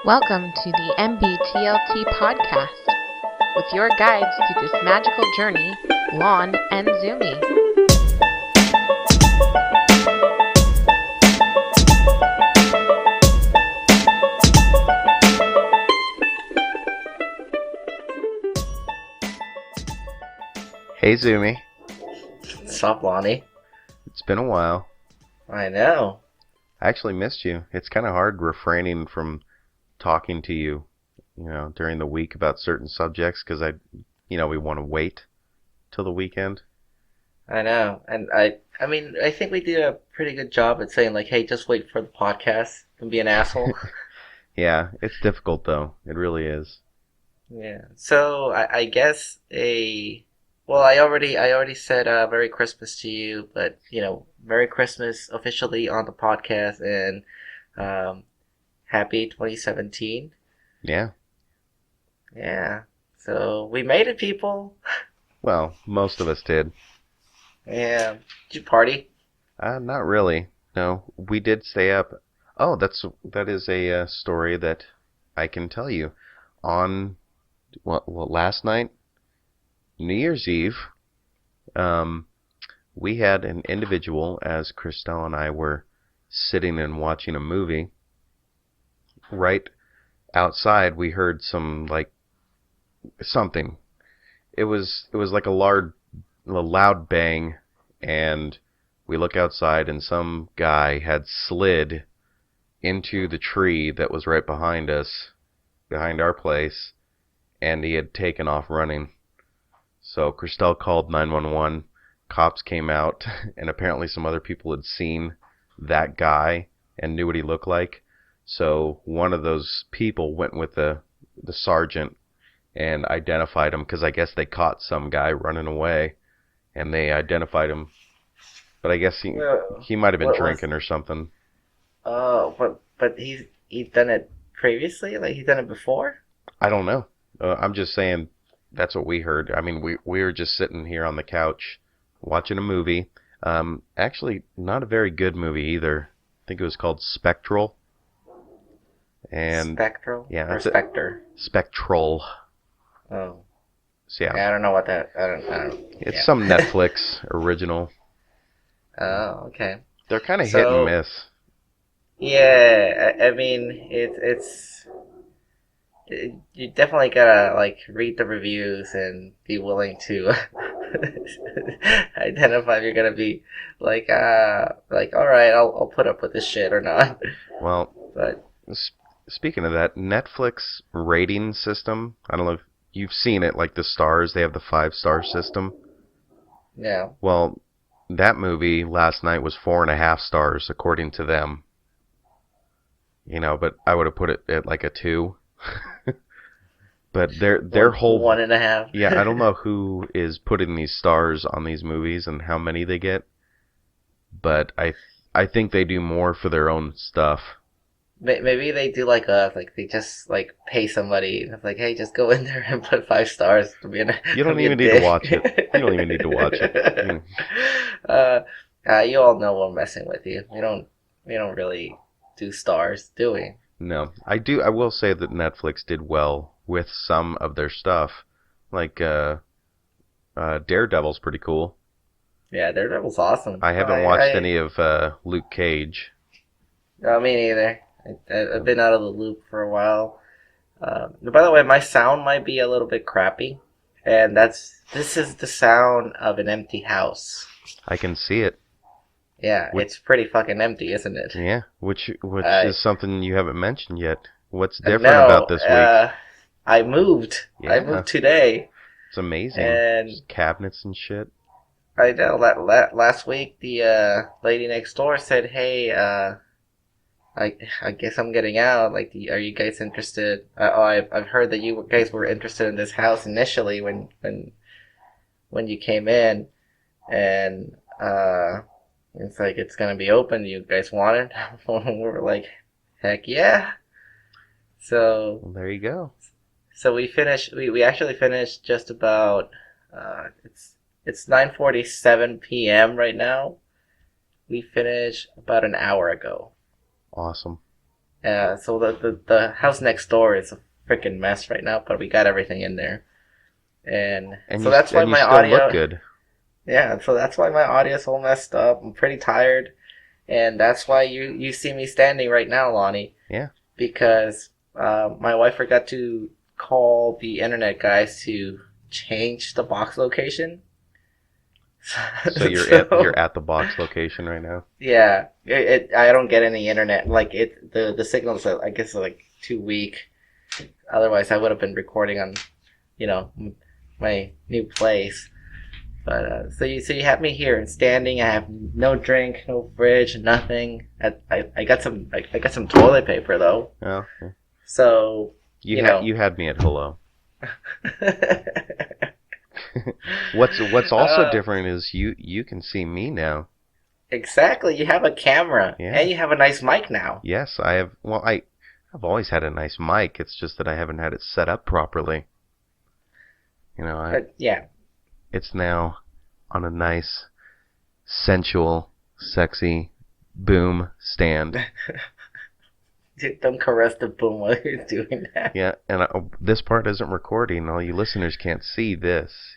Welcome to the NBTLT podcast with your guides through this magical journey, Lon and Zumi. Hey Zumi, What's up, Lonnie? it's been a while. I know. I actually missed you. It's kind of hard refraining from talking to you, during the week about certain subjects because we want to wait till the weekend. I know. And I think we did a pretty good job at saying, like, hey, just wait for the podcast and be an asshole. Yeah, it's difficult though. It really is. Yeah. So I guess I already said Merry Christmas to you, but Merry Christmas officially on the podcast and Happy 2017. Yeah. Yeah. So we made it, people. Well, most of us did. Yeah. Did you party? Not really. No, we did stay up. Oh, that is a story that I can tell you. On last night, New Year's Eve, we had an individual, as Christelle and I were sitting and watching a movie. Right outside, we heard something. It was like a loud bang, and we look outside, and some guy had slid into the tree that was right behind us, behind our place, and he had taken off running. So Christelle called 911. Cops came out, and apparently some other people had seen that guy and knew what he looked like. So one of those people went with the sergeant and identified him because I guess they caught some guy running away, and they identified him. But I guess he might have been drinking or something. Oh, but he's done it previously? Like he's done it before? I don't know. I'm just saying that's what we heard. I mean, we were just sitting here on the couch watching a movie. Actually, not a very good movie either. I think it was called Spectral. And Spectral? yeah, Or Spectre? Spectral. Oh. So yeah, I don't know what that. I don't. it's Yeah. some Netflix original. Oh, okay. They're kind of hit and So miss. yeah, I mean you definitely gotta like read the reviews and be willing to identify if you're gonna be like all right, I'll put up with this shit or not. Well, But speaking of that, Netflix rating system, I don't know if you've seen it, like the stars, they have the 5-star system. yeah. Well, that movie last night was 4.5 stars according to them. But I would have put it at like a 2. But their whole 1.5. yeah, I don't know who is putting these stars on these movies and how many they get, but I think they do more for their own stuff. Maybe they do like us, like they just like pay somebody, and it's like, hey, just go in there and put 5 stars to be You don't even need to watch it. You don't even need to watch it. You all know we're messing with you. We don't really do stars, do we? No, I do. I will say that Netflix did well with some of their stuff, like Daredevil's pretty cool. Yeah, Daredevil's awesome. I haven't watched any of Luke Cage. No, me neither. I've been out of the loop for a while. By the way, my sound might be a little bit crappy, and this is the sound of an empty house. I can see it. Yeah, it's pretty fucking empty, isn't it? Yeah, which is something you haven't mentioned yet. What's different about this week? I moved. Yeah. I moved today. It's amazing. And just cabinets and shit. I know. Last week, the lady next door said, "Hey, I guess I'm getting out. Like, are you guys interested? I've heard that you guys were interested in this house initially when you came in, and it's like it's gonna be open. You guys want it?" We were like, "Heck yeah!" So Well, there you go. So we finished. We actually finished just about. It's 9:47 p.m. right now. We finished about an hour ago. Awesome. So the house next door is a freaking mess right now, but we got everything in there. And so that's why and you my still look audio, good. yeah, so that's why my audio is all messed up. I'm pretty tired, and that's why you see me standing right now, Lonnie, Yeah. because my wife forgot to call the internet guys to change the box location. So you're at the box location right now. Yeah, I don't get any internet. Like the signals I guess are like too weak. Otherwise, I would have been recording on, my new place. But so you have me here standing. I have no drink, no fridge, nothing. I got some toilet paper though. Oh, yeah. So you had me at hello. What's also different is you can see me now. Exactly. You have a camera, Yeah. and you have a nice mic now. Yes, I have. Well, I've always had a nice mic. It's just that I haven't had it set up properly. But yeah, It's now on a nice, sensual, sexy boom stand. dude, don't caress the boom while you're doing that. Yeah, and this part isn't recording. All you listeners can't see this,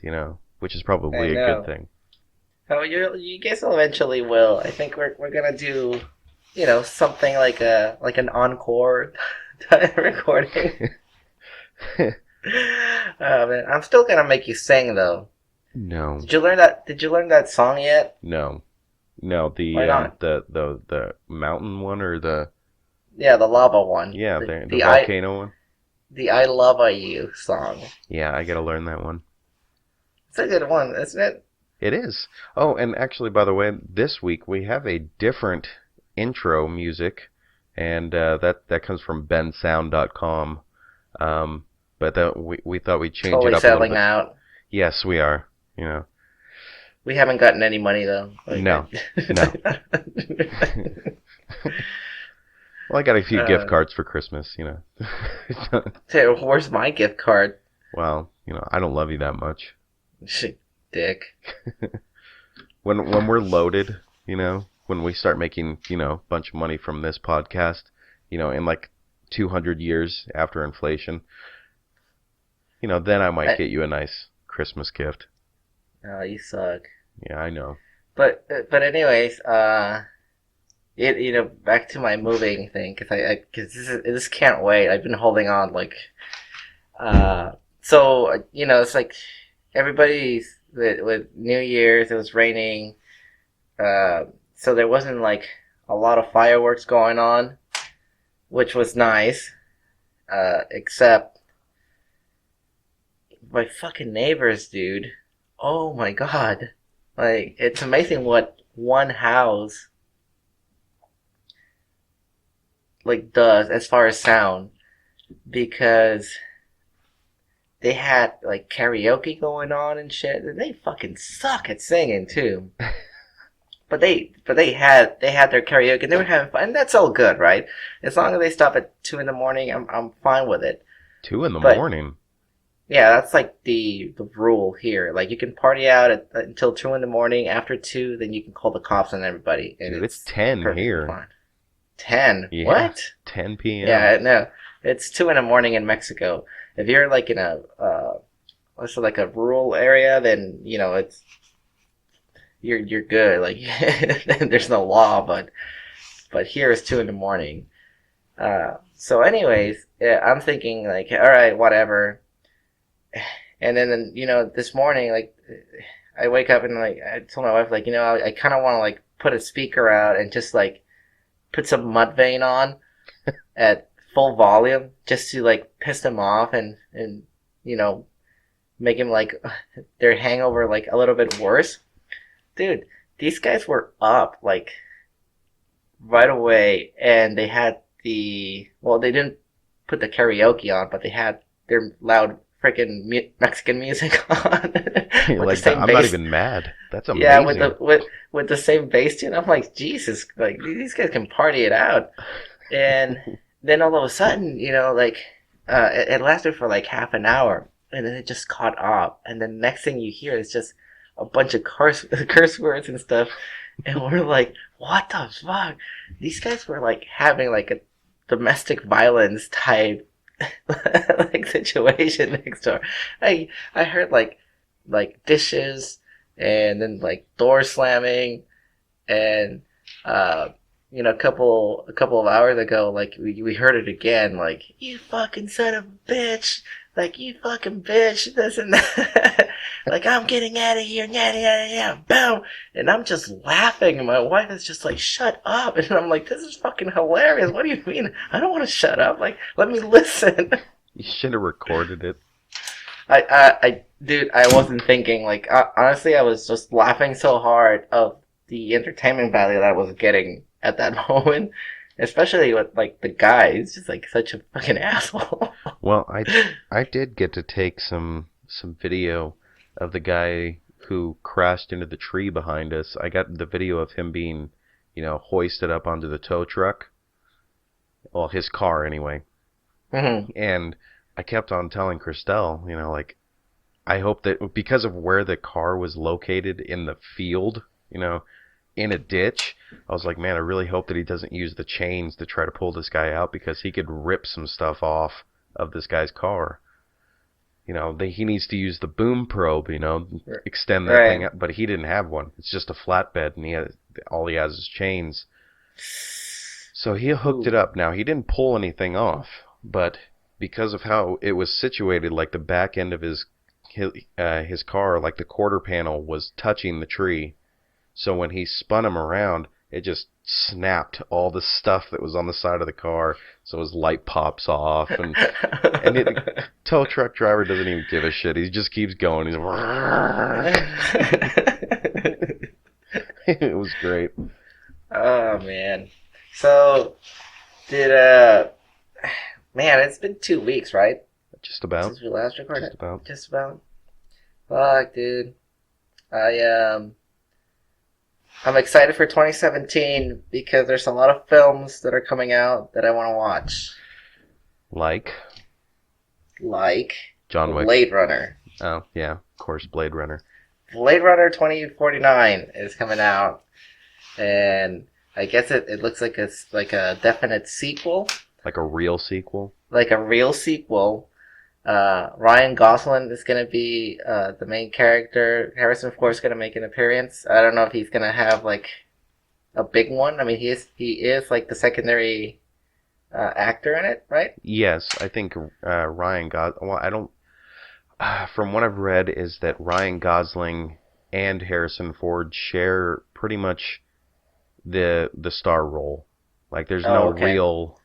which is probably a good thing. Oh, you guys eventually will. I think we're gonna do, something like an encore type recording. Man, I'm still gonna make you sing though. No. Did you learn that song yet? No. The Why not? the mountain one or the Yeah, the lava one. yeah the volcano one. The I Love You song. Yeah, I gotta learn that one. It's a good one, isn't it? It is. Oh, and actually, by the way, this week we have a different intro music, and that comes from bensound.com. But we thought we'd change Totally it up a little selling bit. out. Yes, we are. We haven't gotten any money though. No. Well, I got a few gift cards for Christmas, Hey, where's my gift card? Well, I don't love you that much. Dick. When we're loaded, when we start making, a bunch of money from this podcast, in like 200 years after inflation, then I might get you a nice Christmas gift. Oh, you suck. Yeah, I know. But anyways, back to my moving thing, because this can't wait. I've been holding on, so it's like everybody's with New Year's. It was raining, so there wasn't like a lot of fireworks going on, which was nice, except my fucking neighbors, dude. Oh my god. Like, it's amazing what one house does as far as sound, because they had like karaoke going on and shit, and they fucking suck at singing too. But they had their karaoke and they were having fun, and that's all good, right? As long as they stop at 2 in the morning, I'm fine with it. 2 in the morning. Yeah, that's like the rule here. Like, you can party out until 2 in the morning. After 2, then you can call the cops on everybody. And dude, it's 10 here. Fine. 10? Yeah, what? 10 p.m. Yeah, no. It's 2 in the morning in Mexico. If you're like in a like a rural area, then it's you're good. Like, there's no law, but here it's 2 in the morning. So anyways, yeah, I'm thinking like, all right, whatever. And then this morning, like, I wake up and like I told my wife, like, I kind of want to like put a speaker out and just like put some Mudvayne on at full volume just to like piss them off and make them like their hangover like a little bit worse. Dude, these guys were up like right away, and they had they didn't put the karaoke on, but they had their loud freaking Mexican music on. You're like, I'm not even mad. That's amazing. Yeah, with the same bass tune. I'm like, Jesus, like, these guys can party it out. And then all of a sudden, it lasted for like half an hour, and then it just caught up. And then next thing you hear is just a bunch of curse words and stuff. And we're like, what the fuck? These guys were like having like domestic violence type like situation next door. I heard like dishes and then like door slamming and a couple of hours ago, like we heard it again, like you fucking son of a bitch, like you fucking bitch, this and that. Like I'm getting out of here, yeah, yeah, yeah, boom, and I'm just laughing, and my wife is just like, shut up, and I'm like, this is fucking hilarious. What do you mean? I don't want to shut up. Like, let me listen. You should have recorded it. Dude, I wasn't thinking. Like, honestly, I was just laughing so hard of the entertainment value that I was getting at that moment, especially with like the guy. He's just like such a fucking asshole. Well, I did get to take some video of the guy who crashed into the tree behind us. I got the video of him being, hoisted up onto the tow truck. Well, his car anyway. Mm-hmm. And I kept on telling Christelle, like, I hope that because of where the car was located in the field, in a ditch, I was like, man, I really hope that he doesn't use the chains to try to pull this guy out, because he could rip some stuff off of this guy's car. He needs to use the boom probe, extend that thing up, but he didn't have one. It's just a flatbed, and all he has is chains. So he hooked it up. Now, he didn't pull anything off, but because of how it was situated, like the back end of his car, like the quarter panel was touching the tree. So when he spun him around, it just snapped all the stuff that was on the side of the car. So his light pops off, and the tow truck driver doesn't even give a shit. He just keeps going. He's it was great. Oh man. So man, it's been 2 weeks, right? Just about. Since we last recorded. Just about. Fuck, dude. I'm excited for 2017 because there's a lot of films that are coming out that I want to watch. Like John Wick. Blade Runner. Oh, yeah, of course, Blade Runner. Blade Runner 2049 is coming out, and I guess it looks like a definite sequel. Like a real sequel? Like a real sequel. Ryan Gosling is going to be the main character. Harrison Ford is going to make an appearance. I don't know if he's going to have like a big one. I mean, he is like the secondary actor in it, right? Yes, I think Ryan Gosling. Well, I don't. From what I've read, is that Ryan Gosling and Harrison Ford share pretty much the star role. Like, there's no real,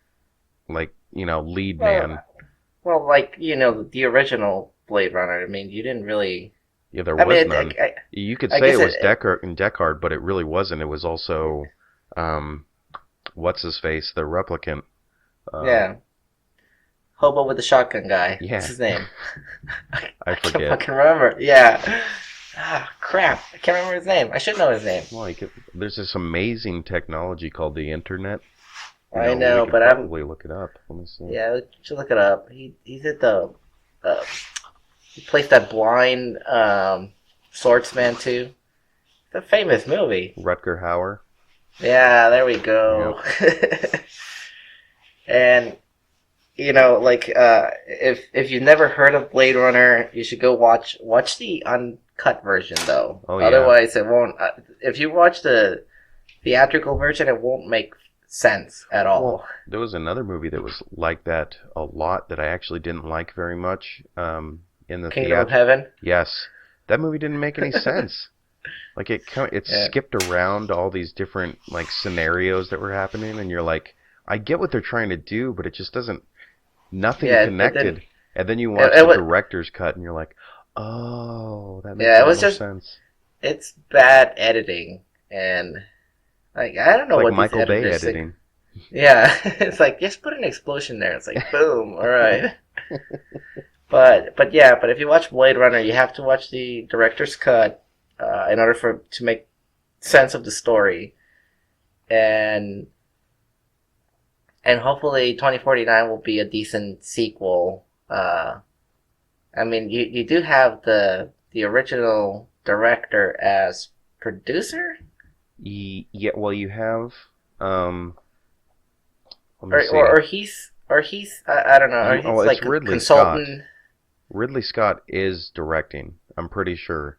like, lead man. Well, like, the original Blade Runner, I mean, you didn't really... Yeah, there was none. You could say it was Deckard, but it really wasn't. It was also, what's-his-face, the replicant. Yeah. Hobo with the shotgun guy. Yeah. What's his name? I forget. I can't fucking remember. Yeah. Ah, crap. I can't remember his name. I should know his name. Well, there's this amazing technology called the internet. I know, but probably look it up. Let me see. Yeah, you should look it up. He's at the he plays that blind swordsman too. It's a famous movie. Rutger Hauer. Yeah, there we go. Yep. And if you've never heard of Blade Runner, you should go watch the uncut version though. Oh, yeah. Otherwise, it won't. If you watch the theatrical version, it won't make sense at all. Well, there was another movie that was like that a lot that I actually didn't like very much. In the Kingdom of Heaven. Yes, that movie didn't make any sense. Like it skipped around all these different like scenarios that were happening, and you're like, I get what they're trying to do, but it just doesn't. Nothing connected. And then you watch the director's cut, and you're like, oh, that makes more sense. It's bad editing, and like I don't know what Michael these Bay editing. Yeah, it's like just put an explosion there. It's like boom, all right. But if you watch Blade Runner, you have to watch the director's cut in order to make sense of the story, and hopefully 2049 will be a decent sequel. I mean, you do have the original director as producer. Yeah, well, you have. Let Let me see. or he's I don't know. Or he's it's like a Ridley consultant. Scott. Ridley Scott is directing. I'm pretty sure.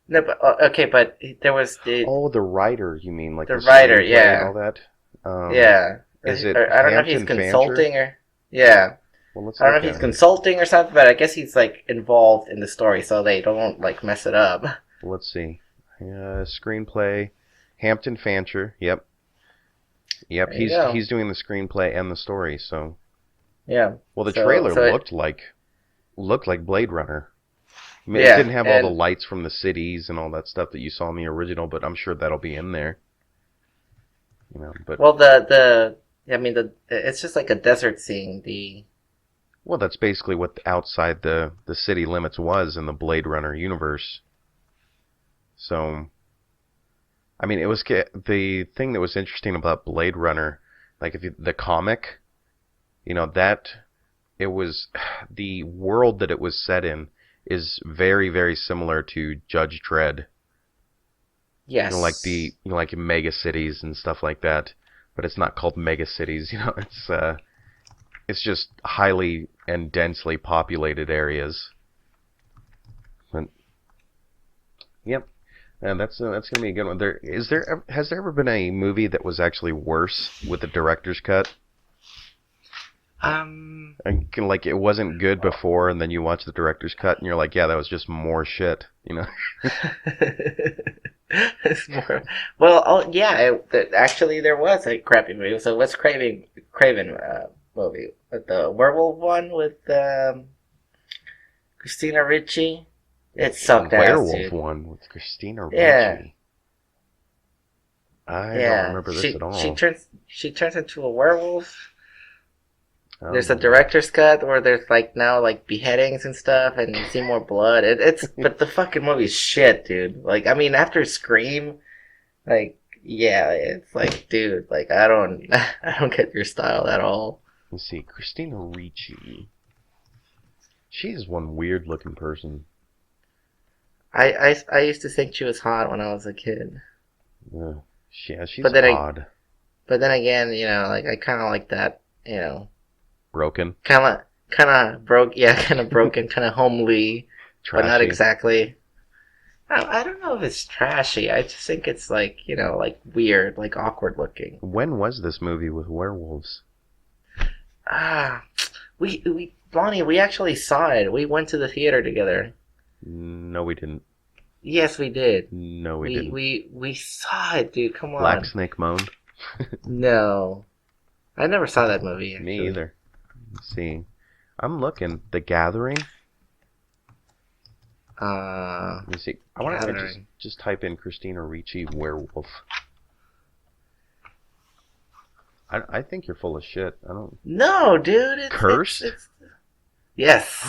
No, but okay, but there was The writer, you mean, like the the writer, screenplay yeah, and all that? yeah. Is it Or I don't know if he's Hampton consulting Fancher? or yeah. Well, let's I don't know look if he's at it. consulting or something, but I guess he's like involved in the story, so they don't like mess it up. Let's see. Screenplay. Hampton Fancher. Yep. There you go. He's doing the screenplay and the story. So Yeah. well, the So- trailer so it- looked like Blade Runner. I mean, Yeah, it didn't have all the and- lights from the cities and all that stuff that you saw in the original, but I'm sure that'll be in there. You know, but Well, it's just like a desert scene. well, that's basically what outside the city limits was in the Blade Runner universe. So, I mean, it was the thing that was interesting about Blade Runner, like the comic, you know, that it was the world that it was set in is very, very similar to Judge Dredd. Yes. You know, like mega cities and stuff like that, but it's not called mega cities. You know, it's just highly and densely populated areas. But, yep, and that's gonna be a good one. Has there ever been a movie that was actually worse with the director's cut? And like it wasn't good before, and then you watch the director's cut, and you're like, yeah, that was just more shit. You know. It's more. Well, actually, there was a crappy movie. So what's Craven movie? The werewolf one with Christina Ricci? It sucked ass, Werewolf dude. one with Christina Ricci. Yeah. I don't remember this at all. She turns into a werewolf. Oh, There's a director's cut where there's like now like beheadings and stuff, and you see more blood. But the fucking movie's shit, dude. Like, I mean, after Scream, like, yeah, it's like, dude, like I don't get your style at all. Let's see, Christina Ricci. She's one weird looking person. I used to think she was hot when I was a kid. Yeah, she's But then odd. But then again, you know, like I kind of like that, you know, Broken. kind of broken, kind of homely, Trashy. but not exactly. I don't know if it's trashy. I just think it's like, you know, like weird, like awkward looking. When was this movie with werewolves? Bonnie, we actually saw it. We went to the theater together. No, we didn't. Yes, we did. No, we didn't. We saw it, dude. Come on. Black Snake Moan? No, I never saw that movie. Actually. Me either. Let's see. I'm looking. The Gathering? Let me see. I want to just type in Christina Ricci werewolf. I think you're full of shit. I don't. No, dude. Curse? Yes.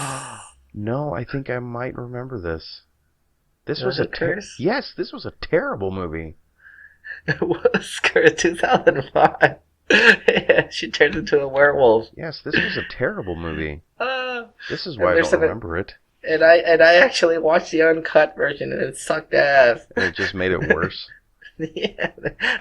No, I think I might remember this. This Was was it Curse? Yes, this was a terrible movie. It was Curse 2005. Yeah, she turns into a werewolf. Yes, this was a terrible movie. This is and why I there's don't remember it. And I actually watched the uncut version, and it sucked ass. And it just made it worse. Yeah,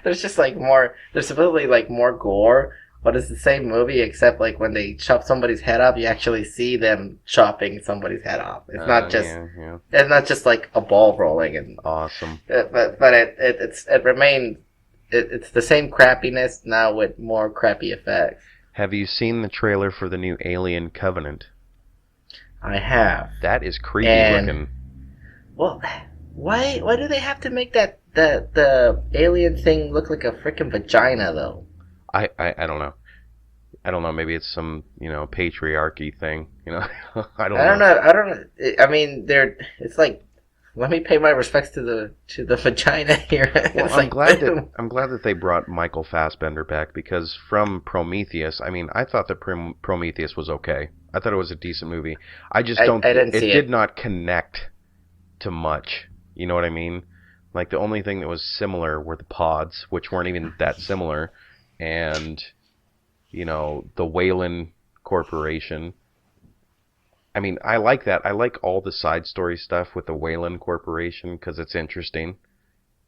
there's just like more. There's supposedly like more gore, but it's the same movie except like when they chop somebody's head off, you actually see them chopping somebody's head off. It's not just. Yeah. It's not just like a ball rolling and. Awesome. But it remained. It's the same crappiness now with more crappy effects. Have you seen the trailer for the new Alien Covenant? I have. That is creepy looking. Well, why do they have to make the alien thing look like a freaking vagina though? I don't know. I don't know. Maybe it's some patriarchy thing. I don't know. I mean, it's like, let me pay my respects to the vagina here. Well, I'm glad that they brought Michael Fassbender back, because from Prometheus, I mean, I thought that Prometheus was okay. I thought it was a decent movie. I just don't. It did not connect to much. You know what I mean? Like, the only thing that was similar were the pods, which weren't even that similar, and the Wayland Corporation. I mean, I like that. I like all the side story stuff with the Wayland Corporation because it's interesting.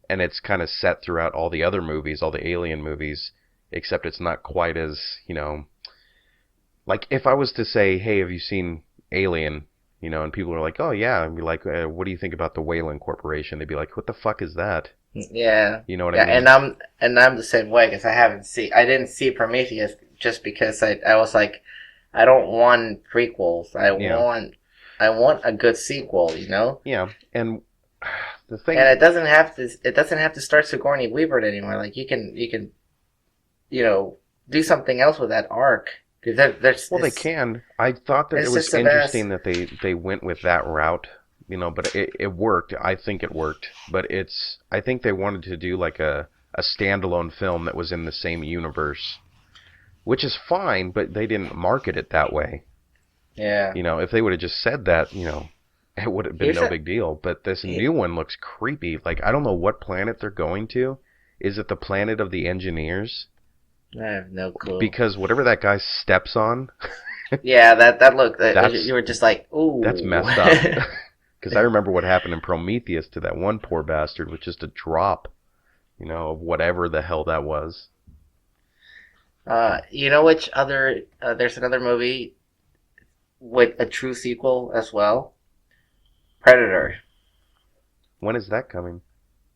And it's kind of set throughout all the other movies, all the Alien movies. except it's not quite as, like if I was to say, hey, have you seen Alien? And people are like, oh yeah, and be like, what do you think about the Weyland Corporation? They'd be like, what the fuck is that? Yeah. You know what Yeah, I mean? and I'm the same way because I didn't see Prometheus just because I was like, I don't want prequels. Yeah. I want a good sequel, you know? Yeah, and the thing, And it doesn't have to start Sigourney Weaver anymore. Like you can do something else with that arc. Because well, they can. I thought that it it's was just the interesting best. that they went with that route, but it worked. I think it worked, but I think they wanted to do like a standalone film that was in the same universe, which is fine, but they didn't market it that way. Yeah. If they would have just said that, it would have been Here's no a, big deal. But this he- new one looks creepy. Like, I don't know what planet they're going to. Is it the planet of the engineers? I have no clue. Because whatever that guy steps on, Yeah, that looked. That's- You were just like, ooh. that's messed up. Because I remember what happened in Prometheus to that one poor bastard with just a drop, of whatever the hell that was. You know which other? There's another movie with a true sequel as well. Predator. When is that coming?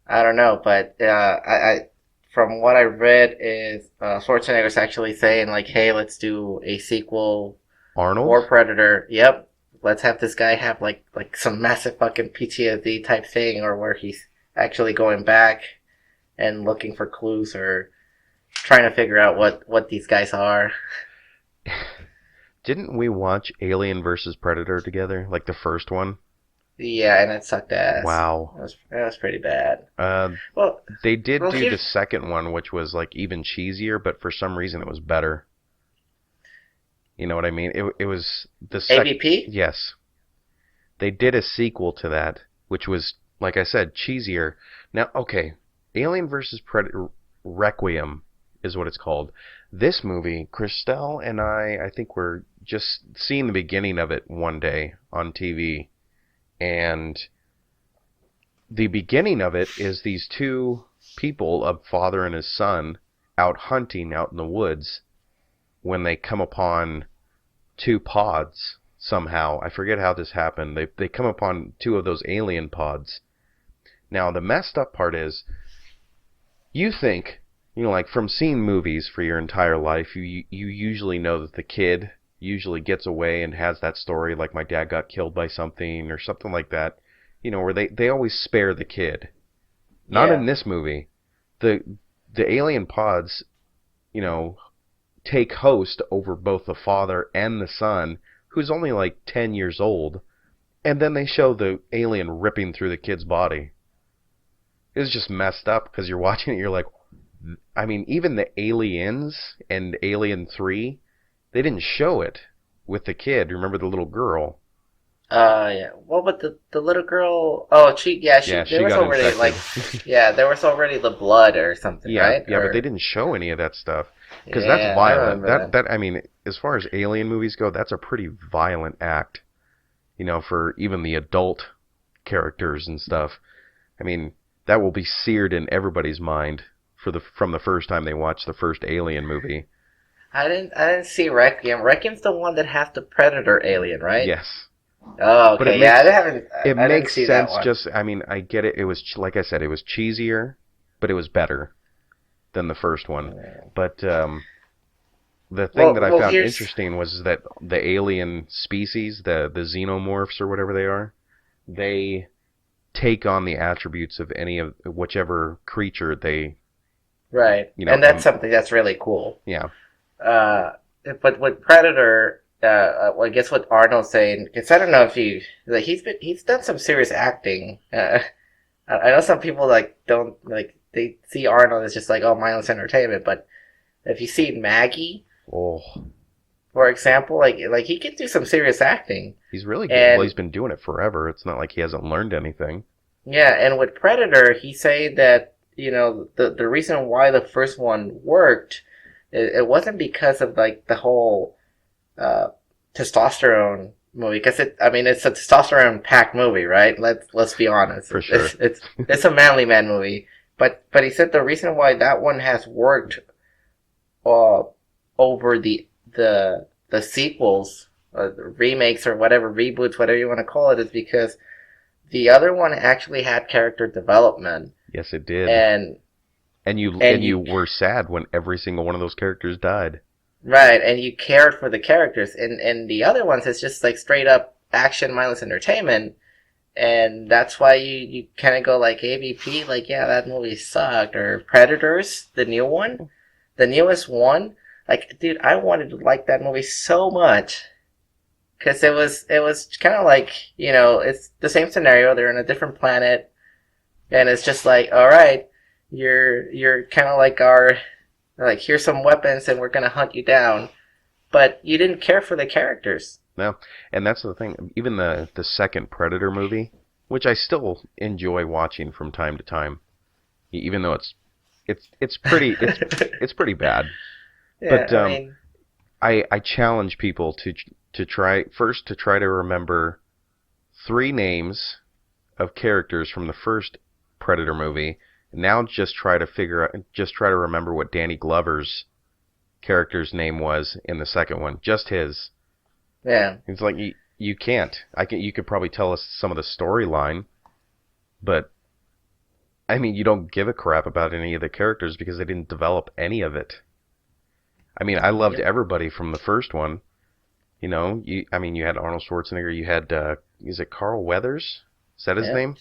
I don't know, but I from what I read is Schwarzenegger's actually saying like, hey, let's do a sequel Arnold? for Predator. Yep, let's have this guy have like some massive fucking PTSD type thing, or where he's actually going back and looking for clues or trying to figure out what these guys are. Didn't we watch Alien versus Predator together? Like the first one? Yeah, and it sucked ass. Wow. That was pretty bad. Well, They did well, do here's- the second one, which was like even cheesier, but for some reason it was better. You know what I mean? It was the AVP? Yes. They did a sequel to that, which was, like I said, cheesier. Now, okay, Alien vs. Predator Requiem is what it's called. This movie, Christelle and I think we're just seeing the beginning of it one day on TV. And the beginning of it is these two people, a father and his son, out hunting out in the woods when they come upon two pods somehow. I forget how this happened. They come upon two of those alien pods. Now, the messed up part is, you think, like from seeing movies for your entire life, you usually know that the kid usually gets away and has that story, like my dad got killed by something or something like that, where they always spare the kid. Not Yeah. in this movie. The alien pods, take host over both the father and the son, who's only like 10 years old, and then they show the alien ripping through the kid's body. It's just messed up because you're watching it, you're like, I mean, even the Aliens and Alien 3, they didn't show it with the kid. Remember the little girl? Yeah. Well, but the little girl. She there was got already infected. there was already the blood or something, Yeah, right? yeah, Or, but they didn't show any of that stuff because yeah, that's I violent. remember That I mean, as far as alien movies go, that's a pretty violent act. For even the adult characters and stuff. I mean, that will be seared in everybody's mind from the first time they watch the first Alien movie. I didn't see Requiem. Requiem's the one that has the Predator alien, right? Yes. Oh, But okay. it Yeah, makes- I It didn't makes see that sense. one. Just, I mean, I get it. It was like I said, it was cheesier, but it was better than the first one. But the thing that I found interesting was that the alien species, the xenomorphs or whatever they are, they take on the attributes of any of whichever creature they. Right, and that's something that's really cool. Yeah. But with Predator, well, I guess what Arnold's saying, because I don't know if he's done some serious acting. I know some people don't they see Arnold as just like, oh, mindless entertainment, but if you see Maggie, Oh, for example, like he can do some serious acting. he's really good. And- Well, he's been doing it forever. It's not like he hasn't learned anything. Yeah, and with Predator, he's saying that the reason why the first one worked, it wasn't because of the whole testosterone movie, because it's a testosterone packed movie, right? Let's be honest. For sure. It's a manly man movie, but he said the reason why that one has worked uh, over the sequels, the remakes or whatever, reboots, whatever you want to call it, is because the other one actually had character development. Yes, it did. And you were sad when every single one of those characters died. right, and you cared for the characters. And the other ones, it's just like straight up action, mindless entertainment. And that's why you kind of go like AVP, like, yeah, that movie sucked. Or Predators, the new one, the newest one. Like, dude, I wanted to like that movie so much. Because it was kind of like, it's the same scenario. They're on a different planet. And it's just like, all right, you're kind of like like, here's some weapons and we're going to hunt you down. But you didn't care for the characters. No, and that's the thing. Even the second Predator movie, which I still enjoy watching from time to time, even though it's pretty it's pretty bad. Yeah, but I challenge people to try to remember 3 names of characters from the first Predator movie. Now just try to remember what Danny Glover's character's name was in the second one. Just his. Yeah. It's like you can't. You could probably tell us some of the storyline, but I mean, you don't give a crap about any of the characters because they didn't develop any of it. I mean, I loved everybody from the first one. You had Arnold Schwarzenegger. You had is it Carl Weathers? Is that his name?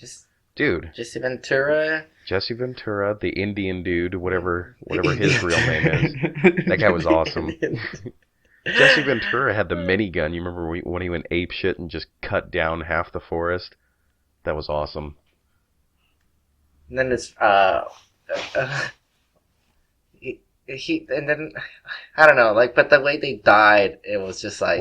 Dude. Jesse Ventura. Jesse Ventura, the Indian dude, whatever his real name is. That guy was awesome. Jesse Ventura had the minigun. You remember when he went ape shit and just cut down half the forest? That was awesome. And then it's he and then I don't know, like, but the way they died, it was just like,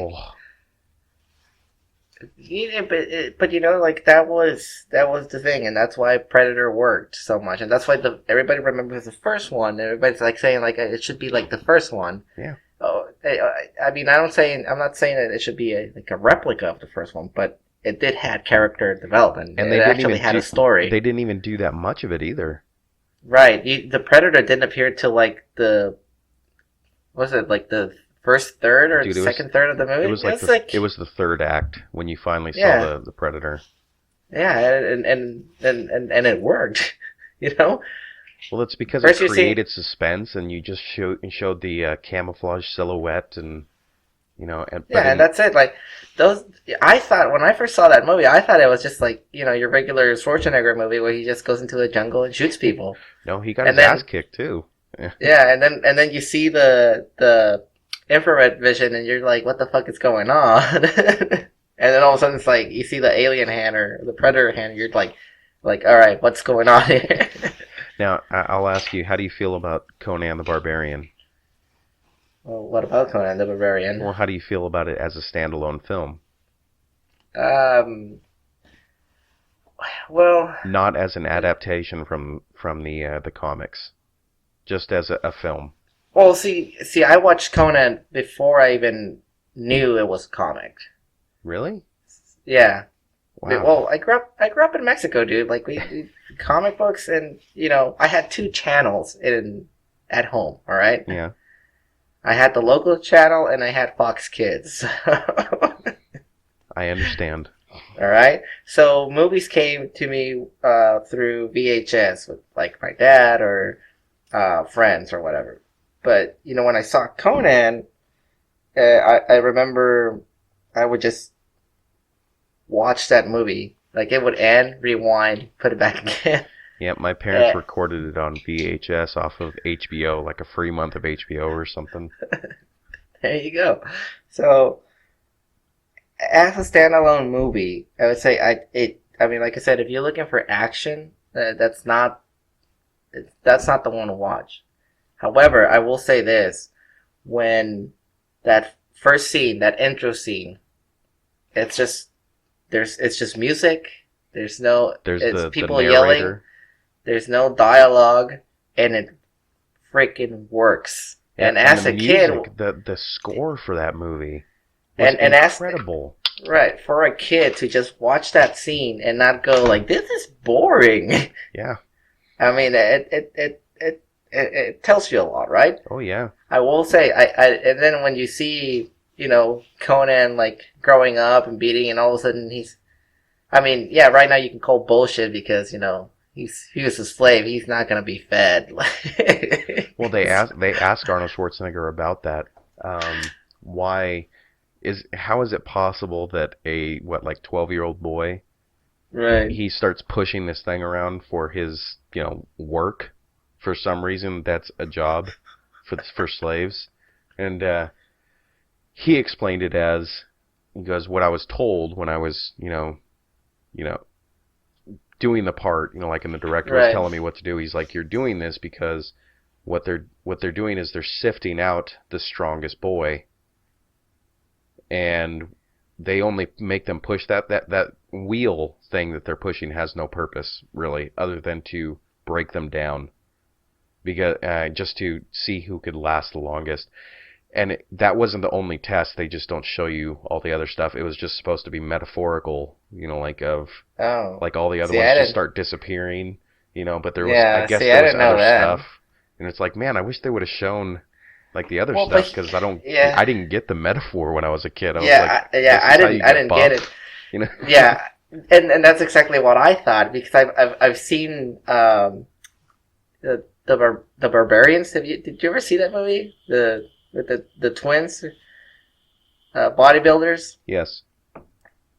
but like that was the thing, and that's why Predator worked so much, and that's why everybody remembers the first one. Everybody's like saying like it should be like the first one. Yeah. Oh, I mean, I'm not saying that it should be like a replica of the first one, but it did have character development, and it actually had a story. They didn't even do that much of it either. Right, the Predator didn't appear till like the first third or second third of the movie. It was the third act when you finally saw the Predator. Yeah, and it worked, Well, it's because it created suspense, and you just showed the camouflage silhouette, and and that's it. Like those, I thought when I first saw that movie, I thought it was just like your regular Schwarzenegger movie where he just goes into a jungle and shoots people. No, he got his ass kicked too. Yeah, and then you see the infrared vision, and you're like, what the fuck is going on? And then all of a sudden it's like you see the alien hand or the Predator hand, and you're like, all right, what's going on here? Now, I'll ask you, how do you feel about Conan the Barbarian? Well, what about Conan the Barbarian? Or how do you feel about it as a standalone film? Well, not as an adaptation from the comics, just as a film. Well, see, I watched Conan before I even knew it was a comic. Really? Yeah. Wow. Well, I grew up in Mexico, dude. Like we comic books, and I had 2 channels at home. All right. Yeah. I had the local channel, and I had Fox Kids. I understand. All right. So movies came to me through VHS with like my dad or friends or whatever. But when I saw Conan, I remember I would just watch that movie. Like it would end, rewind, put it back again. Yeah, my parents recorded it on VHS off of HBO, like a free month of HBO or something. There you go. So, as a standalone movie, I would say I mean, like I said, if you're looking for action, that's not the one to watch. However, I will say this: when that first scene, that intro scene, it's just music. It's people yelling. There's no dialogue, and it freaking works. Yeah, and as a kid, the score for that movie was incredible. Right, for a kid to just watch that scene and not go like, "This is boring." Yeah. I mean, it it tells you a lot, right? Oh yeah. I will say, and then when you see, Conan like growing up and beating, and all of a sudden I mean, yeah, right now you can call bullshit because he was a slave. He's not gonna be fed. Well, they ask Arnold Schwarzenegger about that. Why how is it possible that a 12-year-old boy, Right. he starts pushing this thing around for his work? For some reason, that's a job for slaves, and he explained it as, he goes, what I was told when I was doing the part, like, and the director was Right. telling me what to do. He's like, you're doing this because what they're doing is they're sifting out the strongest boy, and they only make them push that wheel thing that they're pushing has no purpose really, other than to break them down, because just to see who could last the longest. And that wasn't the only test. They just don't show you all the other stuff. It was just supposed to be metaphorical, like all the other ones just start disappearing, but there was, I guess there was other stuff. And it's like, man, I wish they would have shown like the other stuff, because I didn't get the metaphor when I was a kid. I was like, I didn't get it. Yeah, and that's exactly what I thought, because I've seen the Barbarians. Did you ever see that movie? With the twins, bodybuilders. Yes.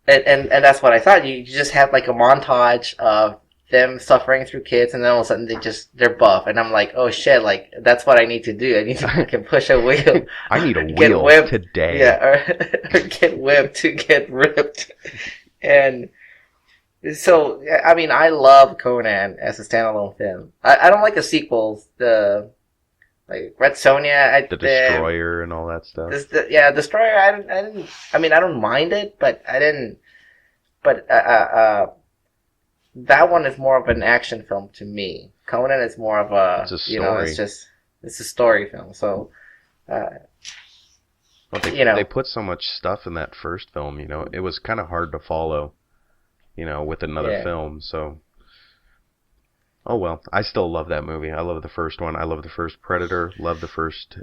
And that's what I thought. You just have like a montage of them suffering through kids, and then all of a sudden they're buff, and I'm like, oh shit, like that's what I need to do. I need to fucking push a wheel. I need a wheel whipped today. Yeah, or get whipped to get ripped. And so, I mean, I love Conan as a standalone film. I don't like the sequels. Like Red Sonja, the Destroyer and all that stuff. Destroyer. I didn't. I mean, I don't mind it, but I didn't. But that one is more of an action film to me. Conan is more of it's a story. It's a story film. So, they put so much stuff in that first film. It was kind of hard to follow. With another film. So. Oh well, I still love that movie. I love the first one. I love the first Predator. Love the first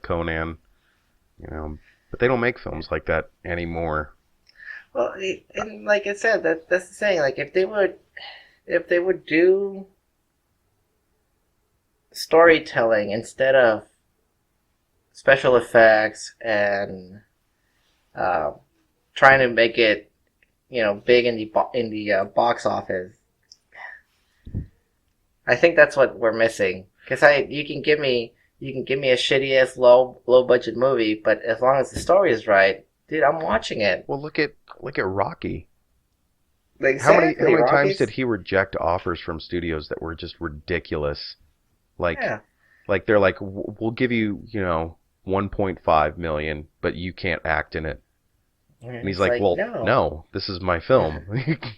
Conan. But they don't make films like that anymore. Well, and like I said, that's the thing. Like if they would do storytelling instead of special effects and trying to make it, big in the box office. I think that's what we're missing. Because you can give me a shitty ass low budget movie, but as long as the story is right, dude, I'm watching it. Well, look at Rocky. Exactly, how many times did he reject offers from studios that were just ridiculous? Like they're like, we'll give you 1.5 million, but you can't act in it. And he's like, well, no, this is my film,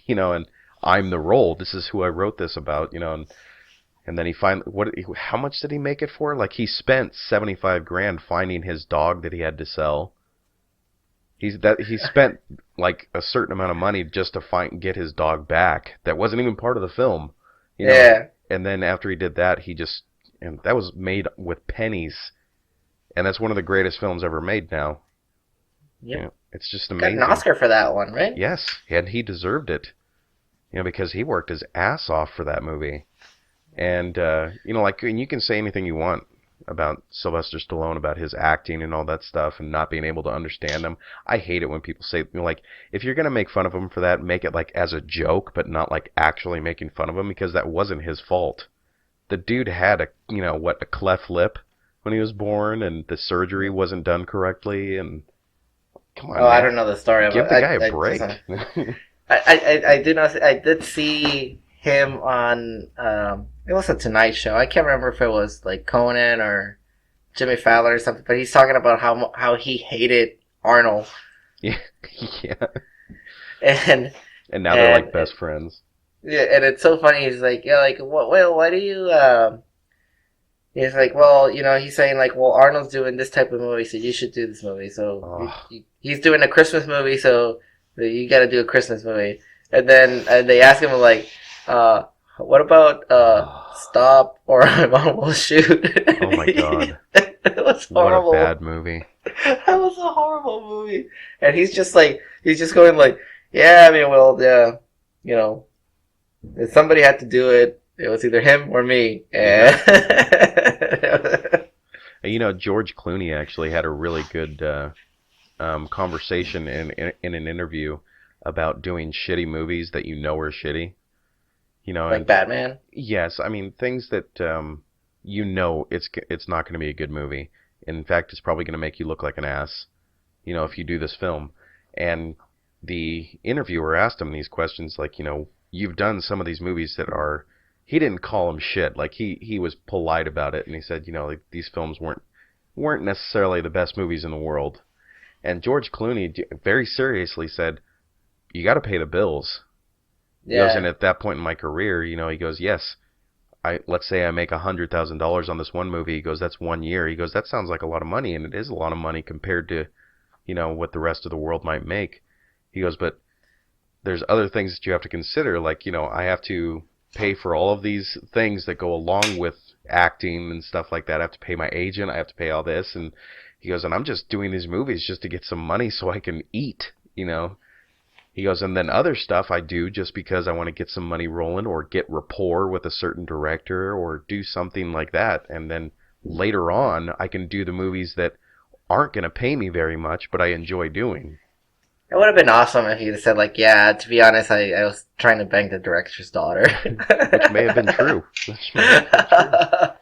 and I'm the role. This is who I wrote this about, And then he how much did he make it for? Like, he spent $75,000 finding his dog that he had to sell. He spent like a certain amount of money just to get his dog back. That wasn't even part of the film. Yeah. And then after he did that, and that was made with pennies. And that's one of the greatest films ever made now. Yep. It's just amazing. Got an Oscar for that one, right? Yes, and he deserved it. Because he worked his ass off for that movie. And, and you can say anything you want about Sylvester Stallone, about his acting and all that stuff, and not being able to understand him. I hate it when people say, if you're going to make fun of him for that, make it, as a joke, but not, actually making fun of him, because that wasn't his fault. The dude had a cleft lip when he was born, and the surgery wasn't done correctly, and, come on, man. I don't know the story. Give the guy a break. I did see him on it was a Tonight Show. I can't remember if it was like Conan or Jimmy Fallon or something, but he's talking about how he hated Arnold. Yeah. And now they're like best friends. Yeah, and it's so funny. He's like, why do you he's like, well, he's saying like, well, Arnold's doing this type of movie, so you should do this movie. So he's doing a Christmas movie, so you got to do a Christmas movie. And then they ask him like, what about stop or my mom will shoot. Oh my god. It was What a horrible. bad movie. That was a horrible movie. And he's just going like, yeah, I mean, well, yeah, you know, if somebody had to do it, it was either him or me. And You know, George Clooney actually had a really good conversation in an interview about doing shitty movies that you know are shitty. You know, like and Batman. yes, I mean things that you know it's not going to be a good movie. In fact, it's probably going to make you look like an ass. You know, if you do this film. And the interviewer asked him these questions like, you know, you've done some of these movies that are. He didn't call them shit. Like he was polite about it, and he said, you know, like these films weren't necessarily the best movies in the world. And George Clooney very seriously said, you got to pay the bills. He goes, and at that point in my career, you know, he goes, yes, let's say I make $100,000 on this one movie. He goes, that's 1 year. He goes, that sounds like a lot of money, and it is a lot of money compared to, you know, what the rest of the world might make. He goes, but there's other things that you have to consider, like, you know, I have to pay for all of these things that go along with acting and stuff like that. I have to pay my agent. I have to pay all this, and he goes, and I'm just doing these movies just to get some money so I can eat, you know. He goes, and then other stuff I do just because I want to get some money rolling or get rapport with a certain director or do something like that. And then later on, I can do the movies that aren't going to pay me very much, but I enjoy doing. It would have been awesome if he said, like, yeah, to be honest, I was trying to bang the director's daughter. Which may have been true. That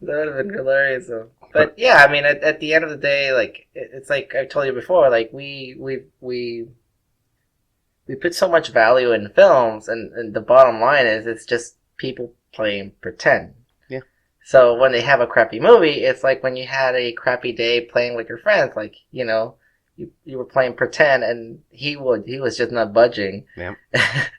would have been hilarious. Though. But yeah, I mean, at the end of the day, like, it's like I've told you before, like, we put so much value in films, and the bottom line is it's just people playing pretend. Yeah. So when they have a crappy movie, it's like when you had a crappy day playing with your friends, like, you know, you were playing pretend, and he was just not budging. Yeah.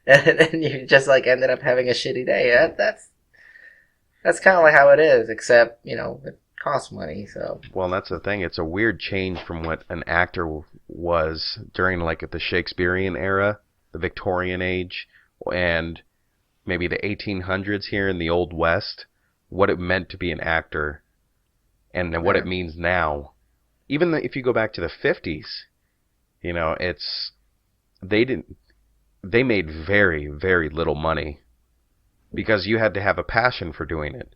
and you just like ended up having a shitty day. That's kind of like how it is, except, you know, it costs money. So. Well, that's the thing. It's a weird change from what an actor was during like the Shakespearean era, the Victorian age, and maybe the 1800s here in the Old West. What it meant to be an actor, and then what it means now. Even if you go back to the 50s, you know, they made very, very little money because you had to have a passion for doing it.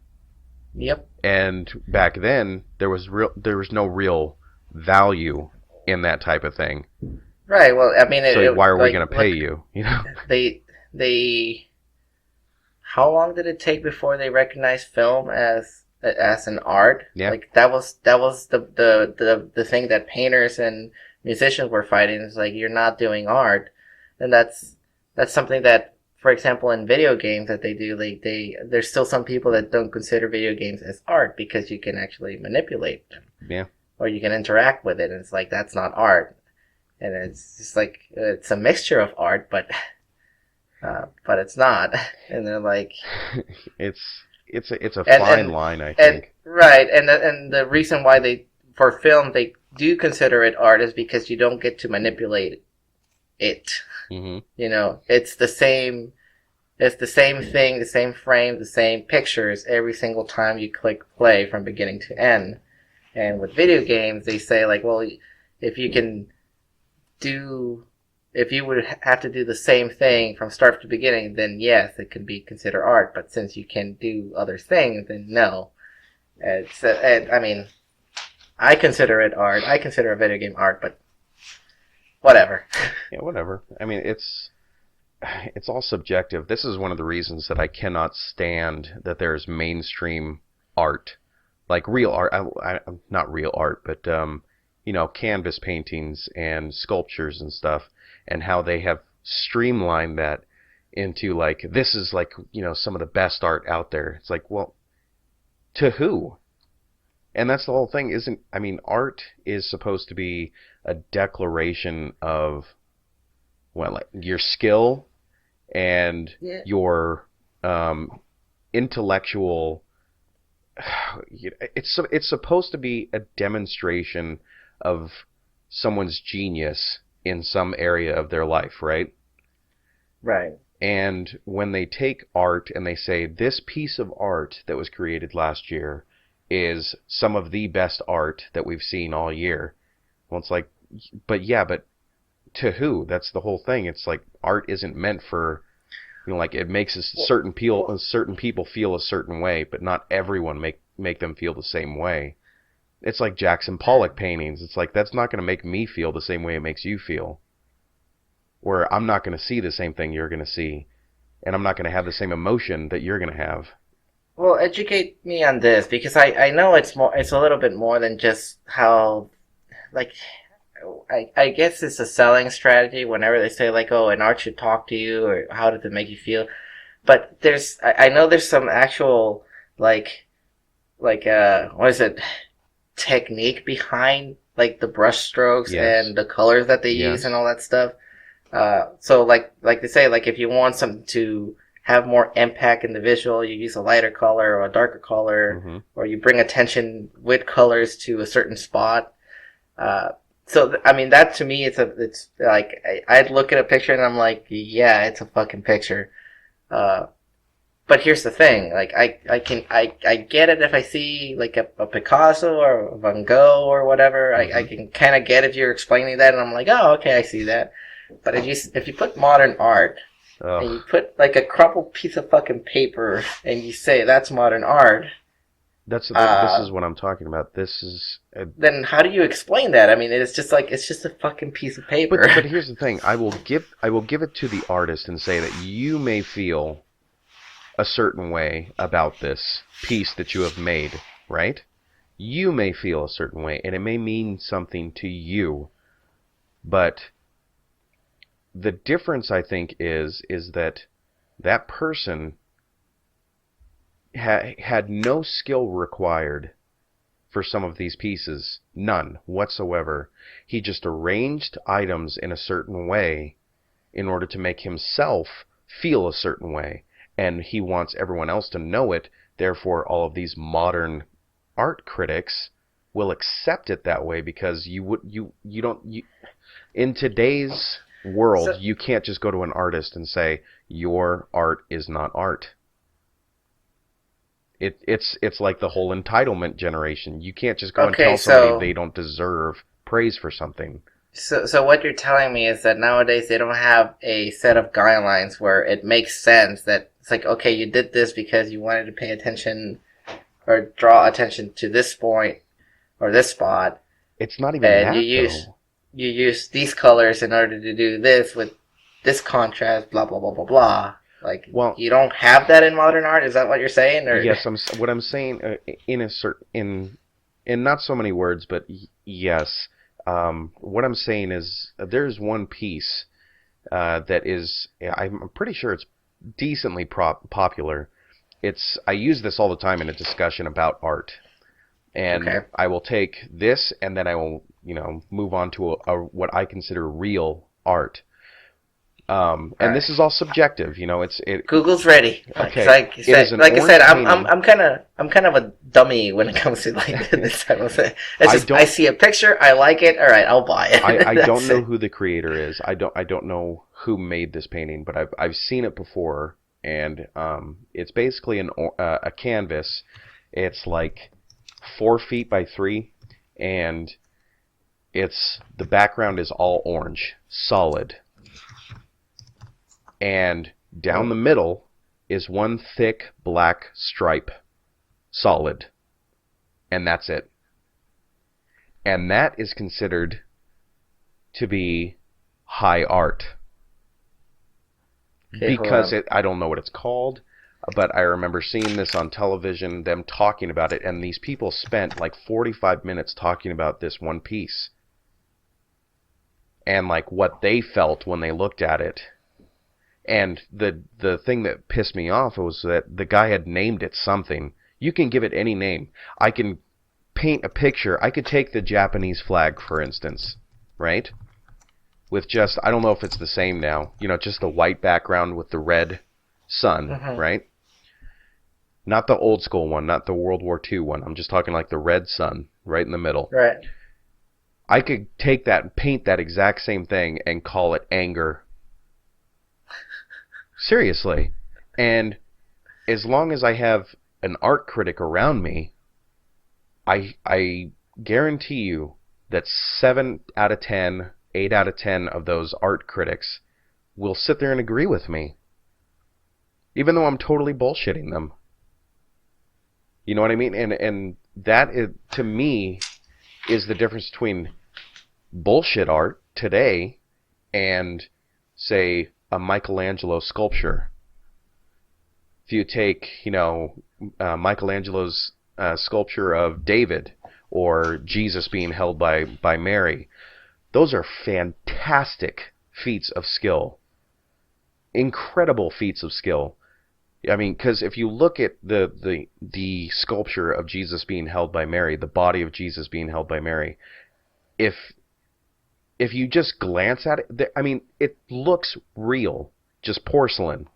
Yep. And back then, there was no real value in that type of thing. Right. Well, I mean, so why are we going to pay you? You know, they. How long did it take before they recognized film as an art? Yeah. Like that was the thing that painters and musicians were fighting. It's like, you're not doing art, and that's something that, for example, in video games that they do, there's still some people that don't consider video games as art because you can actually manipulate them. Yeah. Or you can interact with it, and it's like, that's not art, and it's just like, it's a mixture of art, but it's not. And they're like, it's a fine line, I think. Right, and the reason why for film they do consider it art is because you don't get to manipulate it. Mm-hmm. You know, it's the same thing, the same frame, the same pictures every single time you click play from beginning to end. And with video games, they say, like, well, if you would have to do the same thing from start to beginning, then yes, it can be considered art. But since you can do other things, then no. I mean, I consider it art. I consider a video game art, but whatever. Yeah, whatever. I mean, it's all subjective. This is one of the reasons that I cannot stand that there's mainstream art, like real art. Not real art, but you know, canvas paintings and sculptures and stuff, and how they have streamlined that into like, this is like, you know, some of the best art out there. It's like, well, to who? And that's the whole thing, I mean, art is supposed to be a declaration of, well, like your skill and your intellectual. It's supposed to be a demonstration of someone's genius in some area of their life, right? Right. And when they take art and they say, this piece of art that was created last year is some of the best art that we've seen all year. Well, it's like, but to who? That's the whole thing. It's like art isn't meant for, like it makes certain people feel a certain way, but not everyone make them feel the same way. It's like Jackson Pollock paintings. It's like, that's not going to make me feel the same way it makes you feel. Where I'm not going to see the same thing you're going to see, and I'm not going to have the same emotion that you're going to have. Well, educate me on this, because I know it's a little bit more than just how, like, I guess it's a selling strategy whenever they say, like, oh, an art should talk to you, or how did it make you feel. But I know there's some actual, what is it, technique behind, like, the brush strokes and the colors that they use and all that stuff. So like they say, like, if you want something to have more impact in the visual, you use a lighter color or a darker color, or you bring attention with colors to a certain spot. So I mean, that to me, it's like, I'd look at a picture and I'm like, yeah, it's a fucking picture. But here's the thing, like, I get it if I see, like, a Picasso or a Van Gogh or whatever. I can kind of get if you're explaining that, and I'm like, oh, okay, I see that. But if you put modern art, and you put, like, a crumpled piece of fucking paper, and you say that's modern art, this is what I'm talking about. This is then how do you explain that? I mean, it's just a fucking piece of paper. But here's the thing: I will give it to the artist and say that you may feel a certain way about this piece that you have made, right? You may feel a certain way, and it may mean something to you, but the difference, I think, is that person had no skill required for some of these pieces. None whatsoever. He just arranged items in a certain way in order to make himself feel a certain way. And he wants everyone else to know it. Therefore, all of these modern art critics will accept it that way, because in today's world, you can't just go to an artist and say your art is not art. It's like the whole entitlement generation. You can't just go and tell somebody they don't deserve praise for something. So what you're telling me is that nowadays they don't have a set of guidelines where it makes sense that it's like, okay, you did this because you wanted to pay attention or draw attention to this point or this spot. It's not even that, you use these colors in order to do this with this contrast, blah, blah, blah, blah, blah. Like, well, you don't have that in modern art? Is that what you're saying? Or? Yes, what I'm saying, in not so many words, but yes. What I'm saying is there's one piece that is, I'm pretty sure it's decently popular. I use this all the time in a discussion about art. And I will take this, and then I will, move on to what I consider real art. And this is all subjective, Google's ready. Okay. Like I said, I'm kind of a dummy when it comes to like this type of thing. I see a picture, I like it, all right, I'll buy it. I don't know who the creator is. I don't know who made this painting, but I've seen it before, and it's basically a canvas. It's like 4 feet by 3, and the background is all orange, solid. And down the middle is one thick black stripe, solid. And that's it. And that is considered to be high art. Okay, because I don't know what it's called, but I remember seeing this on television, them talking about it, and these people spent like 45 minutes talking about this one piece. And like what they felt when they looked at it. And the thing that pissed me off was that the guy had named it something. You can give it any name. I can paint a picture. I could take the Japanese flag, for instance, right? With just, I don't know if it's the same now, just the white background with the red sun, right? Not the old school one, not the World War II one. I'm just talking like the red sun right in the middle. Right. I could take that and paint that exact same thing and call it anger. Seriously. And as long as I have an art critic around me, I guarantee you that 7 out of 10, 8 out of 10 of those art critics will sit there and agree with me, even though I'm totally bullshitting them. You know what I mean? And that is, to me, is the difference between bullshit art today and, say, a Michelangelo sculpture. If you take, Michelangelo's sculpture of David or Jesus being held by Mary, those are fantastic feats of skill. Incredible feats of skill. I mean, because if you look at the sculpture of Jesus being held by Mary, the body of Jesus being held by Mary, if you just glance at it, I mean, it looks real, just porcelain.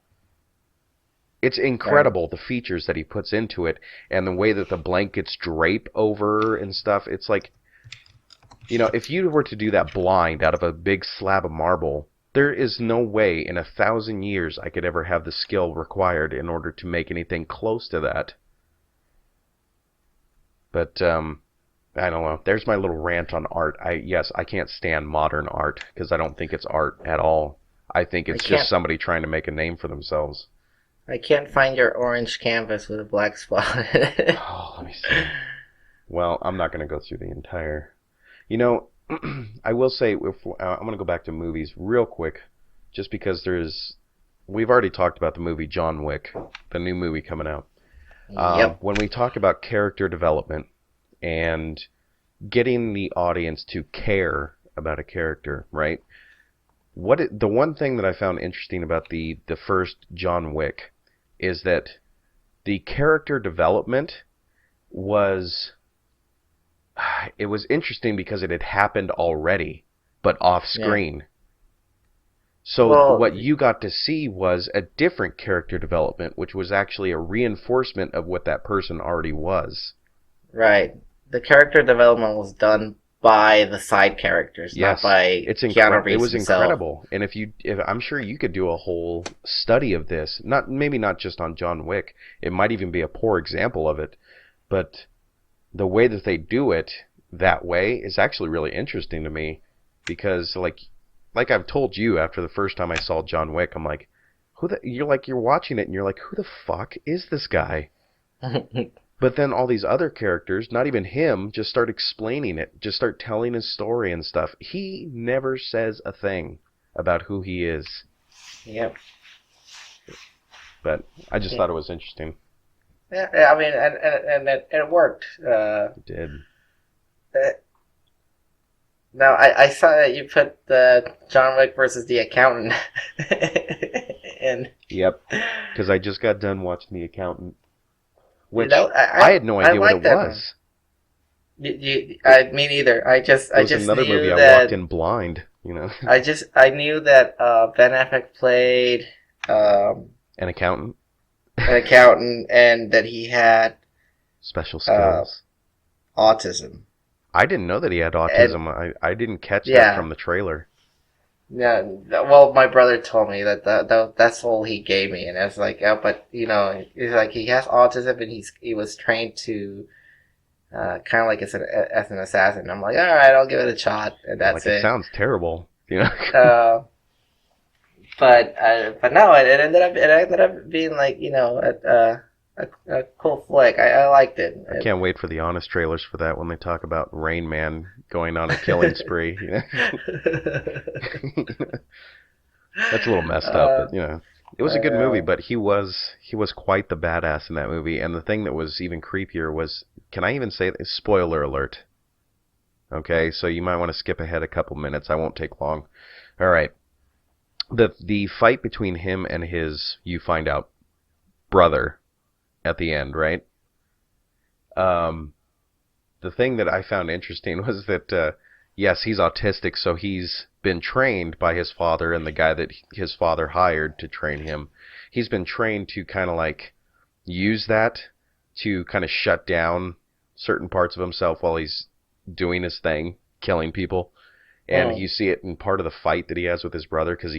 It's incredible, the features that he puts into it, and the way that the blankets drape over and stuff. It's like, if you were to do that blind out of a big slab of marble, there is no way in 1,000 years I could ever have the skill required in order to make anything close to that. But, I don't know. There's my little rant on art. I can't stand modern art, because I don't think it's art at all. I think it's just somebody trying to make a name for themselves. I can't find your orange canvas with a black spot. Oh, let me see. Well, I'm not going to go through the entire... I will say, I'm going to go back to movies real quick, just because we've already talked about the movie John Wick, the new movie coming out. Yep. When we talk about character development and getting the audience to care about a character, right? The one thing that I found interesting about the first John Wick is that the character development was interesting because it had happened already, but off screen. Yeah. So what you got to see was a different character development, which was actually a reinforcement of what that person already was. Right. The character development was done by the side characters, not by Keanu Reeves. It was incredible. And if I'm sure you could do a whole study of this, maybe not just on John Wick. It might even be a poor example of it, but the way that they do it that way is actually really interesting to me, because like I've told you, after the first time I saw John Wick, I'm like, you're watching it and you're like, who the fuck is this guy? But then all these other characters, not even him, just start explaining it, just start telling his story and stuff. He never says a thing about who he is. Yep. But I just thought it was interesting. Yeah, I mean, and it worked. It did. Now, I saw that you put the John Wick versus the Accountant. Yep, because I just got done watching The Accountant. Which I had no idea what it was. Me neither. I just another knew movie that I walked in blind. I knew that Ben Affleck played an accountant. And that he had special skills, autism. I didn't know that he had autism. I didn't catch that from the trailer. Yeah, well, my brother told me that's all he gave me, and I was like, oh, but he's like, he has autism, and he was trained to kind of like as an assassin. I'm like, all right, I'll give it a shot, and that's it. It sounds terrible, But no, it ended up being like a cool flick. I liked it. I can't wait for the honest trailers for that when they talk about Rain Man going on a killing spree. That's a little messed up, but it was a good movie. But he was quite the badass in that movie. And the thing that was even creepier was, can I even say this? Spoiler alert. Okay, so you might want to skip ahead a couple minutes. I won't take long. All right. The fight between him and his, you find out, brother at the end, right? The thing that I found interesting was that, yes, he's autistic, so he's been trained by his father and the guy that his father hired to train him. He's been trained to kind of like use that to kind of shut down certain parts of himself while he's doing his thing, killing people. And you see it in part of the fight that he has with his brother, because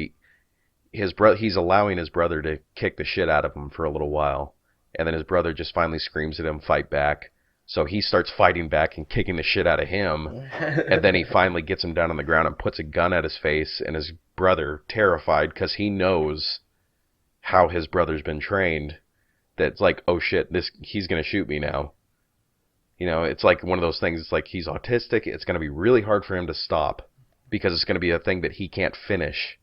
he's allowing his brother to kick the shit out of him for a little while, and then his brother just finally screams at him, fight back. So he starts fighting back and kicking the shit out of him, and then he finally gets him down on the ground and puts a gun at his face, and his brother, terrified because he knows how his brother's been trained, that's like, oh shit, he's gonna shoot me now. It's like one of those things. It's like he's autistic. It's gonna be really hard for him to stop because it's gonna be a thing that he can't finish.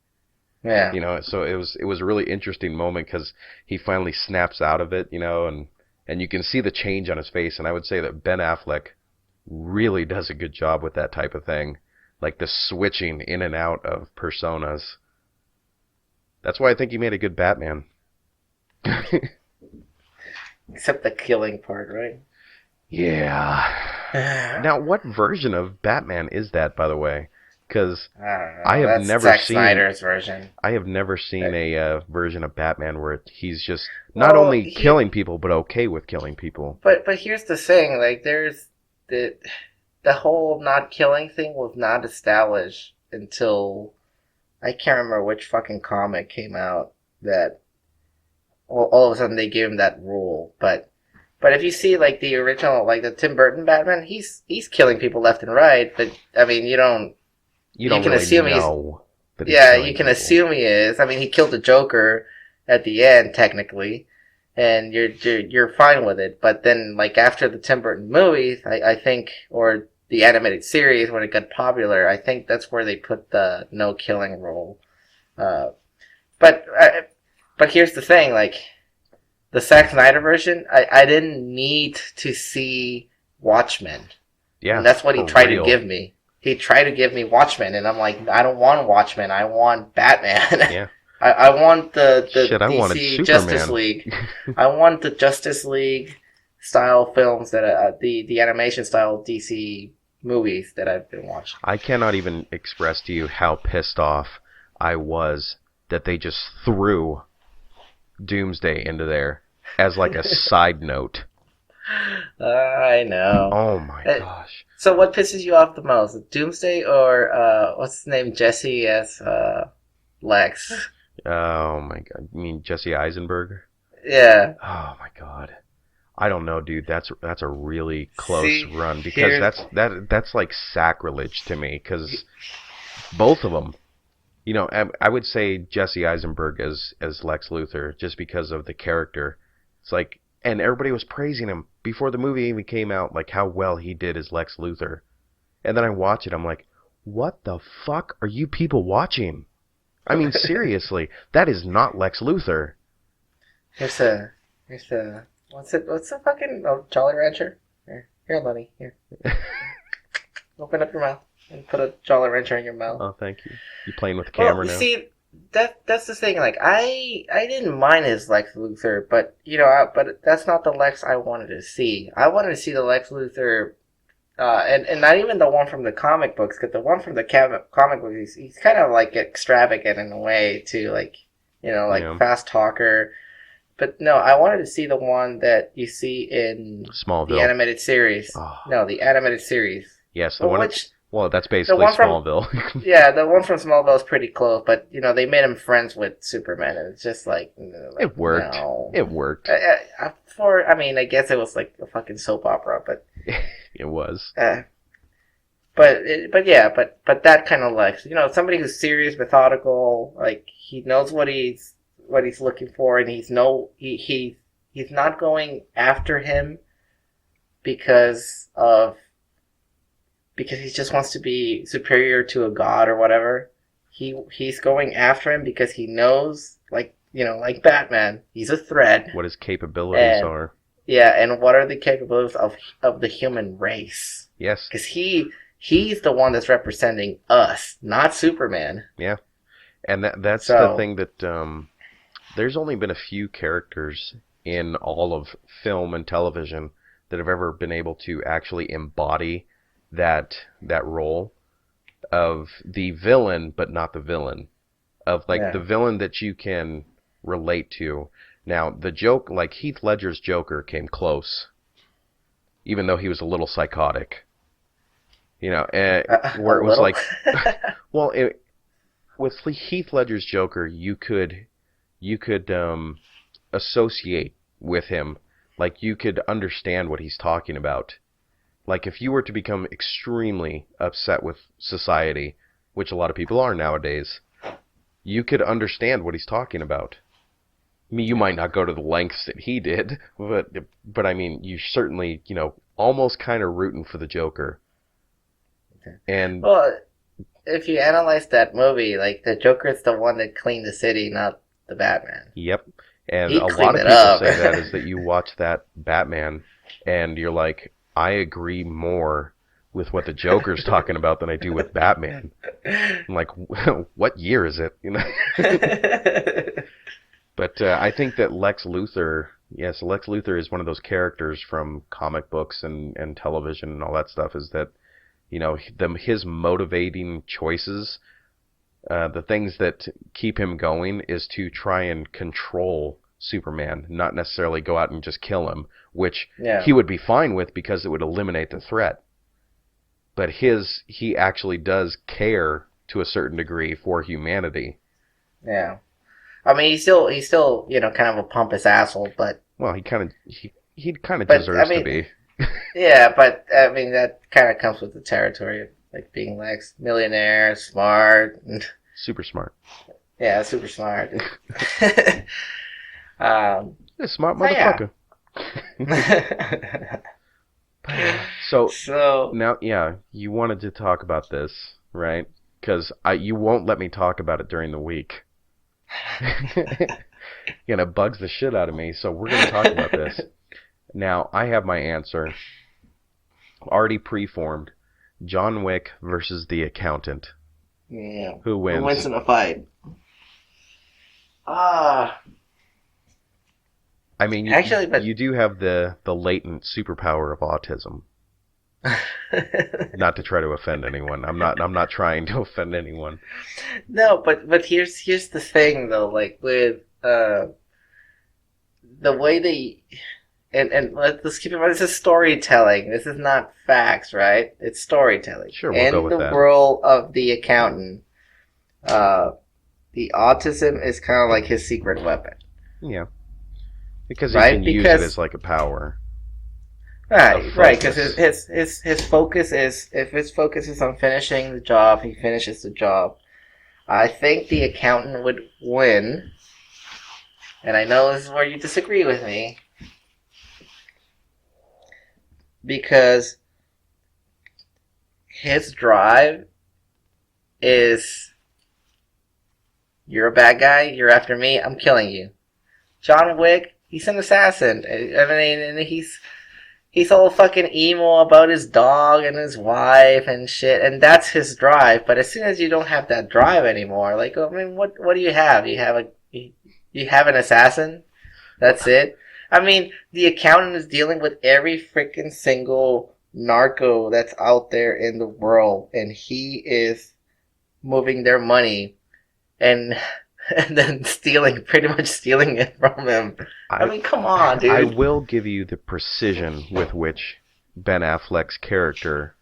Yeah. So it was a really interesting moment because he finally snaps out of it. And you can see the change on his face. And I would say that Ben Affleck really does a good job with that type of thing, like the switching in and out of personas. That's why I think he made a good Batman. Except the killing part, right? Yeah. Now, what version of Batman is that, by the way? Because I have never Zack seen Snyder's version. I have never seen a version of Batman where he's just not only killing people but okay with killing people. But here's the thing, like there's the whole not killing thing was not established until I can't remember which fucking comic came out that all of a sudden they gave him that rule. But if you see like the original, like the Tim Burton Batman, he's killing people left and right. But I mean, you can really assume know that you can assume he is. I mean, he killed the Joker at the end, technically, and you're fine with it. But then, like after the Tim Burton movies, I think, or the animated series when it got popular, I think that's where they put the no killing rule. But here's the thing, like the Zack Snyder version, I didn't need to see Watchmen. Yeah, and that's what he tried to give me. He tried to give me Watchmen, and I'm like, I don't want Watchmen. I want Batman. Yeah. I want the I DC Justice League. I want the Justice League style films that the animation style DC movies that I've been watching. I cannot even express to you how pissed off I was that they just threw Doomsday into there as like a side note. I know. Oh my gosh. So what pisses you off the most? Doomsday or what's his name? Jesse as Lex? Oh my god. You mean Jesse Eisenberg? Yeah. Oh my god. I don't know, dude. That's a really close run because that's like sacrilege to me because both of them. I would say Jesse Eisenberg as Lex Luthor just because of the character. It's like, and everybody was praising him before the movie even came out, like how well he did as Lex Luthor. And then I watch it, I'm like, what the fuck are you people watching? I mean, seriously, that is not Lex Luthor. Here's the what's the fucking Jolly Rancher? Here, Lenny, here. Open up your mouth and put a Jolly Rancher in your mouth. Oh, thank you. You playing with the camera now? See, that's the thing. Like, I didn't mind his Lex Luthor, but but that's not the Lex I wanted to see. I wanted to see the Lex Luthor, and not even the one from the comic books, because the one from the comic books, he's kind of like extravagant in a way too, like fast talker. But no, I wanted to see the one that you see in Smallville, the animated series. Oh. No, the animated series. Yes, the one. Well, that's basically Smallville. Yeah, the one from Smallville is pretty close, but they made him friends with Superman, and it's just like it worked. No. It worked. I guess it was like a fucking soap opera, but it was. But that kind of Lex, somebody who's serious, methodical, like he knows what he's looking for, and he's not going after him because he just wants to be superior to a god or whatever. He's going after him because he knows, like Batman, he's a threat. What his capabilities are. Yeah, and what are the capabilities of the human race? Yes. Because he's the one that's representing us, not Superman. Yeah. And that's the thing that there's only been a few characters in all of film and television that have ever been able to actually embody that role of the villain, but not the villain, of the villain that you can relate to. Now, the joke, like Heath Ledger's Joker, came close, even though he was a little psychotic. Where it was like, well, with Heath Ledger's Joker, you could associate with him. Like, you could understand what he's talking about. Like, if you were to become extremely upset with society, which a lot of people are nowadays, you could understand what he's talking about. I mean, you might not go to the lengths that he did, but I mean, you certainly, almost kind of rooting for the Joker. And Well, if you analyze that movie, like, the Joker is the one that cleaned the city, not the Batman. Yep. And He a lot cleaned of it people up. say that is that you watch that Batman and you're like, I agree more with what the Joker's talking about than I do with Batman. I'm like, what year is it? But I think that Lex Luthor is one of those characters from comic books and television and all that stuff, is that, his motivating choices, the things that keep him going is to try and control Superman, not necessarily go out and just kill him, which he would be fine with because it would eliminate the threat. But he actually does care to a certain degree for humanity. Yeah. I mean, he's still, kind of a pompous asshole, but... Well, he kind of deserves to be. Yeah, but, I mean, that kind of comes with the territory of, like, being Lex. Millionaire, smart. Super smart. Yeah, super smart. Smart motherfucker. So now, you wanted to talk about this, right? Because you won't let me talk about it during the week. It bugs the shit out of me, so we're going to talk about this. Now, I have my answer already preformed. John Wick versus the accountant. Yeah. Who wins? Who wins in a fight? I mean, you do have the latent superpower of autism. Not to try to offend anyone. I'm not trying to offend anyone. No, but here's the thing though, like with the way they and let's keep in mind, this is storytelling. This is not facts, right? It's storytelling. Sure, we'll go with that. In the world of the accountant, the autism is kind of like his secret weapon. Yeah. Because he can use it as like a power. Right. Because his focus is, if his focus is on finishing the job, he finishes the job. I think the accountant would win, and I know this is where you disagree with me, because his drive is, you're a bad guy, you're after me, I'm killing you. John Wick, he's an assassin. I mean, and he's all fucking emo about his dog and his wife and shit, and that's his drive. But as soon as you don't have that drive anymore, like, I mean, what do you have? You have an assassin? That's it? I mean, the accountant is dealing with every freaking single narco that's out there in the world, and he is moving their money and then pretty much stealing it from him. I mean, come on, dude. I will give you the precision with which Ben Affleck's character,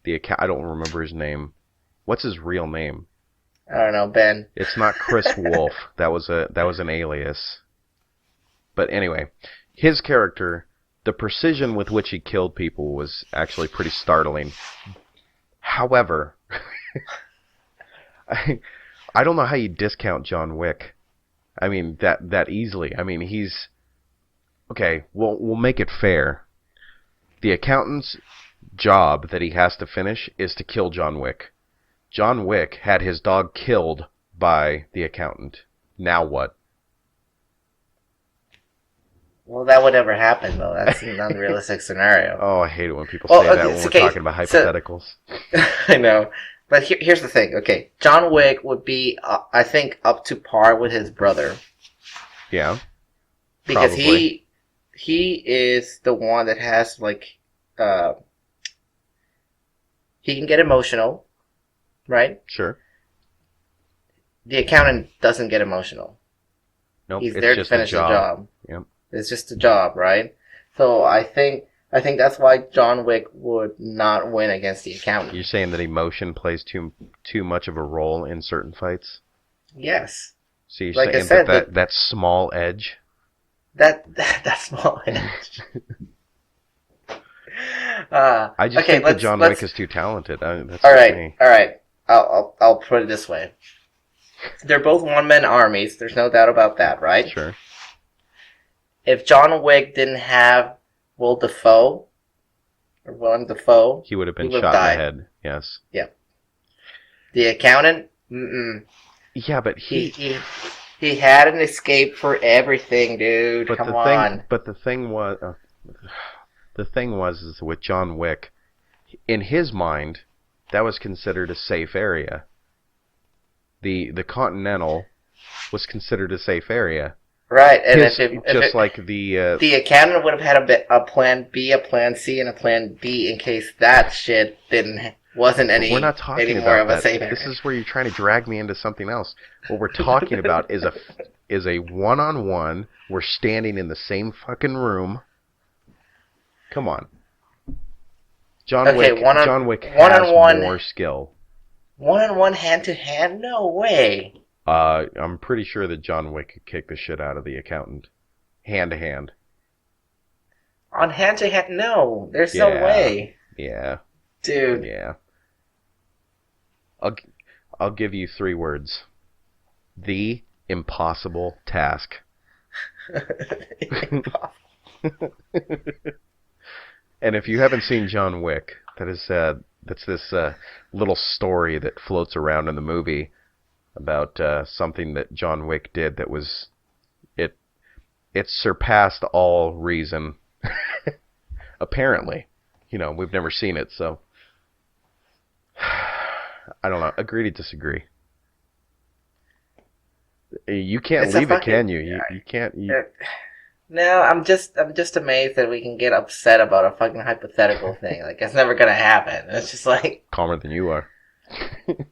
I don't remember his name. What's his real name? I don't know, Ben. It's not Chris Wolf. That was an alias. But anyway, his character, the precision with which he killed people was actually pretty startling. However, I don't know how you discount John Wick. I mean, that easily. I mean, he's... Okay, we'll make it fair. The accountant's job that he has to finish is to kill John Wick. John Wick had his dog killed by the accountant. Now what? Well, that would never happen, though. That's an unrealistic scenario. Oh, I hate it when people say that when we're talking about hypotheticals. I know. But here's the thing. Okay, John Wick would be, I think, up to par with his brother. Yeah. Because probably. he is the one that has, like, he can get emotional, right? Sure. The accountant doesn't get emotional. Nope, He's there to finish the job. Yep. It's just a job, right? So I think I think that's why John Wick would not win against the accountant. You're saying that emotion plays too much of a role in certain fights? Yes. So you're Like I saying said, that small edge? That small edge. I just okay, think that John Wick is too talented. That's all just right, me. all right. I'll put it this way. They're both one-man armies. There's no doubt about that, right? Sure. If John Wick didn't have Willem Dafoe, He would have been would've shot died. in the head. Yes. Yeah. The accountant, mm-mm. Yeah, but He had an escape for everything, dude. But Come on. the thing was is with John Wick, in his mind, that was considered a safe area. The Continental was considered a safe area. Right, and the accountant would have had a plan B, a plan C, and a plan D in case that shit wasn't we're not talking any about more of a that. safe area. This is where you're trying to drag me into something else. What we're talking about is a one-on-one. We're standing in the same fucking room. Come on. John Wick has more skill. One-on-one, hand-to-hand? No way. I'm pretty sure that John Wick could kick the shit out of the accountant. Hand-to-hand. On hand-to-hand? No. There's no way. Yeah. Dude. Yeah. I'll give you 3 words. The impossible task. And if you haven't seen John Wick, that's this little story that floats around in the movie about something that John Wick did that was it surpassed all reason. Apparently, we've never seen it, so I don't know. Agree to disagree. You can't leave it, can you? You can't. No, I'm just amazed that we can get upset about a fucking hypothetical thing. Like, it's never gonna happen. It's just like calmer than you are.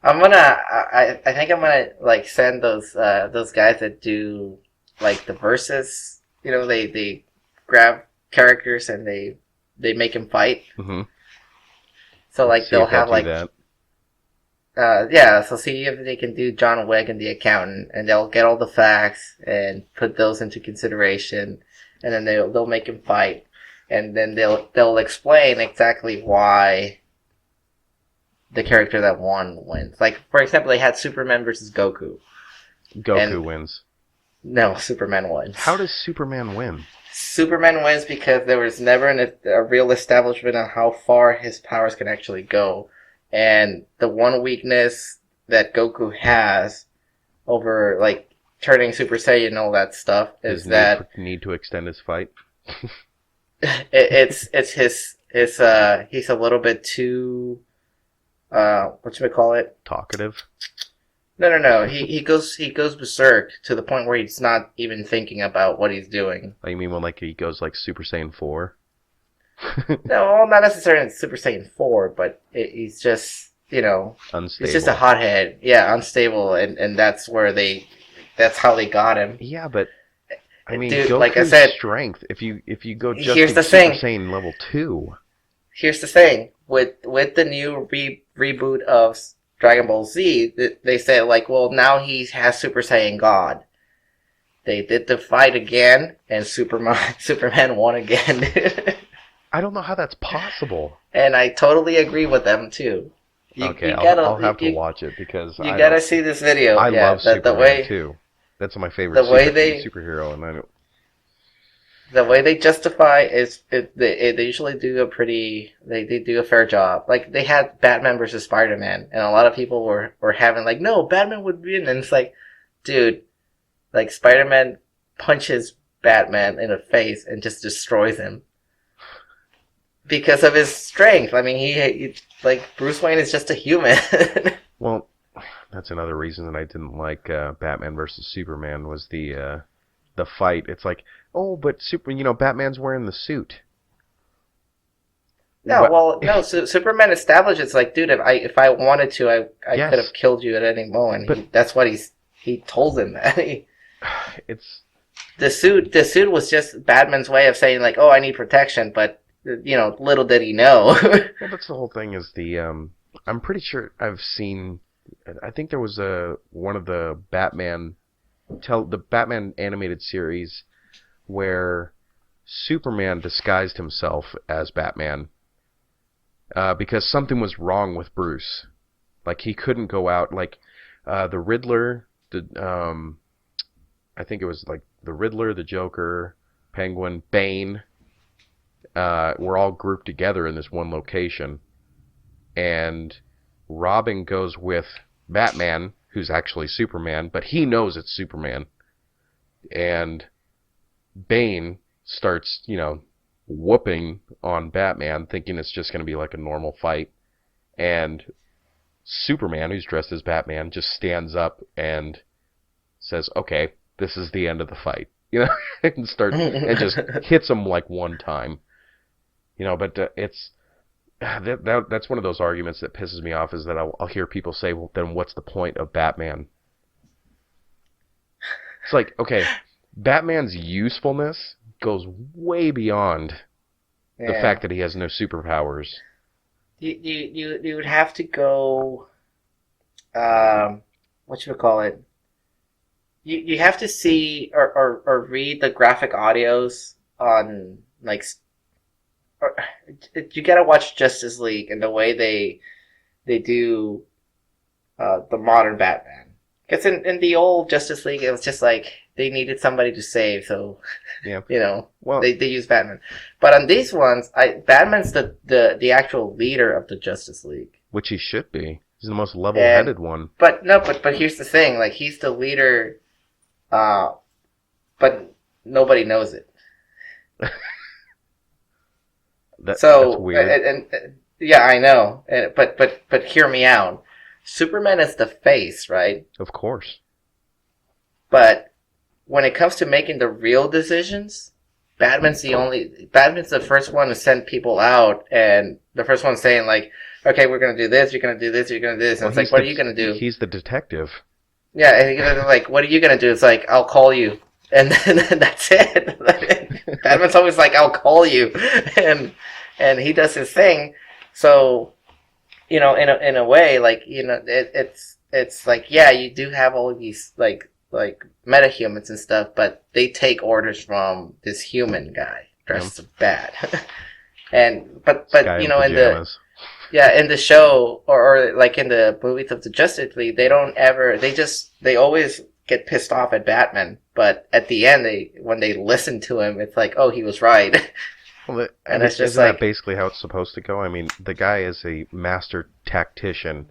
I think I'm gonna like send those guys that do like the verses. They grab characters and they make them fight. Mm-hmm. So like they'll have like that. So see if they can do John Wick and the accountant, and they'll get all the facts and put those into consideration, and then they'll make him fight, and then they'll explain exactly why the character that won wins. Like, for example, they had Superman versus Goku. Goku wins. No, Superman wins. How does Superman win? Superman wins because there was never a real establishment on how far his powers can actually go. And the one weakness that Goku has over, like, turning Super Saiyan and all that stuff is need to extend his fight. It's he's a little bit too whatchamacallit? Talkative? No. He goes berserk to the point where he's not even thinking about what he's doing. Oh, you mean when he goes like Super Saiyan 4? No, not necessarily Super Saiyan 4, but he's just, unstable. He's just a hothead. Yeah, unstable, and that's how they got him. Yeah, but I mean, dude, Goku's like I said, strength. If you go just here's to the Super thing. Saiyan level 2. Here's the thing with the new reboot of Dragon Ball Z, they said like, well, now he has Super Saiyan God. They did the fight again, and Superman won again. I don't know how that's possible. And I totally agree with them too. I'll have to watch it because you gotta see this video. I love Superman too. That's my favorite superhero, and the way they justify they usually do they do a fair job. Like they had Batman versus Spider-Man, and a lot of people were having like, no, Batman would win, and it's like, dude, like Spider-Man punches Batman in the face and just destroys him. Because of his strength. I mean, he like Bruce Wayne is just a human. Well, that's another reason that I didn't like Batman versus Superman was the fight. It's like, oh, but Batman's wearing the suit. No, Superman establishes like, dude, if I wanted to, I could have killed you at any moment. But that's what he told him that. It's the suit was just Batman's way of saying like, oh, I need protection, but little did he know. Well, that's the whole thing. Is the I'm pretty sure I've seen. I think there was one of the the Batman animated series where Superman disguised himself as Batman because something was wrong with Bruce. Like he couldn't go out. Like the Riddler, I think it was like the Riddler, the Joker, Penguin, Bane. Were all grouped together in this one location, and Robin goes with Batman, who's actually Superman, but he knows it's Superman, and Bane starts, whooping on Batman, thinking it's just going to be like a normal fight, and Superman, who's dressed as Batman, just stands up and says, "Okay, this is the end of the fight," and just hits him like one time. But it's that's one of those arguments that pisses me off is that I'll hear people say, well, then what's the point of Batman? It's like, okay, Batman's usefulness goes way beyond the fact that he has no superpowers. You would have to go, what should we call it? You have to see or read the graphic audios on you gotta watch Justice League and the way they do the modern Batman. Because in the old Justice League, it was just like they needed somebody to save, so well, they use Batman. But on these ones, Batman's the actual leader of the Justice League, which he should be. He's the most level-headed one. But here's the thing: like he's the leader, but nobody knows it. That's weird. And yeah, I know. But hear me out. Superman is the face, right? Of course. But when it comes to making the real decisions, Batman's the first one to send people out, and the first one saying like, "Okay, we're gonna do this. You're gonna do this. You're gonna do this." And it's like, "What are you gonna do?" He's the detective. Yeah, and he's like, "What are you gonna do?" It's like, "I'll call you," and then that's it. Batman's always like, "I'll call you," and he does his thing. So, in a way, like it's like, yeah, you do have all of these like metahumans and stuff, but they take orders from this human guy dressed as bad. but in the show or like in the movies of the Justice League, they always get pissed off at Batman, but at the end when they listen to him, it's like, oh, he was right. Well, it's just isn't that basically how it's supposed to go? I mean, the guy is a master tactician,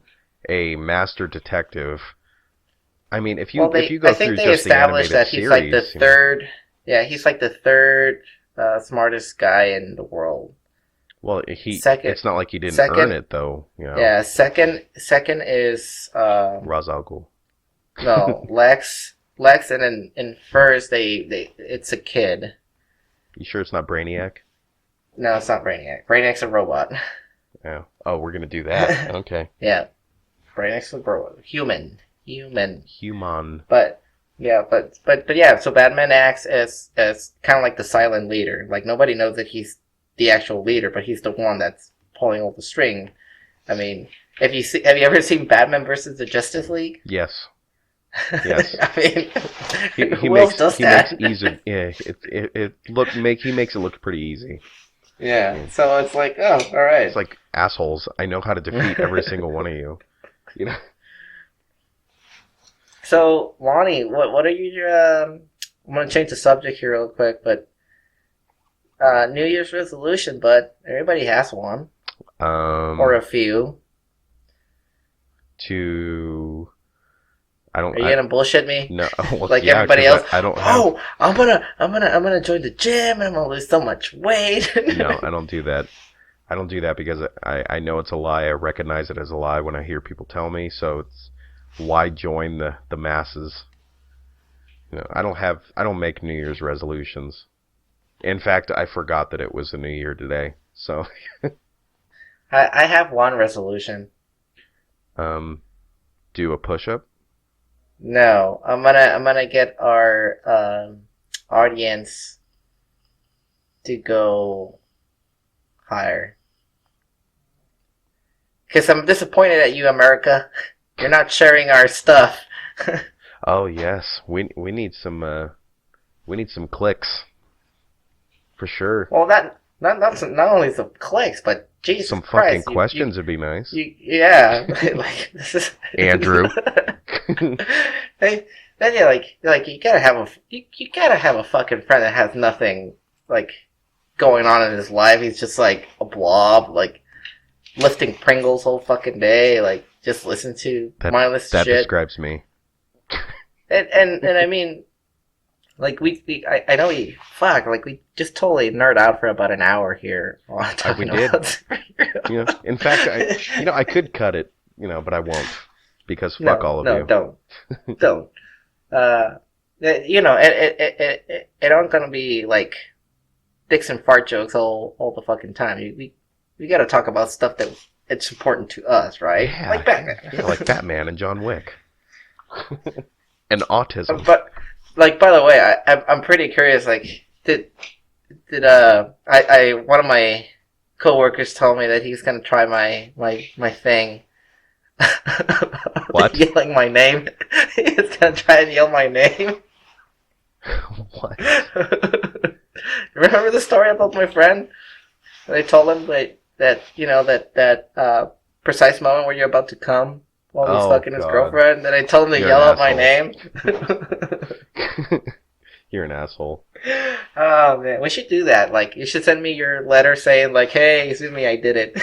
a master detective. I mean, if you go through just the animated that series, he's like the third. Yeah, he's like the third smartest guy in the world. Well, it's not like he didn't earn it, though. Yeah, second is Ra's al Ghul. No, Lex, and then in first it's a kid. You sure it's not Brainiac? No, it's not Brainiac. Brainiac's a robot. Yeah. Oh, we're gonna do that. Okay. Yeah, Brainiac's a robot. Human. But yeah, but yeah. So Batman acts as kind of like the silent leader. Like nobody knows that he's the actual leader, but he's the one that's pulling all the string. I mean, have you ever seen Batman versus the Justice League? Yes. Yes. I mean, he makes easy. Yeah, he makes it look pretty easy. Yeah. So it's like, oh, all right. It's like, assholes, I know how to defeat every single one of you. So, Lonnie, what are your I'm gonna change the subject here real quick, but New Year's resolution, but everybody has one. Or a few. Are you gonna bullshit me? No, well, like everybody else. I don't. I'm gonna join the gym and I'm gonna lose so much weight. No, I don't do that. I don't do that because I know it's a lie. I recognize it as a lie when I hear people tell me. So it's why join the masses? I don't make New Year's resolutions. In fact, I forgot that it was a New Year today. So I have one resolution. Do a push-up. No, I'm gonna get our audience to go higher. Because I'm disappointed at you, America. You're not sharing our stuff. Oh yes, we need some clicks for sure. Well, not only some clicks, but Jesus Some Christ, fucking questions would be nice. Yeah, like this is Andrew. Then you gotta have you gotta have a fucking friend that has nothing like going on in his life. He's just like a blob, like lifting Pringles whole fucking day, like just listen to mindless that shit. That describes me. And I mean, like I know we just totally nerd out for about an hour here. We did. In fact, I could cut it, but I won't because fuck all of you. No, don't. It aren't gonna be like dicks and fart jokes all the fucking time. We got to talk about stuff that it's important to us, right? Yeah, like Batman. Yeah, like Batman and John Wick. And autism. But like, by the way, I'm pretty curious. Like, did one of my coworkers told me that he's gonna try my thing. What? Yelling my name. He's gonna try and yell my name. What? Remember the story about my friend? They told him that precise moment where you're about to come while he's fucking his girlfriend. Then I told him to yell out my name. You're an asshole. Oh man, we should do that. Like, you should send me your letter saying like, "Hey, Zumi, I did it."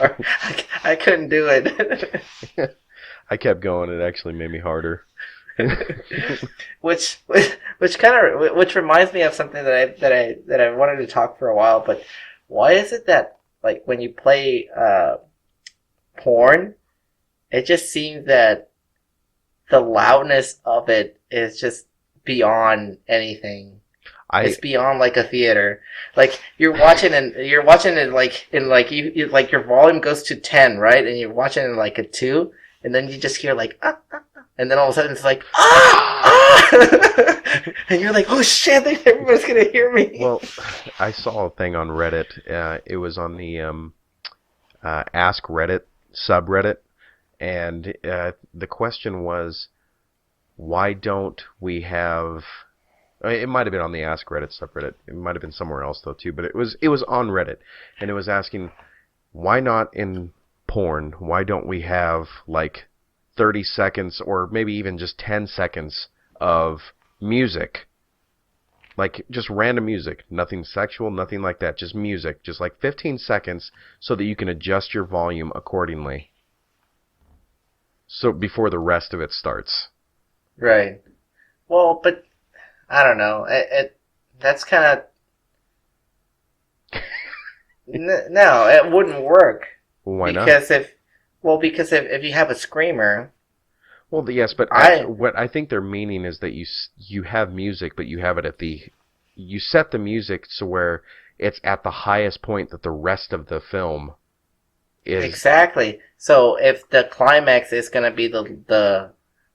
Or, I couldn't do it. I kept going. It actually made me harder. which reminds me of something that I wanted to talk for a while. But why is it that like when you play porn, it just seems that the loudness of it is just beyond anything. It's beyond like a theater. Like you're watching it like you like your volume goes to 10, right? And you're watching it like a 2, and then you just hear like and then all of a sudden it's like and you're like, oh shit, everybody's gonna hear me. Well, I saw a thing on Reddit. It was on the Ask Reddit subreddit, and the question was, why don't we have? It might have been on the Ask Reddit subreddit. It might have been somewhere else though too. But it was on Reddit, and it was asking, why not in porn? Why don't we have like 30 seconds or maybe even just 10 seconds of music? Like just random music, nothing sexual, nothing like that, just music, just like 15 seconds so that you can adjust your volume accordingly. So before the rest of it starts. Right. Well, but I don't know. That's kind of no, it wouldn't work. Why not? Because if you have a screamer. Well, yes, but what I think they're meaning is that you have music, but you have it you set the music to where it's at the highest point that the rest of the film is. Exactly. So if the climax is going to be the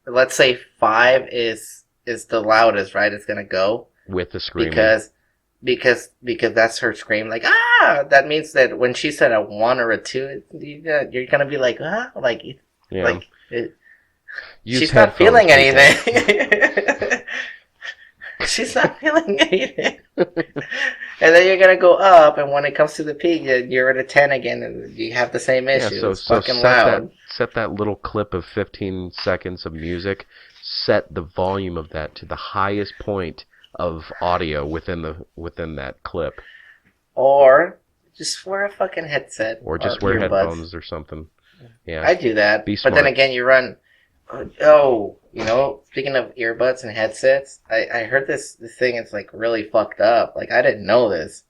let's say 5 is the loudest, right? It's going to go with the screaming. Because that's her scream, like, ah! That means that when she said a 1 or a 2, you're going to be like, ah? Like, yeah. Like, she's not feeling anything. She's not feeling anything. And then you're going to go up, and when it comes to the peak, you're at a 10 again, and you have the same issue. Yeah, it's fucking loud. Set that little clip of 15 seconds of music, set the volume of that to the highest point of audio within that clip. Or just wear a fucking headset. Or just wear headphones or something. Yeah. I do that. Be smart. But then again, you run... Oh, speaking of earbuds and headsets, I heard this thing, it's like really fucked up. Like, I didn't know this.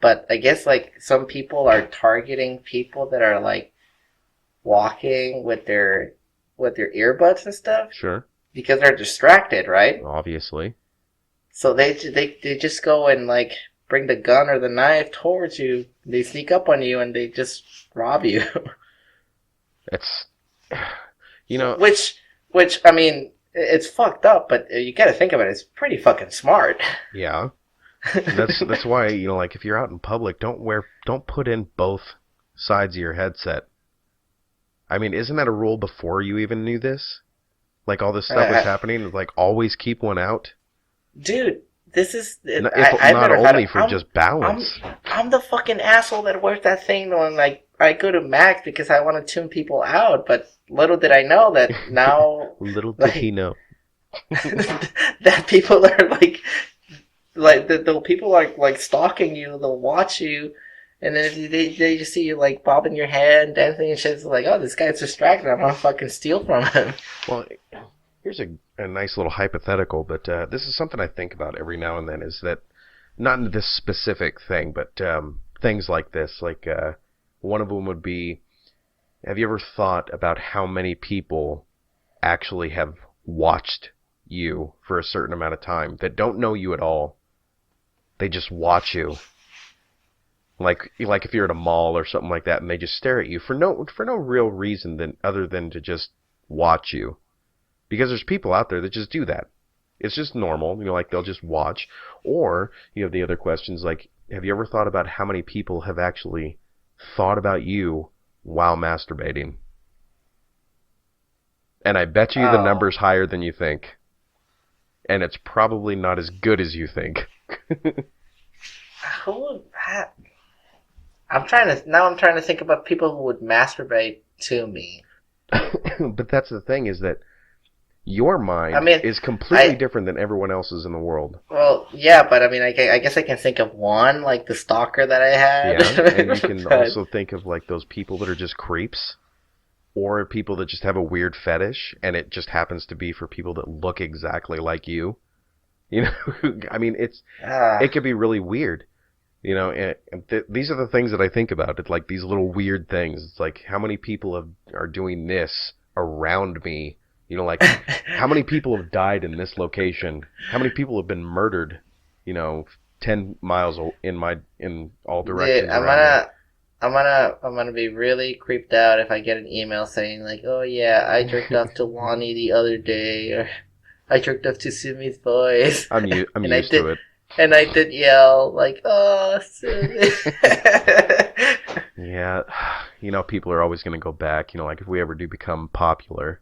But I guess like some people are targeting people that are like walking with their earbuds and stuff. Sure. Because they're distracted, right? Obviously. So they just go and like bring the gun or the knife towards you. They sneak up on you and they just rob you. It's, Which I mean, it's fucked up, but you got to think about it. It's pretty fucking smart. Yeah. That's why, like if you're out in public, don't put in both sides of your headset. I mean, isn't that a rule before you even knew this? Like all this stuff was happening, like always keep one out. Dude, this is If I've not never had only it. for just I'm balance. I'm the fucking asshole that wears that thing when like I go to Max because I want to tune people out, but little did I know that now Little did he like know. that people are like the people are like stalking you, they'll watch you, and then if they just see you like bobbing your head and dancing and shit, it's like, oh, this guy's distracted, I'm gonna fucking steal from him. Well, here's a nice little hypothetical, but this is something I think about every now and then, is that not in this specific thing, but things like this. Like one of them would be, have you ever thought about how many people actually have watched you for a certain amount of time that don't know you at all? They just watch you. Like if you're at a mall or something like that, and they just stare at you for no real reason other than to just watch you. Because there's people out there that just do that. It's just normal, like they'll just watch. Or you have the other questions like, have you ever thought about how many people have actually thought about you while masturbating? And I bet you the number's higher than you think. And it's probably not as good as you think. Who would that? I'm trying to think about people who would masturbate to me. But that's the thing, is that your mind is completely different than everyone else's in the world. Well, yeah, but I mean, I guess I can think of one, like the stalker that I had. Yeah, and you can also think of like those people that are just creeps, or people that just have a weird fetish, and it just happens to be for people that look exactly like you. I mean, it could be really weird. These are the things that I think about. It's like these little weird things. It's like, how many people are doing this around me? Like how many people have died in this location? How many people have been murdered? 10 miles in all directions. Dude, I'm gonna be really creeped out if I get an email saying like, oh yeah, I jerked off to Lonnie the other day, or I jerked off to Sumi's voice. I'm used to it. And I did yell like, oh, Sumi. Yeah, people are always going to go back. Like if we ever do become popular,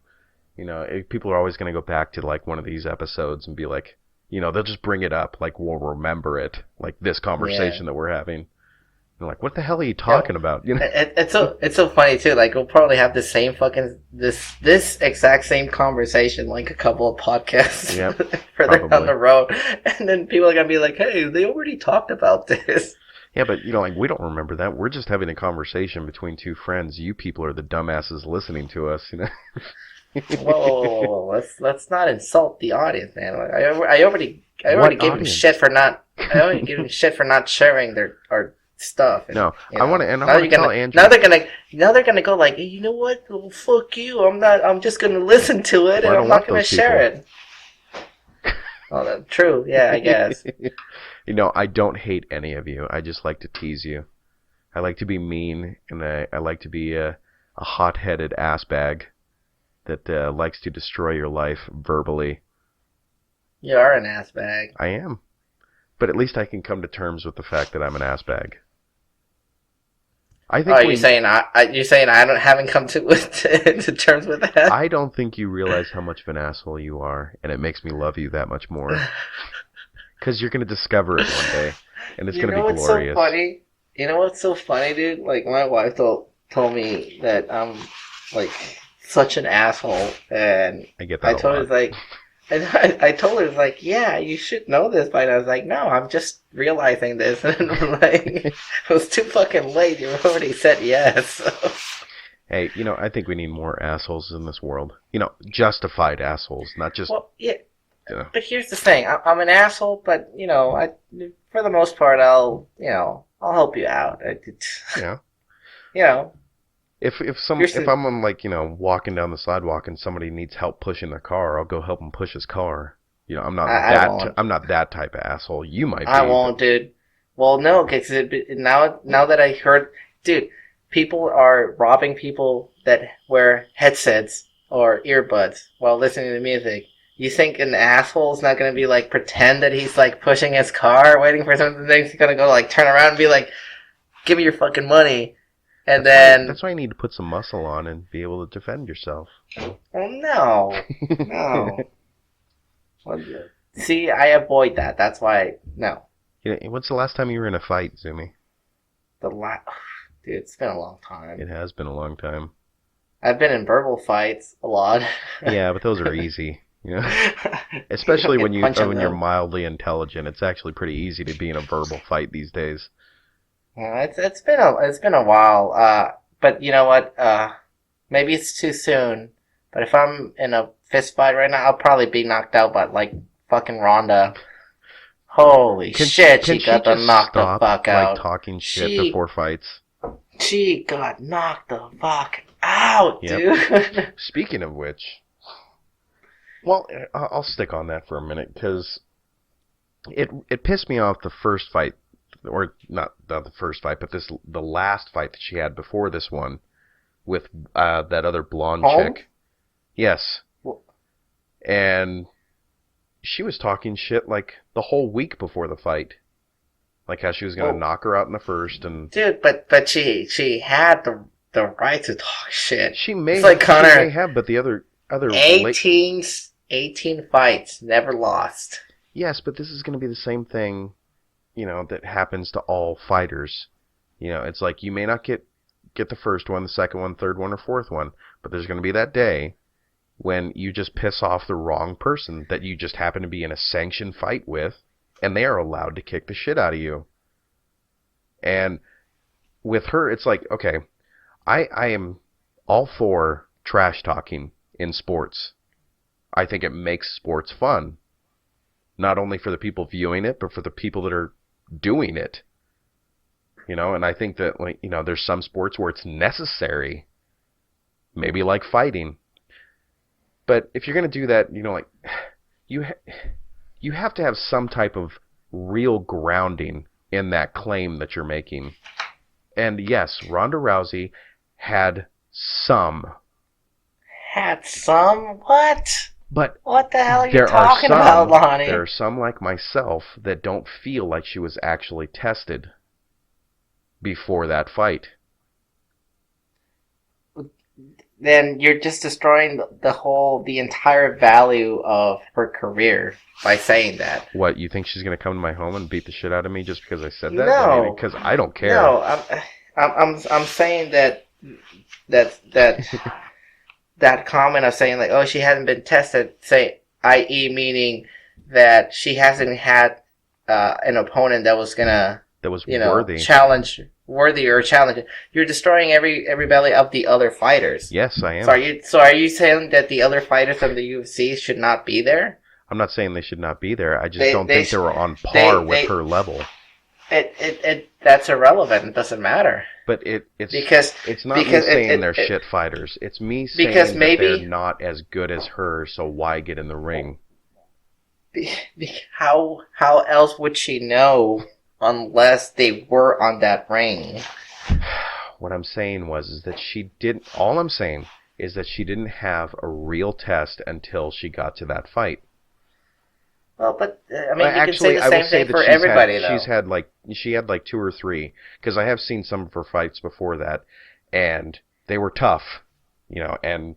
people are always going to go back to like one of these episodes and be like, they'll just bring it up, like we'll remember it, like this conversation that we're having. And like, what the hell are you talking about? It's so funny too. Like we'll probably have the same fucking this exact same conversation like a couple of podcasts further down the road, and then people are gonna be like, hey, they already talked about this. Yeah, but like we don't remember that. We're just having a conversation between two friends. You people are the dumbasses listening to us. Whoa, let's not insult the audience, man. I already gave them shit for not. I already gave them shit for not sharing our stuff. No, I want to tell Andrew. Now they're gonna go like, hey, you know what? Well, fuck you. I'm just gonna listen to it, and I'm not gonna share it. Oh, that's true. Yeah, I guess. I don't hate any of you. I just like to tease you. I like to be mean, and I like to be a hot-headed ass bag that likes to destroy your life verbally. You are an ass bag. I am. But at least I can come to terms with the fact that I'm an ass bag. I think you're saying I haven't come to terms with that? I don't think you realize how much of an asshole you are, and it makes me love you that much more. Because you're going to discover it one day, and it's going to be glorious. So funny? You know what's so funny, dude? Like, my wife told me that I'm, like, such an asshole, and I get that I told her, like, I told her, like, yeah, you should know this by now. I was like, no, I'm just realizing this. And I'm like, it was too fucking late. You already said yes. So. Hey, I think we need more assholes in this world. Justified assholes, not just... Well, yeah. But here's the thing. I'm an asshole, but, for the most part, I'll help you out. Yeah. If I'm like, walking down the sidewalk and somebody needs help pushing their car, I'll go help them push his car. I'm not I'm not that type of asshole. You might be. I won't, dude. Well, no, because now that I heard, dude, people are robbing people that wear headsets or earbuds while listening to music, You think an asshole is not going to be like pretend that he's like pushing his car, waiting for something? He's going to go like turn around and be like, "Give me your fucking money," and That's why you need to put some muscle on and be able to defend yourself. Oh no, no. Well, see, I avoid that. That's why no. What's the last time you were in a fight, Zumi? Dude, it's been a long time. It has been a long time. I've been in verbal fights a lot. Yeah, but those are easy. Especially when you're mildly intelligent, it's actually pretty easy to be in a verbal fight these days. Yeah, it's been a while. But you know what? Maybe it's too soon. But if I'm in a fist fight right now, I'll probably be knocked out by like fucking Ronda. Holy shit! She got knocked the fuck out. Talking shit before fights. She got knocked the fuck out, dude. Speaking of which. Well, I'll stick on that for a minute, because it pissed me off the first fight, or not the first fight, but the last fight that she had before this one, with that other blonde chick. Yes. And she was talking shit like the whole week before the fight. Like how she was going to knock her out in the first. And dude, but she had the right to talk shit. She may have, but the other 18 fights, never lost. Yes, but this is going to be the same thing, that happens to all fighters. It's like you may not get the first one, the second one, third one, or fourth one, but there's going to be that day when you just piss off the wrong person that you just happen to be in a sanctioned fight with, and they are allowed to kick the shit out of you. And with her, it's like, okay, I am all for trash talking in sports. I think it makes sports fun. Not only for the people viewing it, but for the people that are doing it. And I think that, there's some sports where it's necessary. Maybe like fighting. But if you're going to do that, you have to have some type of real grounding in that claim that you're making. And yes, Ronda Rousey had some. Had some? What? But what the hell are you talking about, Lonnie? There are some like myself that don't feel like she was actually tested before that fight. Then you're just destroying the entire value of her career by saying that. What, you think she's going to come to my home and beat the shit out of me just because I said that? No. Because I don't care. No, I'm saying that that comment of saying like, oh, she hasn't been tested, i.e. meaning that she hasn't had an opponent that was worthy. Worthy or challenging. You're destroying every belly of the other fighters. Yes, I am. So are you saying that the other fighters from the UFC should not be there? I'm not saying they should not be there. I just don't think they were on par with her level. That's irrelevant. It doesn't matter. But it's not me saying they're shit fighters. It's me saying that they're not as good as her, so why get in the ring? How else would she know unless they were on that ring? What I'm saying is that she didn't. All I'm saying is that she didn't have a real test until she got to that fight. Well, but you can say the same thing for everybody, though. She had like 2 or 3, because I have seen some of her fights before that, and they were tough, and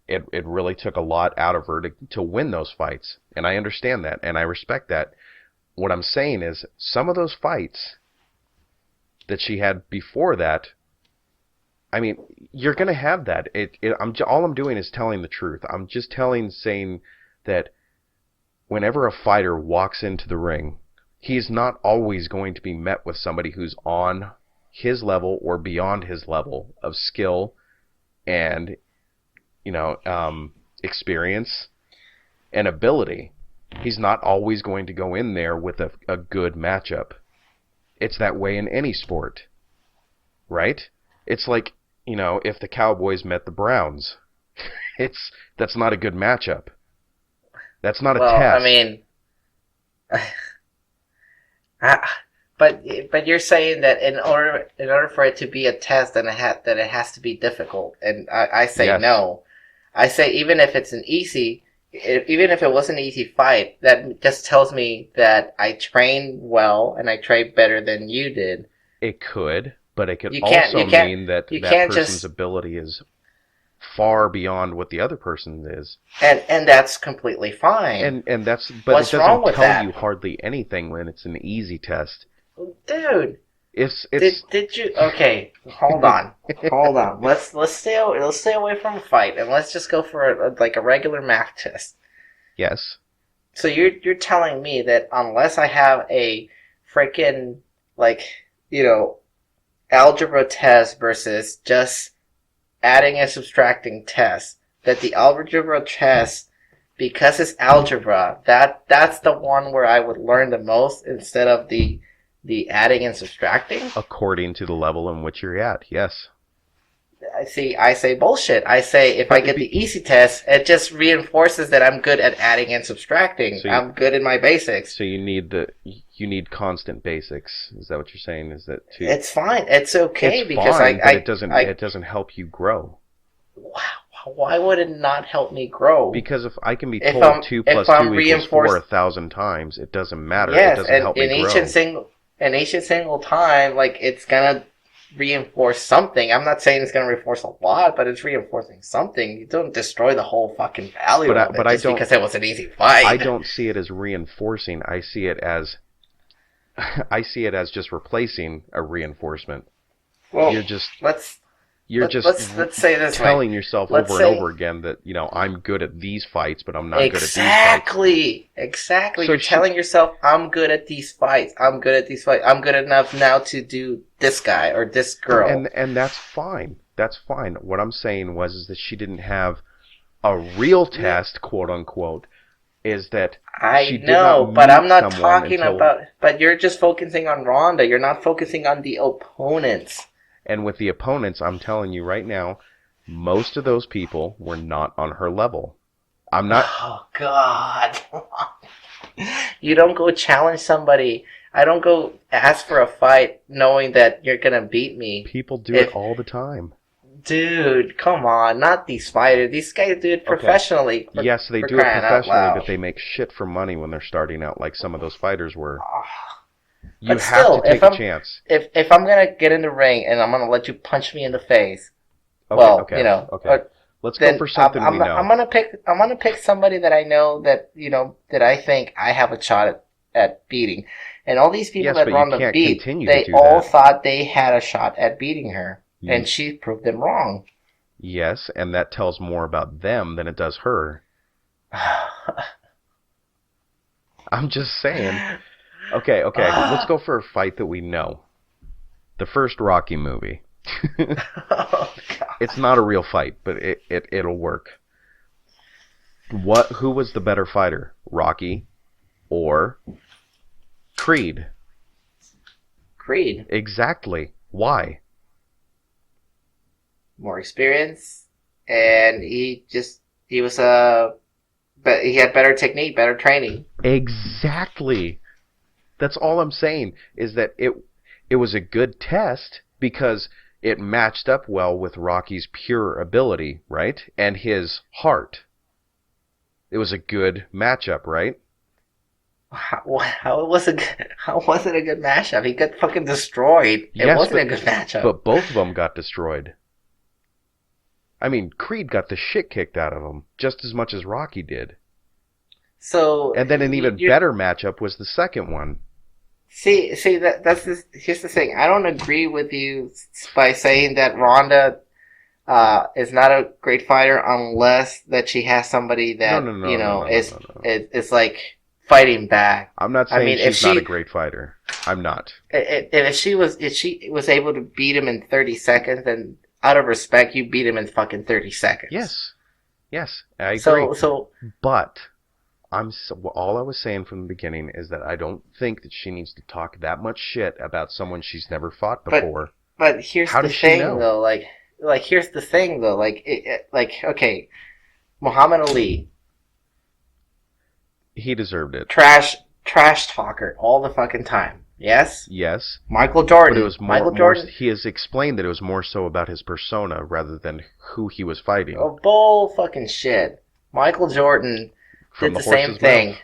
it really took a lot out of her to win those fights, and I understand that, and I respect that. What I'm saying is, some of those fights that she had before that, I mean, you're going to have that. All I'm doing is telling the truth. I'm just saying that whenever a fighter walks into the ring, he's not always going to be met with somebody who's on his level or beyond his level of skill and, experience and ability. He's not always going to go in there with a good matchup. It's that way in any sport, right? It's like, if the Cowboys met the Browns, that's not a good matchup. That's not a test. Well, I mean, but you're saying that in order for it to be a test, then it has to be difficult, and I say yes. No. I say even if it's an easy even if it was an easy fight, that just tells me that I trained well and I trained better than you did. It could, but it could You also can't mean that you that can't person's just ability is far beyond what the other person is. and that's completely fine. And that's, but What's it wrong doesn't with tell that? you hardly anything when it's an easy test. Dude, It's did you? Okay, hold on. Let's stay away from a fight and let's just go for a regular math test. yes. So you're telling me that unless I have a freaking like algebra test versus just adding and subtracting test, that the algebra test, because it's algebra, that's the one where I would learn the most instead of the adding and subtracting? According to the level in which you're at, yes. I say bullshit. I say if I get the easy test, it just reinforces that I'm good at adding and subtracting. I'm good in my basics. So you need constant basics. Is that what you're saying? Is that too? It's fine. It's okay It's because fine, but it doesn't help you grow. Why would it not help me grow? Because if I can be told 2 plus 2 equals 4 1,000 times, it doesn't matter. Yes, it doesn't help me grow. Each and single time, like, it's gonna reinforce something. I'm not saying it's gonna reinforce a lot, but it's reinforcing something. You don't destroy the whole fucking value of it just because it was an easy fight. I don't see it as reinforcing. I see it as just replacing a reinforcement. Well, let's say this telling way. yourself over and over again that, I'm good at these fights, but I'm not good at these fights. Exactly. So you're telling yourself, I'm good at these fights. I'm good enough now to do this guy or this girl. And that's fine. That's fine. What I'm saying is that she didn't have a real test, quote unquote, is that she did not but I'm not someone talking about. But you're just focusing on Ronda. You're not focusing on the opponents. And with the opponents, I'm telling you right now, most of those people were not on her level. I'm not. Oh, God. You don't go challenge somebody. I don't go ask for a fight knowing that you're going to beat me. People do it all the time. Dude, come on. Not these fighters. These guys do it professionally. Okay. Yes, they do it professionally, but they make shit for money when they're starting out, like some of those fighters were. You have to take a chance. If I'm gonna get in the ring and I'm gonna let you punch me in the face, okay. Let's go for something we know. I'm gonna pick somebody that I know that that I think I have a shot at beating. And all these people that Ronda beat, they all thought they had a shot at beating her, and she proved them wrong. Yes, and that tells more about them than it does her. I'm just saying. Okay, let's go for a fight that we know. The first Rocky movie. Oh, God. It's not a real fight, but it'll work. Who was the better fighter? Rocky or Creed? Creed. Exactly. Why? More experience, and but he had better technique, better training. Exactly. That's all I'm saying, is that it was a good test because it matched up well with Rocky's pure ability, right? And his heart. It was a good matchup, right? How was it a good matchup? He got fucking destroyed. It wasn't a good matchup. But both of them got destroyed. I mean, Creed got the shit kicked out of him just as much as Rocky did. So, and then an even better matchup was the second one. See, here's the thing. I don't agree with you by saying that Ronda is not a great fighter unless that she has somebody that is like fighting back. I'm not saying she's not a great fighter. I'm not. If she was able to beat him in 30 seconds, then out of respect, you beat him in fucking 30 seconds. Yes, I agree. But all I was saying from the beginning is that I don't think that she needs to talk that much shit about someone she's never fought before. But here's the thing, though. Like here's the thing, though. Okay, Muhammad Ali. He deserved it. Trash talker all the fucking time. Yes. Yes. Michael Jordan. But it was Michael Jordan. He has explained that it was more so about his persona rather than who he was fighting. Oh, bull fucking shit. Michael Jordan did the same thing.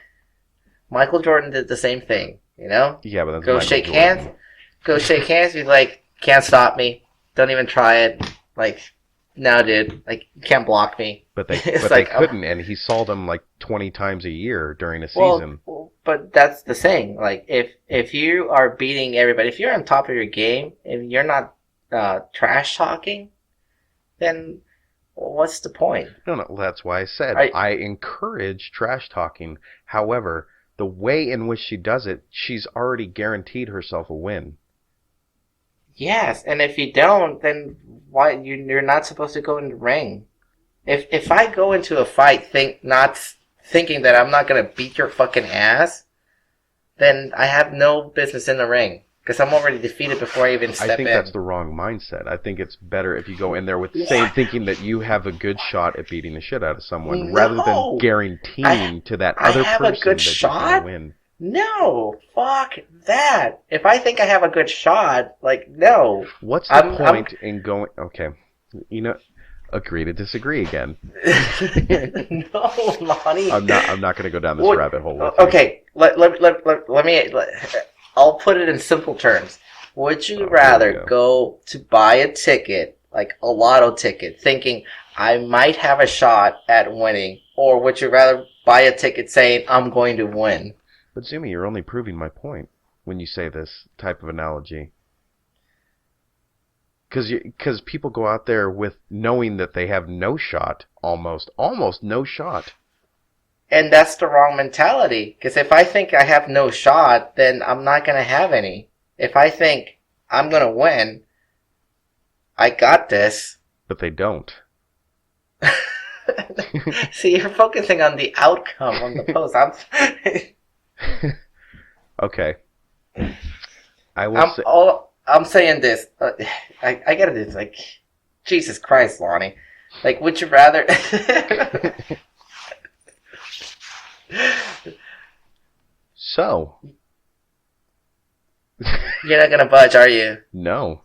Michael Jordan did the same thing. You know? Yeah, but that's go Michael shake Jordan. hands. Go shake hands. Be like, can't stop me. Don't even try it. Like, no, dude. Like, you can't block me. But they like, couldn't, and he saw them like 20 times a year during a season. Well, but that's the thing. Like, if you are beating everybody, if you're on top of your game, if you're not trash talking, then what's the point? No, that's why I said I encourage trash talking. However, the way in which she does it, she's already guaranteed herself a win. Yes, and if you don't, then why you're not supposed to go in the ring. If I go into a fight thinking that I'm not gonna beat your fucking ass, then I have no business in the ring because I'm already defeated before I even step in. I think that's the wrong mindset. I think it's better if you go in there with thinking that you have a good shot at beating the shit out of someone rather than guaranteeing to that other person that you're gonna win. No, fuck that. If I think I have a good shot, like, no. What's the point in going... Okay, you know, agree to disagree again. No, Lonnie. I'm not going to go down this rabbit hole with okay, let me... I'll put it in simple terms. Would you rather go to buy a ticket, like a lotto ticket, thinking I might have a shot at winning, or would you rather buy a ticket saying I'm going to win? But Zumi, you're only proving my point when you say this type of analogy. Because people go out there with knowing that they have no shot, almost no shot. And that's the wrong mentality. Because if I think I have no shot, then I'm not going to have any. If I think I'm going to win, I got this. But they don't. See, you're focusing on the outcome on the post. Okay. I'm saying this. I gotta do this. Like, Jesus Christ, Lonnie. Like, would you rather? So. You're not gonna budge, are you? No,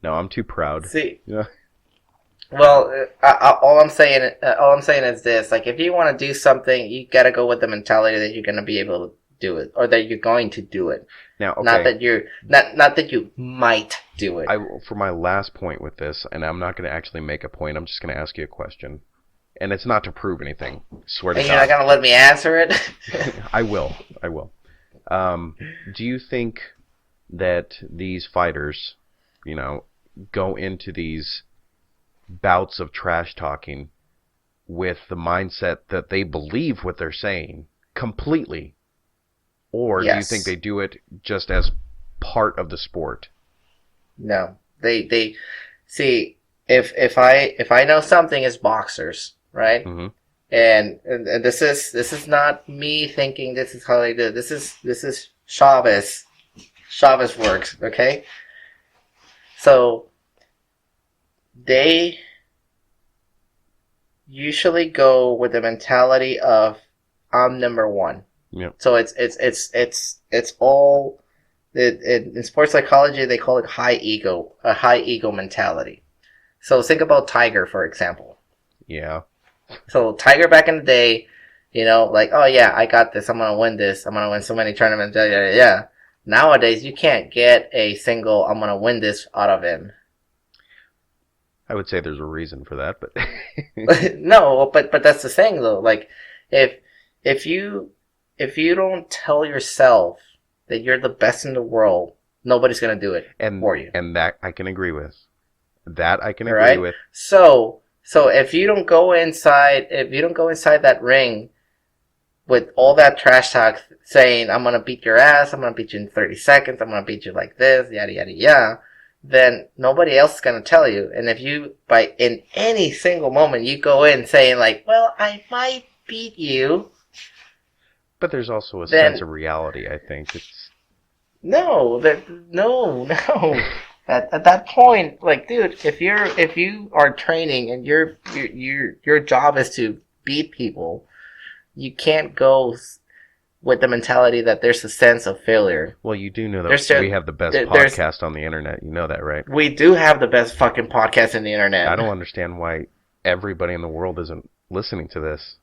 I'm too proud. See. Yeah. Well, all I'm saying is this: like, if you want to do something, you gotta go with the mentality that you're gonna be able to do it, or that you're going to do it. Now, okay. Not that you might do it. For my last point with this, and I'm not going to actually make a point. I'm just going to ask you a question, and it's not to prove anything. Swear to God. And you're not going to let me answer it? I will. Do you think that these fighters, go into these bouts of trash talking with the mindset that they believe what they're saying completely? Or do you think they do it just as part of the sport? No. They see, if I know something is boxers, right? Mm-hmm. And this is not me thinking this is how they do it. This is Chavez works, okay? So they usually go with the mentality of I'm number one. Yep. So it's all in sports psychology they call it a high ego mentality. So think about Tiger, for example. Yeah. So Tiger back in the day, like, oh yeah, I got this. I'm gonna win this. I'm gonna win so many tournaments. Yeah. Nowadays you can't get a single I'm gonna win this out of him. I would say there's a reason for that, but no, but that's the thing though. Like if you don't tell yourself that you're the best in the world, nobody's gonna do it for you. And that I can agree with. Agree with. So if you don't go inside that ring with all that trash talk saying I'm gonna beat your ass, I'm gonna beat you in 30 seconds, I'm gonna beat you like this, yada yada yada, then nobody else is gonna tell you. And if you in any single moment you go in saying like, well, I might beat you. But there's also a sense of reality, I think. No. At that point, like, dude, if you are training and your job is to beat people, you can't go with the mentality that there's a sense of failure. Well, you do know that we have the best podcast on the internet. You know that, right? We do have the best fucking podcast on the internet. I don't understand why everybody in the world isn't listening to this.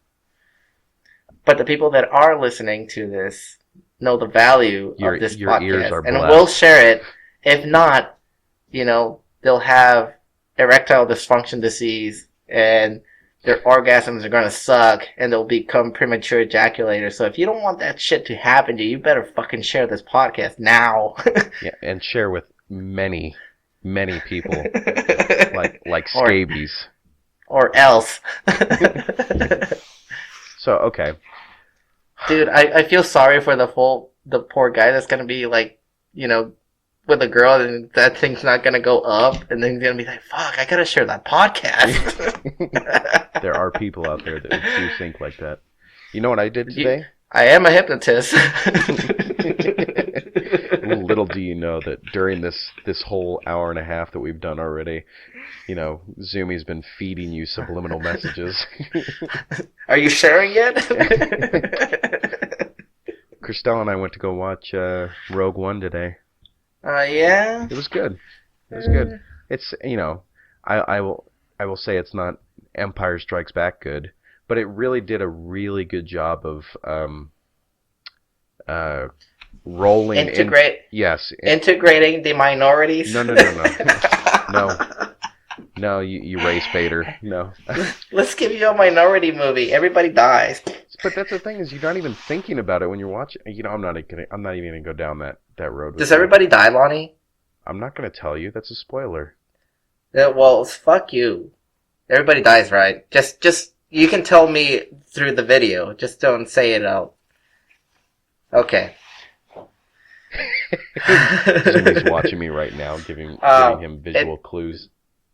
But the people that are listening to this know the value of this your ears podcast are and blessed. will share it. If not, they'll have erectile dysfunction disease and their orgasms are gonna suck and they'll become premature ejaculators. So if you don't want that shit to happen to you, you better fucking share this podcast now. Yeah, and share with many, many people. like Or- scabies. or else. So, okay. Dude, I feel sorry for the poor guy that's gonna be like, with a girl and that thing's not gonna go up and then he's gonna be like, fuck, I gotta share that podcast. There are people out there that do think like that. You know what I did today? I am a hypnotist. Little do you know that during this whole hour and a half that we've done already, Zumi's been feeding you subliminal messages. Are you sharing it? Christelle and I went to go watch Rogue One today. Yeah? It was good. It was good. It's, I will say it's not Empire Strikes Back good, but it really did a really good job of rolling integrating the minorities. No. No, you race baiter. No. Let's give you a minority movie. Everybody dies. But that's the thing is you're not even thinking about it when you're watching. I'm not even gonna go down that road. Does everybody die, Lonnie? I'm not gonna tell you. That's a spoiler. Yeah, well, fuck you. Everybody dies, right? Just you can tell me through the video. Just don't say it out. Okay. Jimmy's watching me right now, giving him visual clues.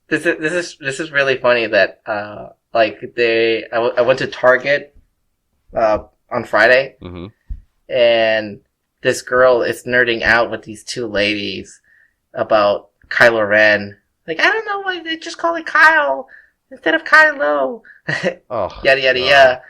This is really funny that I went to Target on Friday, Mm-hmm. and this girl is nerding out with these two ladies about Kylo Ren. Like, I don't know why they just call it Kyle instead of Kylo. Oh, yada yada no. yada.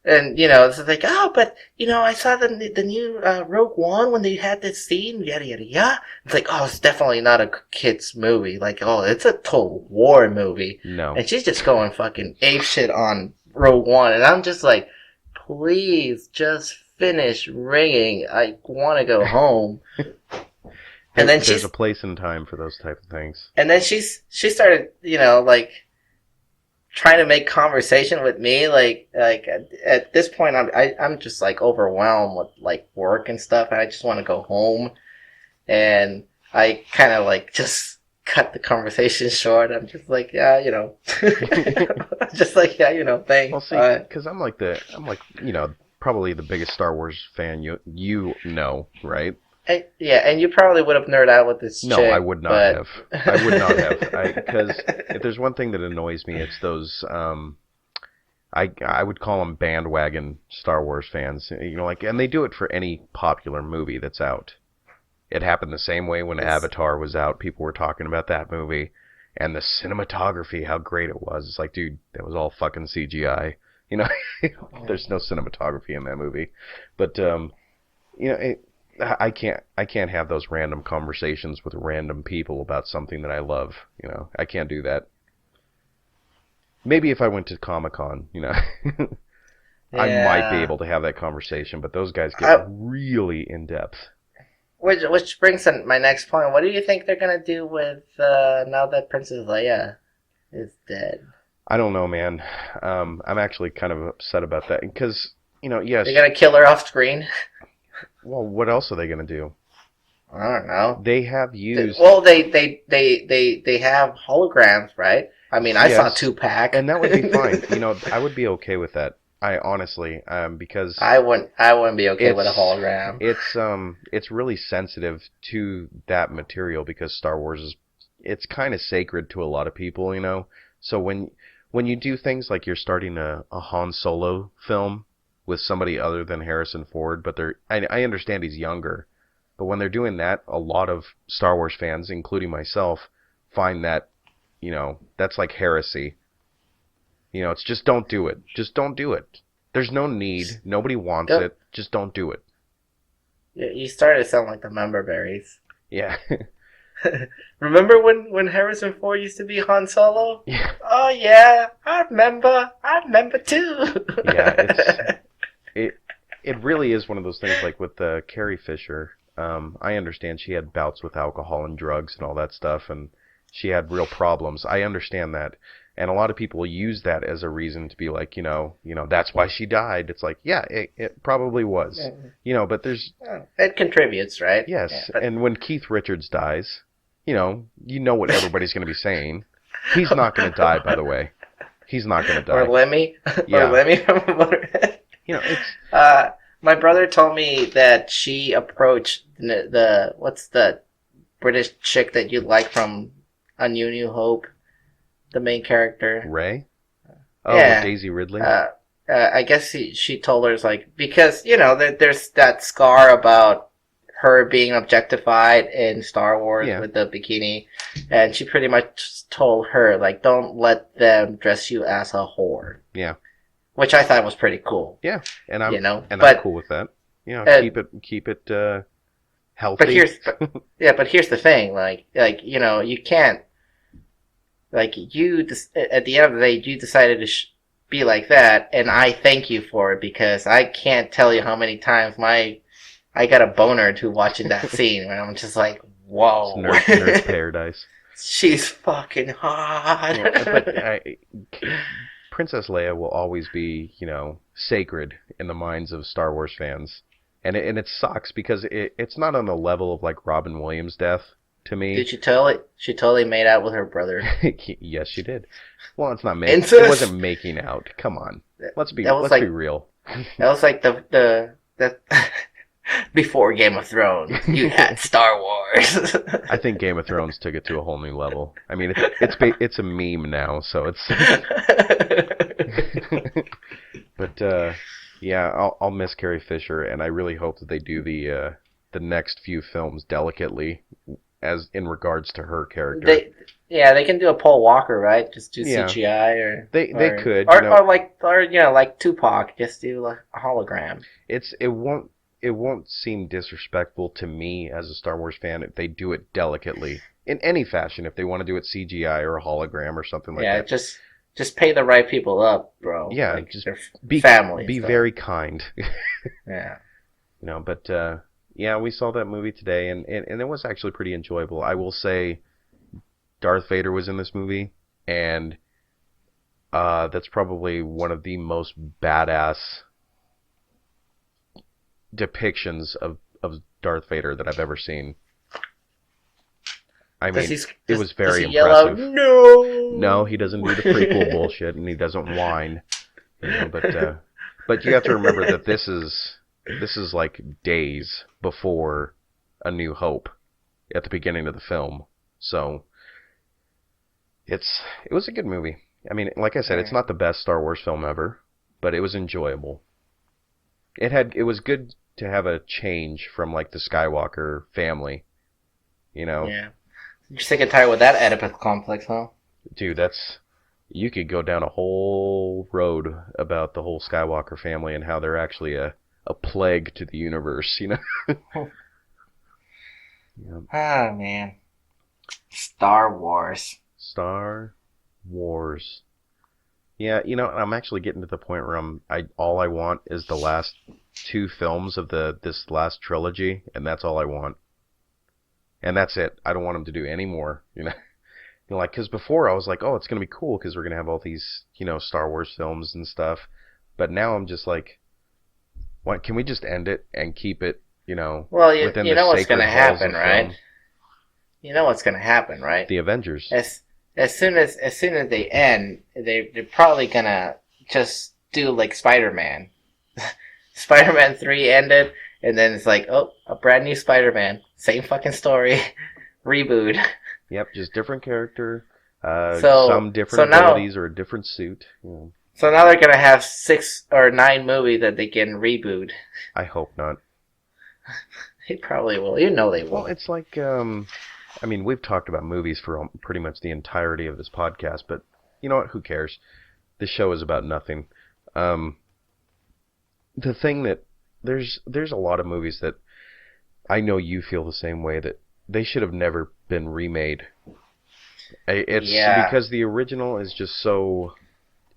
And it's like, oh, but I saw the new Rogue One when they had this scene, yada yada yada. It's like, oh, it's definitely not a kids movie. Like, oh, it's a total war movie. No. And she's just going fucking ape shit on Rogue One, and I'm just like, please just finish ringing. I want to go home. And then there's a place and time for those type of things. And then she started, trying to make conversation with me. Like at this point, I'm just like overwhelmed with like work and stuff, and I just want to go home. And I kind of like just cut the conversation short. I'm just like, yeah, just like, yeah, thanks. Well, see, because I'm like probably the biggest Star Wars fan you know, right? And you probably would have nerded out with this chick. No, I would not have. I would not have. Because if there's one thing that annoys me, it's those, I would call them bandwagon Star Wars fans. And they do it for any popular movie that's out. It happened the same way when Avatar was out. People were talking about that movie. And the cinematography, how great it was. It's like, dude, that was all fucking CGI. There's no cinematography in that movie. But, I can't have those random conversations with random people about something that I love. I can't do that. Maybe if I went to Comic-Con, I might be able to have that conversation. But those guys get really in depth. Which brings in my next point. What do you think they're gonna do with now that Princess Leia is dead? I don't know, man. I'm actually kind of upset about that because yes, they're gonna kill her off screen. Well, what else are they going to do? I don't know. They have used... Well, they have holograms, right? I mean, I saw Tupac. And that would be fine. I would be okay with that. I honestly, because... I wouldn't be okay with a hologram. It's really sensitive to that material because Star Wars it's kind of sacred to a lot of people, So when you do things like you're starting a Han Solo film with somebody other than Harrison Ford, but I understand he's younger, but when they're doing that, a lot of Star Wars fans, including myself, find that, that's like heresy. It's just don't do it. Just don't do it. There's no need. Nobody wants it. Just don't do it. You started to sound like the Member Berries. Yeah. Remember when Harrison Ford used to be Han Solo? Yeah. Oh yeah, I remember too. Yeah, it really is one of those things like with Carrie Fisher. I understand she had bouts with alcohol and drugs and all that stuff, and she had real problems. I understand that. And a lot of people use that as a reason to be like, that's why she died. It's like, yeah, it probably was. But there's... It contributes, right? Yes, yeah, but... and when Keith Richards dies, you know what everybody's going to be saying. He's not going to die, by the way. He's not going to die. Or Lemmy. Yeah. Or Lemmy from Motorhead. It's... my brother told me that she approached what's the British chick that you like from A New Hope? The main character. Ray? Oh, yeah. Daisy Ridley? I guess she told her, because, there's that scar about her being objectified in Star Wars with the bikini, and she pretty much told her, don't let them dress you as a whore. Yeah. Which I thought was pretty cool. Yeah, and I'm cool with that. Keep it healthy. But here's the thing, you can't, at the end of the day, you decided to be like that, and I thank you for it, because I can't tell you how many times I got a boner to watching that scene, and I'm just like, whoa. Nerd paradise. She's fucking hot. But Princess Leia will always be, sacred in the minds of Star Wars fans. And it sucks, because it's not on the level of, Robin Williams' death. To me, did she totally made out with her brother? Yes, she did. Well, it's not making. It wasn't making out. Come on, let's be real. That was like the before Game of Thrones. You had Star Wars. I think Game of Thrones took it to a whole new level. I mean, it's a meme now, so it's. But yeah, I'll miss Carrie Fisher, and I really hope that they do the next few films delicately. As in regards to her character, they can do a Paul Walker, right? Just do CGI, or they could, or like Tupac, just do a hologram. It won't seem disrespectful to me as a Star Wars fan if they do it delicately in any fashion. If they want to do it CGI or a hologram or something like that, just pay the right people up, bro. Yeah, just be family. Be very kind. Yeah, but. Yeah, we saw that movie today, and it was actually pretty enjoyable. I will say Darth Vader was in this movie, and that's probably one of the most badass depictions of Darth Vader that I've ever seen. I mean, it was very impressive. No, he doesn't do the prequel bullshit, and he doesn't whine. But you have to remember that this is like days before A New Hope at the beginning of the film. So it was a good movie. I mean, like I said, it's not the best Star Wars film ever, but it was enjoyable. It was good to have a change from the Skywalker family. Yeah. You're sick and tired with that Oedipus complex, huh? Dude, you could go down a whole road about the whole Skywalker family and how they're actually a plague to the universe, Yeah. Ah, man. Star Wars. Yeah, I'm actually getting to the point where all I want is the last 2 films of this last trilogy, and that's all I want. And that's it. I don't want them to do any more, because before I was like, oh, it's going to be cool because we're going to have all these, Star Wars films and stuff. But now I'm just like, what, can we just end it and keep it, well, within you the know what's sacred going to halls happen, of right? film? You know what's going to happen, right? The Avengers. As soon as they end, they're probably going to just do like Spider-Man. Spider-Man 3 ended, and then it's like, oh, a brand new Spider-Man. Same fucking story. Reboot. Yep, just different character. Some different abilities or a different suit. So now they're going to have 6 or 9 movies that they can reboot. I hope not. They probably will. You know they will. Well, it's like, I mean, we've talked about movies for pretty much the entirety of this podcast, but you know what? Who cares? This show is about nothing. The thing that there's a lot of movies that I know you feel the same way, that they should have never been remade. It's because the original is just so...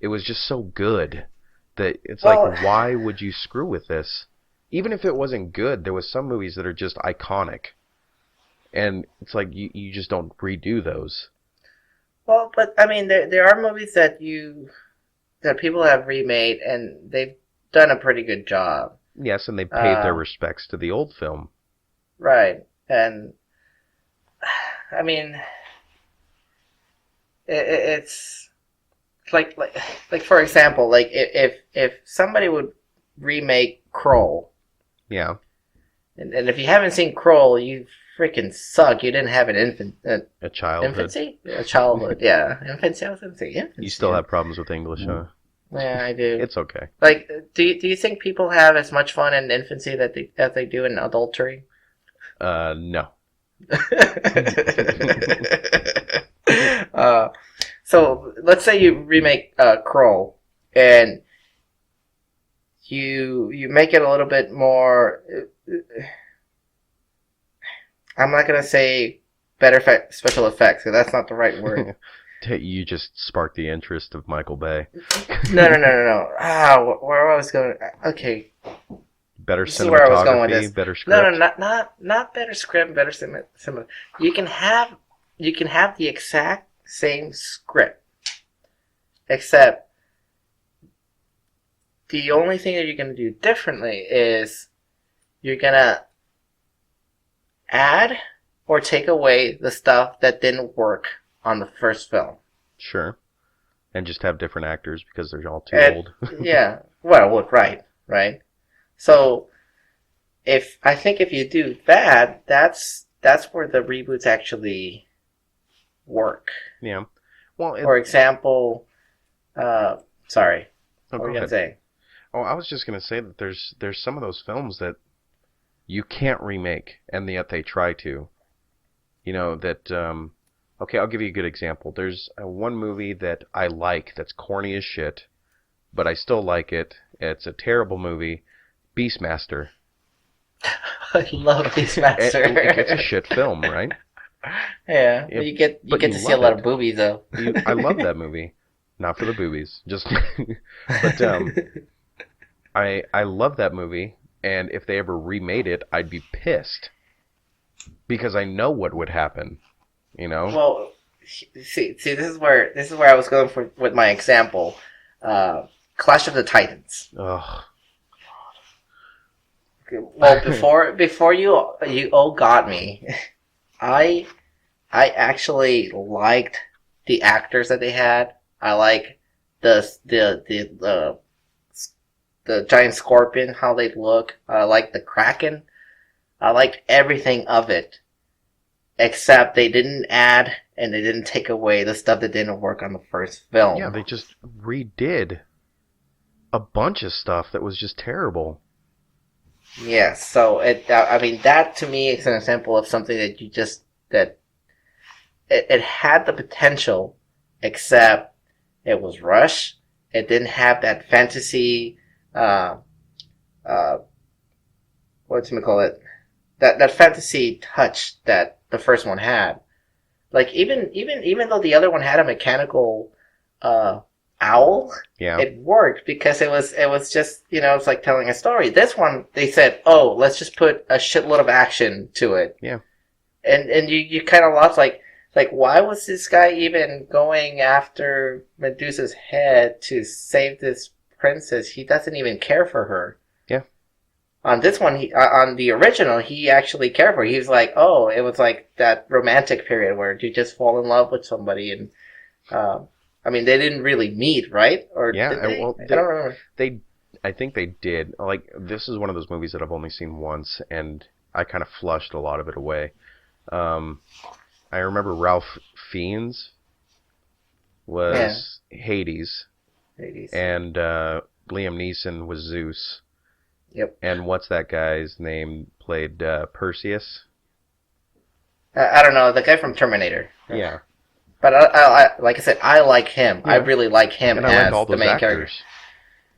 It was just so good That it's Well, like, why would you screw with this? Even if it wasn't good, there was some movies that are just iconic. And it's like, you just don't redo those. well, but I mean, there are movies that people have remade and they've done a pretty good job. Yes, and they paid their Uh, respects to the old film. right, and I mean, it's like for example, like if somebody would remake Kroll, Yeah. and if you haven't seen Kroll, you freaking suck. You didn't have an A childhood. infancy, a childhood, yeah, infancy. I was gonna say infancy. You still have problems with English, huh? Yeah, I do. It's okay. Like, do you think people have as much fun in infancy that they do in adultery? No. uh, so let's say you remake Kroll, and you make it a little bit more. I'm not gonna say better special effects because that's not the right word. You just sparked the interest of Michael Bay. No. Ah, where I was going? Okay, Better this is where I was going with cinematography, this. better script. No, not better script, better cinema. You can have the exact same script, except the only thing that you're gonna do differently is you're gonna add or take away the stuff that didn't work on the first film. Sure. And just have different actors because they're all too And- old. Yeah, well, look, right. So, if you do that, that's where the reboots actually work. Yeah. Well, For example, sorry, oh, what were go you gonna ahead. say? Oh, I was just gonna say that there's some of those films that you can't remake, and yet they try to. You know that. Okay, I'll give you a good example. There's one movie that I like that's corny as shit, but I still like it. It's a terrible movie, Beastmaster. I love Beastmaster. It's a shit film, right? Yeah, but you get but to you see a love lot it. of boobies though. I love that movie. Not for the boobies, just. But I love that movie, and if they ever remade it, I'd be pissed because I know what would happen. You know? Well, see, this is where I was going for with my example. Clash of the Titans. Ugh. Well, before you all got me, I actually liked the actors that they had. I like the giant scorpion, how they look. I like the Kraken. I liked everything of it, except they didn't add and they didn't take away the stuff that didn't work on the first film. Yeah, they just redid a bunch of stuff that was just terrible. Yes, so I mean, that to me is an example of something that it had the potential, except it was rushed. It didn't have that fantasy, what's it call it? That fantasy touch that the first one had. Like even though the other one had a mechanical, owl, Yeah. it worked because it was just, it's like telling a story. This one, they said, oh, let's just put a shitload of action to it. Yeah. And you kind of lost, like why was this guy even going after Medusa's head to save this princess? He doesn't even care for her. Yeah. On this one, on the original, he actually cared for her. He was like, oh, it was like that romantic period where you just fall in love with somebody, and I mean, they didn't really meet, right? Or Yeah, did they? well, I don't remember. I think they did. Like, this is one of those movies that I've only seen once, and I kind of flushed a lot of it away. I remember Ralph Fiennes was Hades, and Liam Neeson was Zeus. Yep. And what's that guy's name? Played Perseus. I don't know, the guy from Terminator. Yeah. But I like I said, I like him. Yeah. I really like him And I like as all the those main actors. character.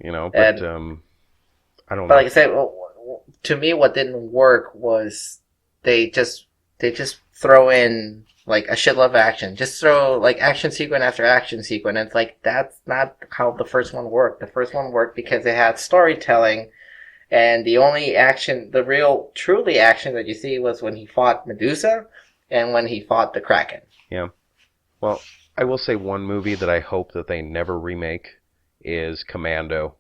You know, but I don't But know. like I said, to me, what didn't work was they just throw in like a shitload of action. Just throw like action sequence after action sequence. And it's like that's not how the first one worked. The first one worked because it had storytelling, and the only action, the real truly action that you see was when he fought Medusa and when he fought the Kraken. Yeah. Well, I will say one movie that I hope that they never remake is Commando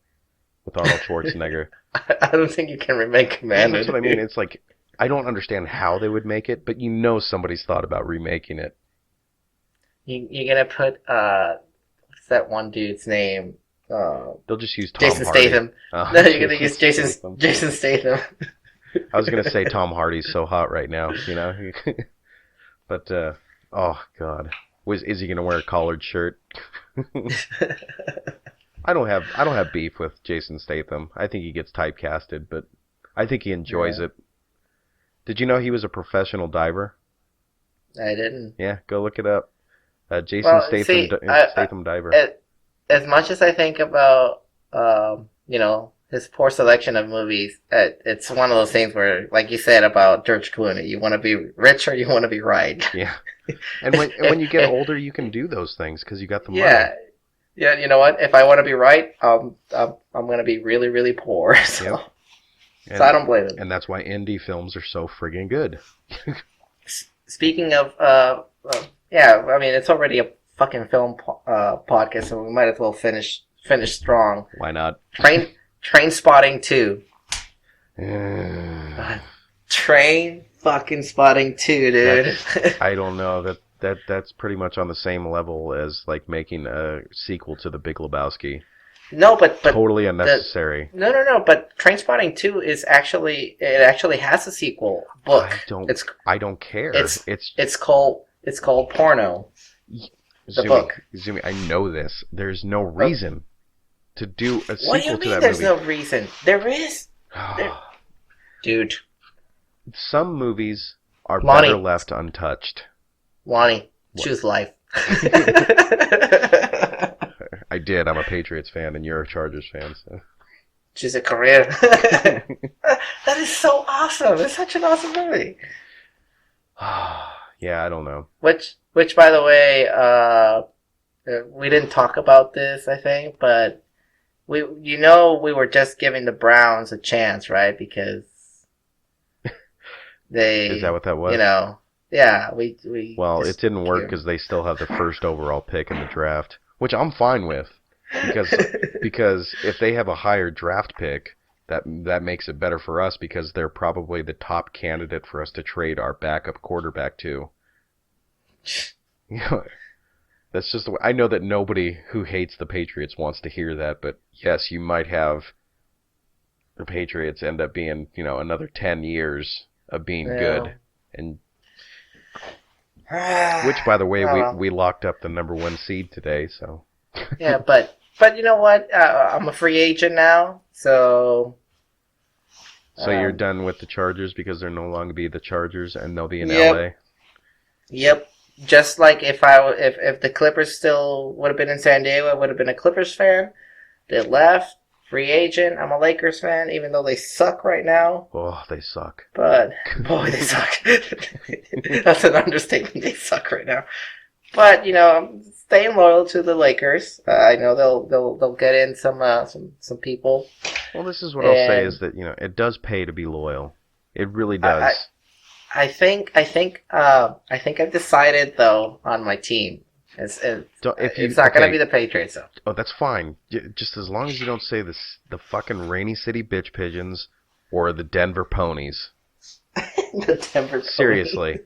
with Arnold Schwarzenegger. I don't think you can remake Commando. That's what I mean. It's like, I don't understand how they would make it, but you know somebody's thought about remaking it. You're gonna put what's that one dude's name? They'll just use Tom Jason Hardy. Statham. No, you're gonna use Jason Statham. I was gonna say Tom Hardy's so hot right now, you know. But oh god, is he gonna wear a collared shirt? I don't have beef with Jason Statham. I think he gets typecasted, but I think he enjoys it. Did you know he was a professional diver? I didn't. Yeah, go look it up. Jason Statham diver. As much as I think about, his poor selection of movies, it's one of those things where, like you said about George Clooney, you want to be rich or you want to be right. Yeah. And when you get older, you can do those things because you got the money. Yeah, you know what? If I want to be right, I'm going to be really, really poor. So. Yep. So I don't blame him. And that's why indie films are so friggin' good. Speaking of, it's already a fucking film podcast, so we might as well finish strong. Why not? Train Spotting 2. Train fucking Spotting 2, dude. I don't know. That's pretty much on the same level as like making a sequel to The Big Lebowski. No, but totally unnecessary. No. But Train Spotting 2 is actually has a sequel book. I don't care. It's called Porno. The book. Zumi, I know this. There's no reason to do a sequel to that movie. What do you mean there's no reason? There is. Dude. Some movies are better left untouched. Lonnie, choose life. I did. I'm a Patriots fan, and you're a Chargers fan. So. Choose a career. That is so awesome. It's such an awesome movie. Yeah, I don't know. Which, by the way, we didn't talk about this, I think, but we were just giving the Browns a chance, right? Because they. Is that what that was? Yeah, we. Well, it didn't work because they still have the first overall pick in the draft, which I'm fine with, because if they have a higher draft pick, that makes it better for us because they're probably the top candidate for us to trade our backup quarterback to. That's just the way. I know that nobody who hates the Patriots wants to hear that, but yes, you might have the Patriots end up being, another 10 years of being good, and which, by the way, we locked up the number 1 seed today, so. Yeah, but you know what? I'm a free agent now, so. So you're done with the Chargers because they're no longer be the Chargers and they'll be in LA. Yep. Just like if the Clippers still would have been in San Diego, I would have been a Clippers fan. They left. Free agent. I'm a Lakers fan, even though they suck right now. Oh, they suck. But boy, they suck. That's an understatement. They suck right now. But I'm staying loyal to the Lakers. I know they'll get in some people. Well, this is what I'll say is that it does pay to be loyal. It really does. I think I've decided though on my team. It's not going to be the Patriots, though. Oh, that's fine. Just as long as you don't say the fucking Rainy City Bitch Pigeons or the Denver Ponies. The Denver Ponies. Seriously.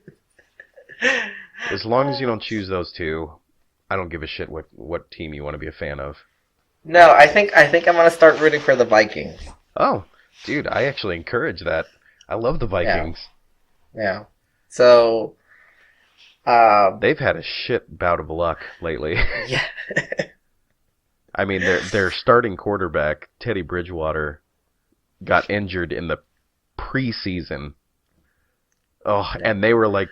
As long as you don't choose those two, I don't give a shit what team you want to be a fan of. No, I think I'm going to start rooting for the Vikings. Oh, dude, I actually encourage that. I love the Vikings. Yeah. So... they've had a shit bout of luck lately. Yeah. I mean, their starting quarterback, Teddy Bridgewater, got injured in the preseason. Oh, and they were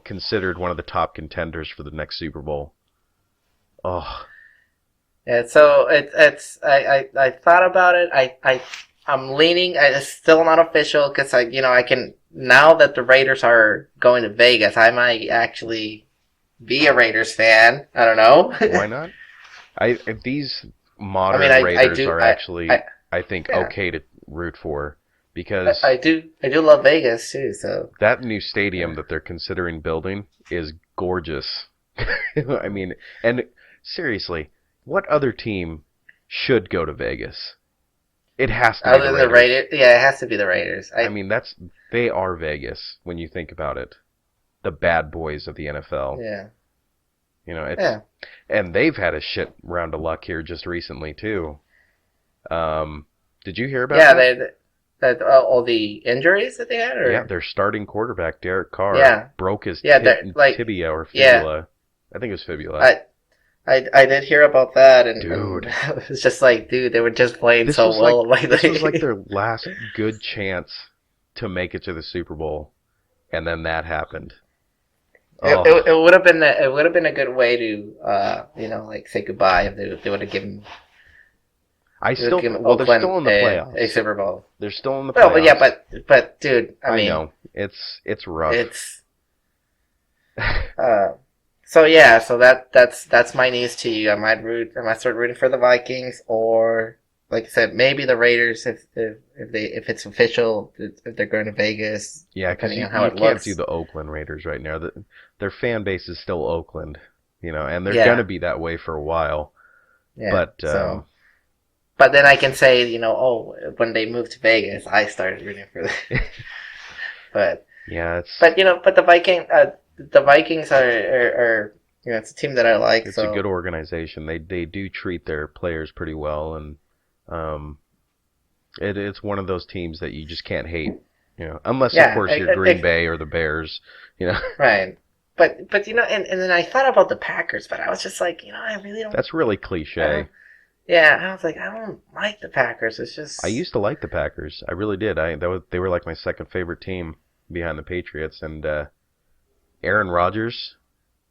considered one of the top contenders for the next Super Bowl. Oh. Yeah, so I thought about it. I'm leaning. It's still not official because I can now that the Raiders are going to Vegas, I might actually be a Raiders fan. I don't know. Why not? These modern I Raiders do. are actually, I think, Yeah. okay to root for because I do love Vegas too. So that new stadium that they're considering building is gorgeous. I mean, and seriously, what other team should go to Vegas? It has to be other the than the Raiders. Raiders, yeah, it has to be the Raiders. I mean, they are Vegas when you think about it. The bad boys of the NFL. Yeah. You know, Yeah. and they've had a shit round of luck here just recently too. Did you hear about that? All the injuries that they had, or Yeah, their starting quarterback Derek Carr broke his tibia or fibula. I think it was fibula. I did hear about that, and Dude, it was just like, dude, they were just playing this so was well. this was like their last good chance to make it to the Super Bowl, and then that happened. It would have been a good way to like say goodbye if they would have given. They're still in the playoffs. A Super Bowl. They're still in the playoffs. Well, but yeah, but dude, I mean, know it's rough. It's so that's my news to you. I might start rooting for the Vikings, or like I said, maybe the Raiders if it's official, if they're going to Vegas. Yeah, because you can't do the Oakland Raiders right now. Their fan base is still Oakland, and they're gonna be that way for a while. Yeah, but then I can say, when they moved to Vegas, I started rooting for them. But yeah, but the Vikings are it's a team that I like. It's a good organization. They do treat their players pretty well, and it's one of those teams that you just can't hate, unless of course you're Green Bay or the Bears, Right. But and then I thought about the Packers, but I was just like, I really don't. That's really cliche. Yeah, I was like, I don't like the Packers. It's just I used to like the Packers. I really did. They were like my second favorite team behind the Patriots, and Aaron Rodgers,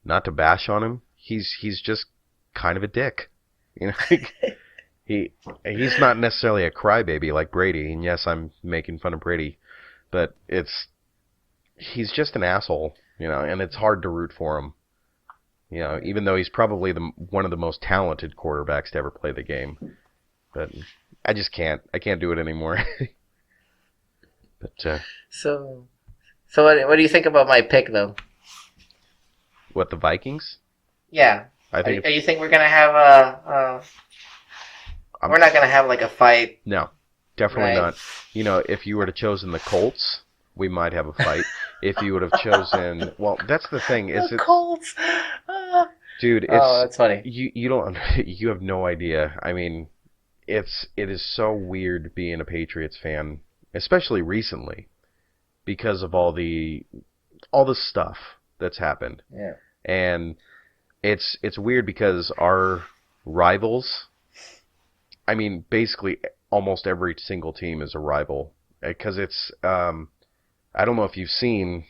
not to bash on him, he's just kind of a dick. He's not necessarily a crybaby like Brady, and yes, I'm making fun of Brady, but he's just an asshole, and it's hard to root for him. Even though he's probably one of the most talented quarterbacks to ever play the game. But I just can't. I can't do it anymore. But So what do you think about my pick, though? What, the Vikings? Yeah. I think. You think we're gonna have we're not gonna have like a fight? No, definitely not. If you would have chosen the Colts, we might have a fight. If you would have chosen, well, that's the thing. The Colts. Dude, that's funny. You don't. You have no idea. I mean, it is so weird being a Patriots fan, especially recently, because of all the stuff that's happened. Yeah. And it's weird because our rivals, I mean, basically almost every single team is a rival, because it's I don't know if you've seen.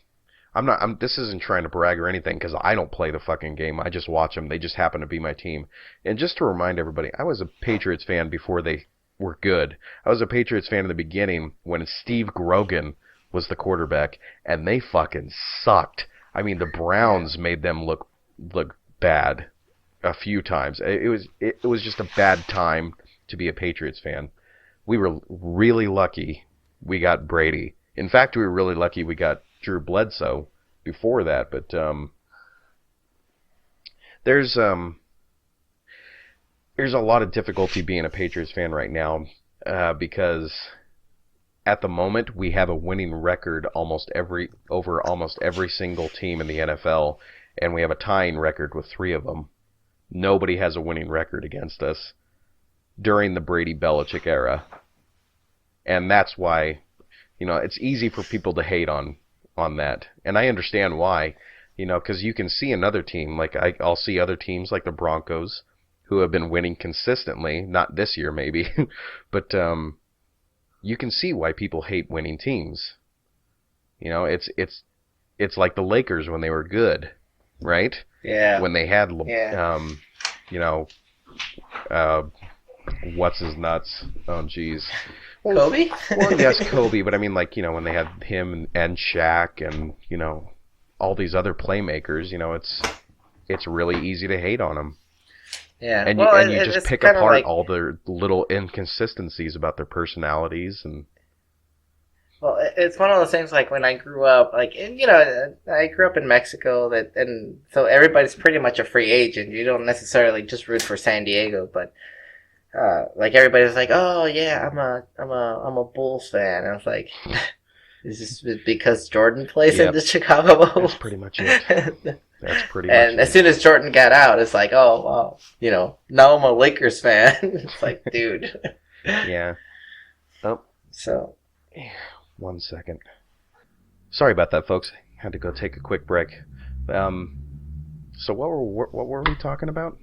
This isn't trying to brag or anything, because I don't play the fucking game. I just watch them. They just happen to be my team. And just to remind everybody, I was a Patriots fan before they were good. I was a Patriots fan in the beginning when Steve Grogan was the quarterback, and they fucking sucked. I mean, the Browns made them look bad a few times. It was just a bad time to be a Patriots fan. We were really lucky we got Brady. In fact, we were really lucky we got Drew Bledsoe before that, but there's a lot of difficulty being a Patriots fan right now, because at the moment we have a winning record over almost every single team in the NFL, and we have a tying record with 3 of them. Nobody has a winning record against us during the Brady-Belichick era, and that's why it's easy for people to hate on that, and I understand why, because you can see another team, like I'll see other teams like the Broncos, who have been winning consistently, not this year maybe, but you can see why people hate winning teams. It's like the Lakers when they were good, right? Yeah. When they had, what's his nuts? Oh, jeez. Kobe? Well, yes, Kobe, but I mean, like, when they had him and Shaq and, all these other playmakers, it's really easy to hate on them. Yeah. And well, you just it's pick kind of apart like, all their little inconsistencies about their personalities and well, it's one of those things like when I grew up, like, and, I grew up in Mexico, and so everybody's pretty much a free agent. You don't necessarily just root for San Diego, but like everybody's like, oh yeah, I'm a Bulls fan. And I was like, is this because Jordan plays in Yep. the Chicago Bulls? That's pretty much it. That's pretty much And it. as soon as Jordan got out, it's like, oh, well, now I'm a Lakers fan. It's like, dude. Yeah. Oh, So, 1 second. Sorry about that, folks. Had to go take a quick break. So what were we talking about?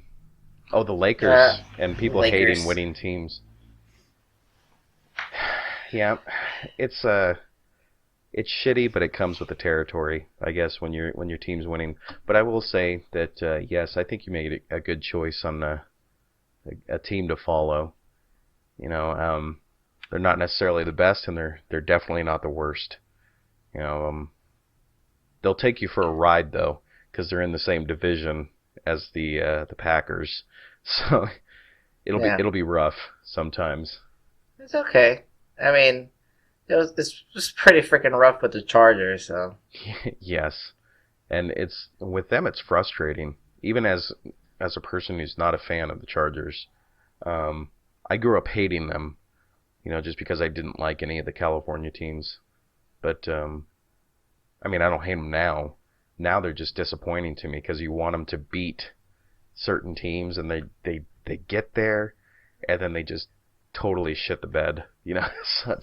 Oh, the Lakers and people Lakers. hating winning teams. Yeah, it's shitty, but it comes with the territory, I guess, when your team's winning. But I will say that yes, I think you made a good choice on a team to follow. They're not necessarily the best, and they're definitely not the worst. They'll take you for a ride though, because they're in the same division as the Packers, so it'll be rough sometimes. it's okay. I mean, it was pretty freaking rough with the Chargers, so. Yes, and with them it's frustrating. Even as a person who's not a fan of the Chargers, I grew up hating them, just because I didn't like any of the California teams. But I mean, I don't hate them now. Now they're just disappointing to me because you want them to beat certain teams, and they get there, and then they just totally shit the bed. So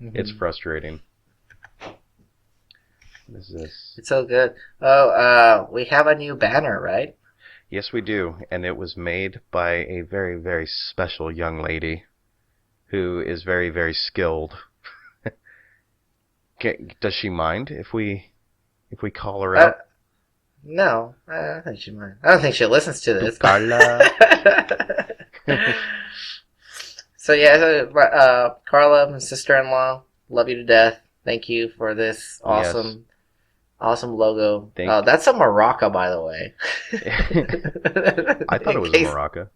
it's frustrating. What is this? It's so good. Oh, we have a new banner, right? Yes, we do, and it was made by a very, very special young lady who is very, very skilled. Does she mind if we call her out? No, I don't think she might. I don't think she listens to this. So yeah, Carla, my sister-in-law, love you to death. Thank you for this awesome logo. That's a maraca, by the way. I thought it was a maraca.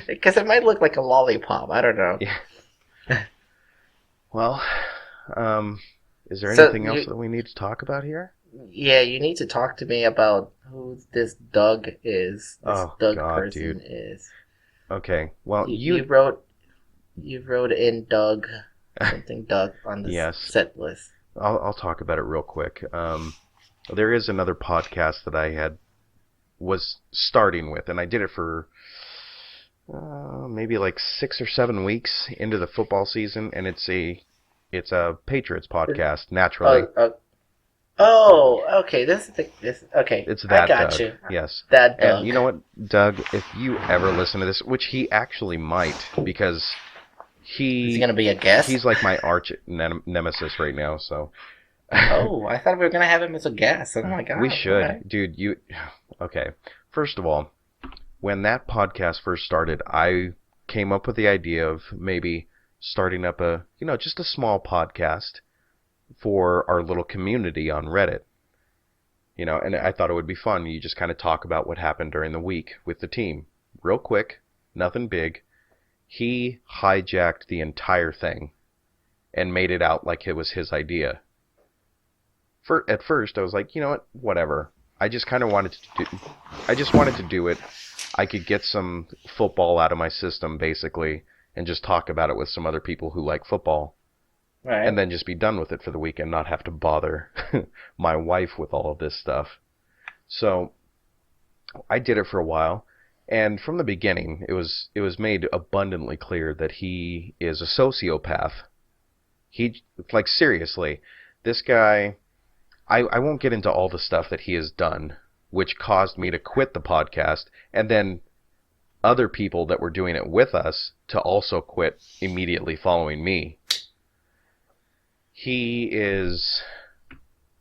Because it might look like a lollipop. I don't know. Yeah. Well, is there anything else that we need to talk about here? Yeah, you need to talk to me about who this Doug is. Doug God, person dude. is. Okay. Well, you wrote in Doug something Doug on the yes. set list. I'll talk about it real quick. There is another podcast that I was starting with, and I did it for maybe like 6 or 7 weeks into the football season, and it's a Patriots podcast. Naturally. Okay. Okay. It's that I got Doug. you. Yes. That Doug. And you know what, Doug? If you ever listen to this, which he actually might, because is he gonna be a guest? He's like my arch nemesis right now. So. Oh, I thought we were gonna have him as a guest. Oh my god. We should, right. dude. Okay. First of all, when that podcast first started, I came up with the idea of maybe starting up just a small podcast for our little community on Reddit. And I thought it would be fun. You just kind of talk about what happened during the week with the team. Real quick, nothing big. He hijacked the entire thing and made it out like it was his idea. At first, I was like, you know what, whatever. I just wanted to do it. I could get some football out of my system, basically, and just talk about it with some other people who like football. Right. And then just be done with it for the week and not have to bother my wife with all of this stuff. So I did it for a while, and from the beginning, it was made abundantly clear that he is a sociopath. Seriously, this guy, I won't get into all the stuff that he has done, which caused me to quit the podcast, and then other people that were doing it with us to also quit immediately following me. He is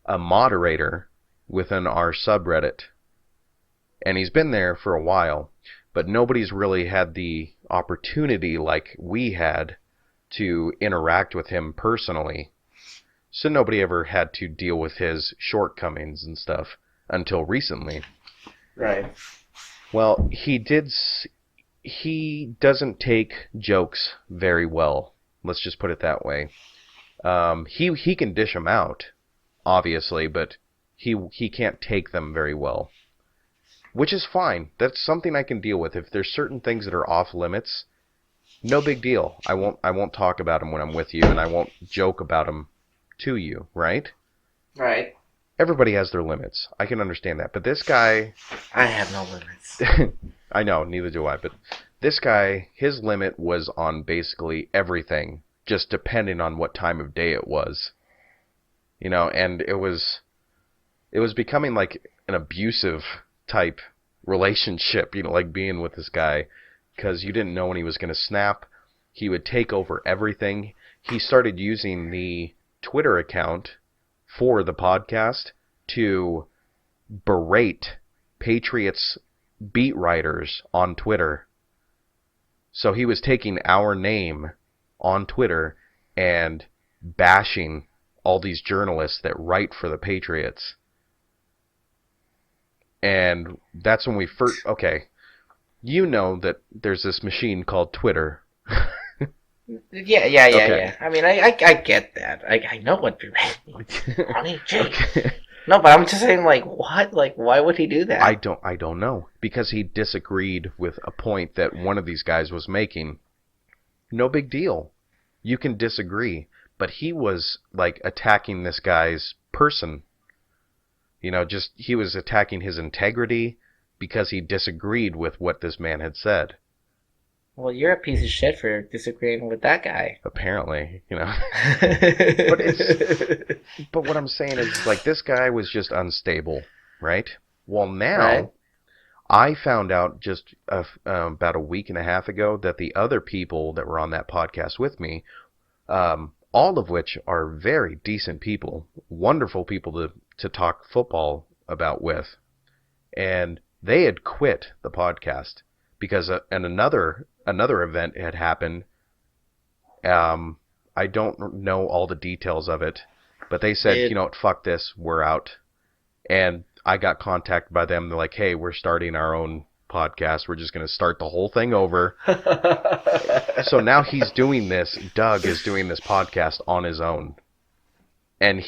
a moderator within our subreddit, and he's been there for a while, but nobody's really had the opportunity like we had to interact with him personally. So nobody ever had to deal with his shortcomings and stuff until recently. Right. Well, he doesn't take jokes very well. Let's just put it that way. He can dish them out, obviously, but he can't take them very well. Which is fine. That's something I can deal with. If there's certain things that are off limits, no big deal. I won't talk about them when I'm with you, and I won't joke about them to you, right? Right. Everybody has their limits. I can understand that. But this guy... I have no limits. I know, neither do I. But this guy, his limit was on basically everything, just depending on what time of day it was. You know, and it was becoming like an abusive type relationship, you know, like being with this guy, because you didn't know when he was going to snap. He would take over everything. He started using the Twitter account for the podcast to berate Patriots beat writers on Twitter. So he was taking our name on Twitter and bashing all these journalists that write for the Patriots. And that's when we first... Okay, you know that there's this machine called Twitter. Yeah. I mean, I get that. I know what you're Ronnie J. No, but I'm just saying, like, what? Like, why would he do that? I don't know. Because he disagreed with a point that one of these guys was making. No big deal. You can disagree. But he was, like, attacking this guy's person. You know, just, he was attacking his integrity because he disagreed with what this man had said. Well, you're a piece of shit for disagreeing with that guy. Apparently, you know. But what I'm saying is, like, this guy was just unstable, right? Well, now, right. I found out just about a week and a half ago that the other people that were on that podcast with me, all of which are very decent people, wonderful people to talk football about with, and they had quit the podcast because another event had happened. I don't know all the details of it, but they said, you know what, fuck this, we're out. And I got contacted by them. They're like, hey, we're starting our own podcast. We're just going to start the whole thing over. So now he's doing this. Doug is doing this podcast on his own. And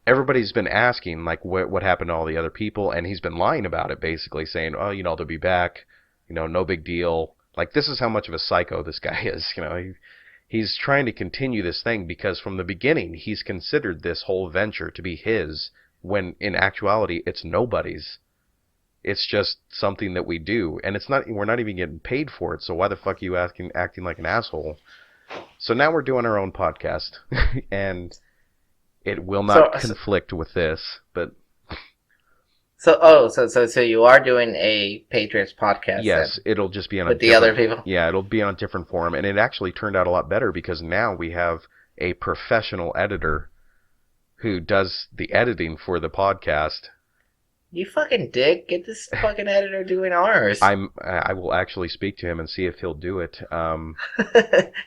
everybody's been asking, like, what happened to all the other people? And he's been lying about it, basically saying, oh, you know, they'll be back. You know, no big deal. Like, this is how much of a psycho this guy is. You know, he's trying to continue this thing because from the beginning he's considered this whole venture to be his, when in actuality it's nobody's. It's just something that we do, and we're not even getting paid for it. So why the fuck are you acting like an asshole? So now we're doing our own podcast, and it will not conflict with this, but. So you are doing a Patriots podcast? Yes, then, it'll just be on with the other people. Yeah, it'll be on a different forum, and it actually turned out a lot better because now we have a professional editor who does the editing for the podcast. You fucking dick! Get this fucking editor doing ours. I will actually speak to him and see if he'll do it.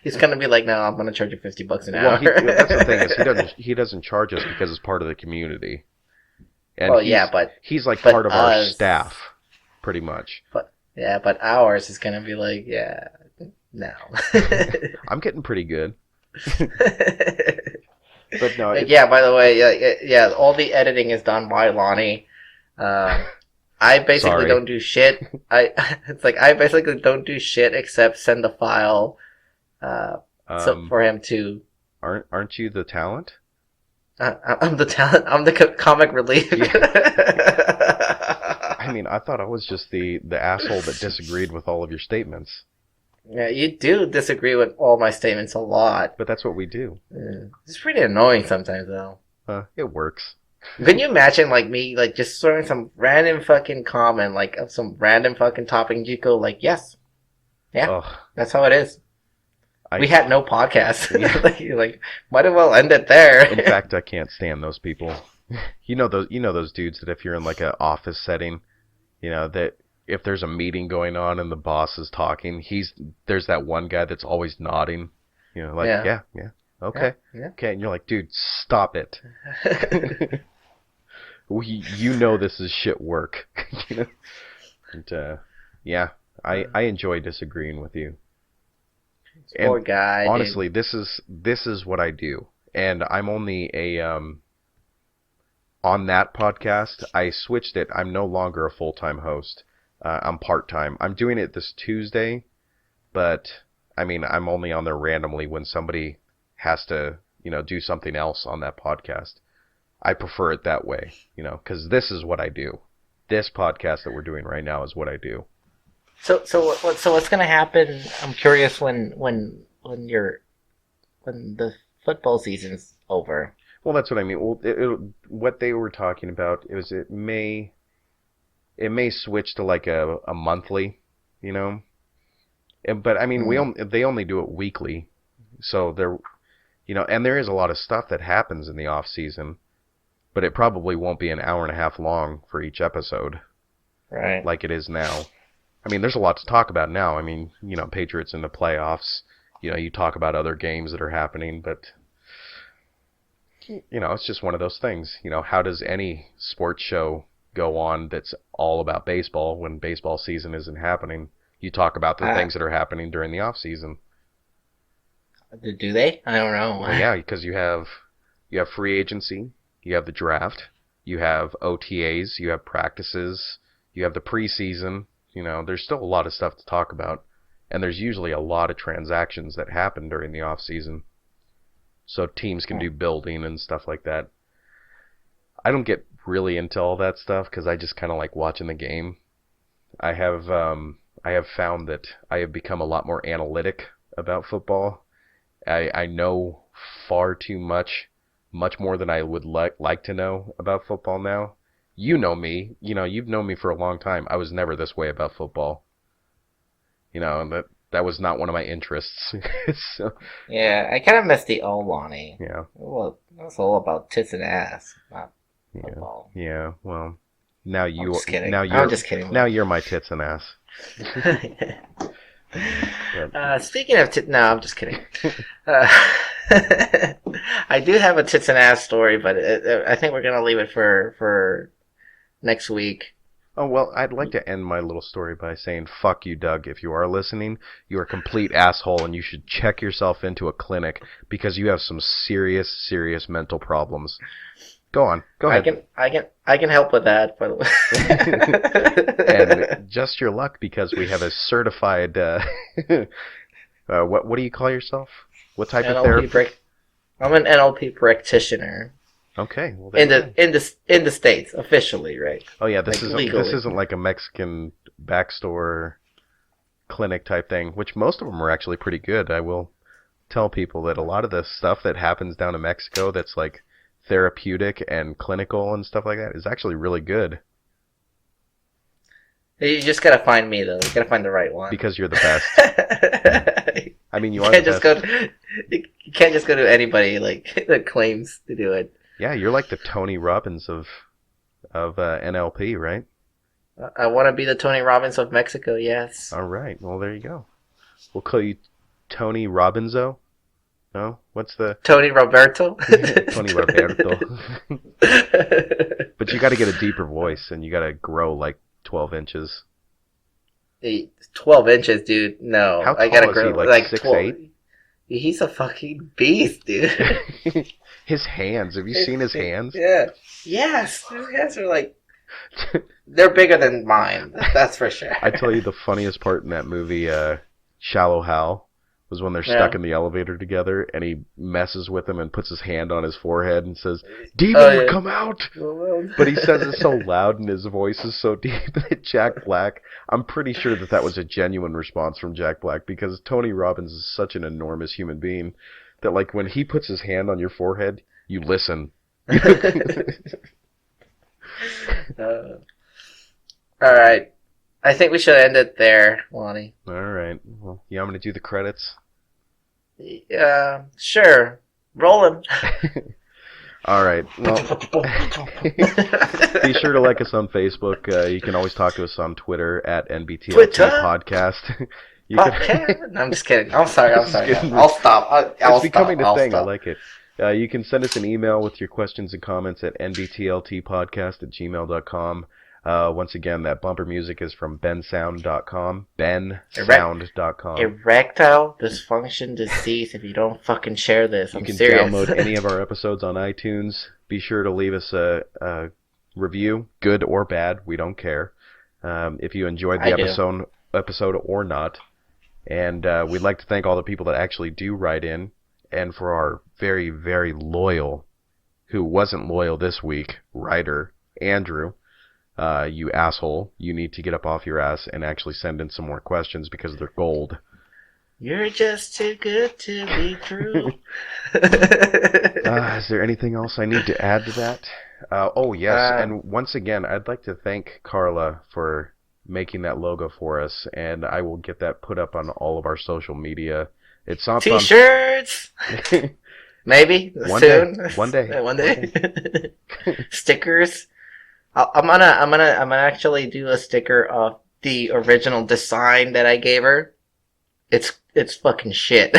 He's gonna be like, no, I'm gonna charge you $50 an hour. Well, that's the thing is he doesn't charge us because it's part of the community. And he's like part of our staff, pretty much. But ours is gonna be like, yeah, no. I'm getting pretty good. But no. Yeah. By the way, yeah. All the editing is done by Lonnie. I basically don't do shit. I basically don't do shit except send the file. So for him to. Aren't you the talent? I'm the talent. I'm the comic relief. Yeah. I mean, I thought I was just the asshole that disagreed with all of your statements. Yeah, you do disagree with all my statements a lot. But that's what we do. It's pretty annoying sometimes, though. It works. Can you imagine, like, me, like, just throwing some random fucking comment, like, of some random fucking topic, and you go, like, yes. Yeah, Ugh. That's how it is. We had no podcast. Yeah. like, might as well end it there. In fact, I can't stand those people. You know those dudes that if you're in like an office setting, you know, that if there's a meeting going on and the boss is talking, there's that one guy that's always nodding. Like, yeah, okay, Yeah. okay. And you're like, dude, stop it. This is shit work. And, yeah, I enjoy disagreeing with you. Poor guy. Honestly, dude. this is what I do. And I'm only on that podcast, I switched it. I'm no longer a full-time host. I'm part-time. I'm doing it this Tuesday, but I mean, I'm only on there randomly when somebody has to, do something else on that podcast. I prefer it that way, because this is what I do. This podcast that we're doing right now is what I do. So what's gonna happen? I'm curious when the football season's over. Well, that's what I mean. Well, what they were talking about is it may switch to like a monthly, But I mean, they only do it weekly, so there, and there is a lot of stuff that happens in the off season, but it probably won't be an hour and a half long for each episode, right? Like it is now. I mean, there's a lot to talk about now. I mean, Patriots in the playoffs. You talk about other games that are happening, but it's just one of those things. How does any sports show go on that's all about baseball when baseball season isn't happening? You talk about the things that are happening during the off season. Do they? I don't know. Well, yeah, because you have free agency, you have the draft, you have OTAs, you have practices, you have the preseason. There's still a lot of stuff to talk about, and there's usually a lot of transactions that happen during the off season. So teams can do building and stuff like that. I don't get really into all that stuff because I just kind of like watching the game. I have found that I have become a lot more analytic about football. I know far too much more than I would like to know about football now. You know me. You've known me for a long time. I was never this way about football. And that was not one of my interests. So, yeah, I kind of miss the old Lonnie. Yeah. Well, that's all about tits and ass, not football. Yeah. Well, now you. I'm just kidding. I'm just kidding. Now you're my tits and ass. Speaking of tits, no, I'm just kidding. I do have a tits and ass story, but I think we're gonna leave it for next week. Oh, well, I'd like to end my little story by saying, fuck you, Doug. If you are listening, you're a complete asshole, and you should check yourself into a clinic because you have some serious, serious mental problems. Go on. Go ahead. I can help with that, by the way. And just your luck, because we have a certified, what do you call yourself? What type of therapy? I'm an NLP practitioner. Okay. Well, in the States, officially, right? Oh yeah, this isn't like a Mexican backstore clinic type thing, which most of them are actually pretty good. I will tell people that a lot of the stuff that happens down in Mexico that's like therapeutic and clinical and stuff like that is actually really good. You just gotta find me though. You gotta find the right one. Because you're the best. I mean, you are the best. You can't just go to anybody like that claims to do it. Yeah, you're like the Tony Robbins of NLP, right? I want to be the Tony Robbins of Mexico. Yes. All right. Well, there you go. We'll call you Tony Robinzo. No, what's the Tony Roberto? Tony Roberto. But you got to get a deeper voice, and you got to grow like 12 inches. 12 inches, dude. No, how tall I gotta is grow he? Like 6'8"? He's a fucking beast, dude. His hands. Have you seen his hands? Yeah. Yes. His hands are like... They're bigger than mine. That's for sure. I tell you, the funniest part in that movie, Shallow Hal, was when they're stuck in the elevator together, and he messes with him and puts his hand on his forehead and says, "Demon, come out!" But he says it so loud and his voice is so deep that Jack Black, I'm pretty sure that was a genuine response from Jack Black, because Tony Robbins is such an enormous human being that, like, when he puts his hand on your forehead, you listen. Alright. I think we should end it there, Lonnie. Alright. Well, yeah, I'm going to do the credits. Sure. Roll them. All right. Well, be sure to like us on Facebook. You can always talk to us on Twitter at NBTLT Twitter? Podcast. You Podcast? No, I'm just kidding. I'm sorry. Just kidding. I'll stop. I'll It's becoming stop. a thing. I Stop. like it. You can send us an email with your questions and comments at nbtltpodcast@gmail.com. Once again, that bumper music is from bensound.com. bensound.com. Erectile dysfunction disease. If you don't fucking share this, You I'm can serious. download any of our episodes on iTunes. Be sure to leave us a review, good or bad. We don't care. If you enjoyed the I do. episode or not. And we'd like to thank all the people that actually do write in. And for our very, very loyal, who wasn't loyal this week, writer, Andrew, you asshole, you need to get up off your ass and actually send in some more questions because they're gold. You're just too good to be true. Is there anything else I need to add to that? Oh, yes. And once again, I'd like to thank Carla for making that logo for us, and I will get that put up on all of our social media. It's not T-shirts. Maybe One soon. day. One day. One day. Stickers. I'm gonna actually do a sticker of the original design that I gave her. It's fucking shit.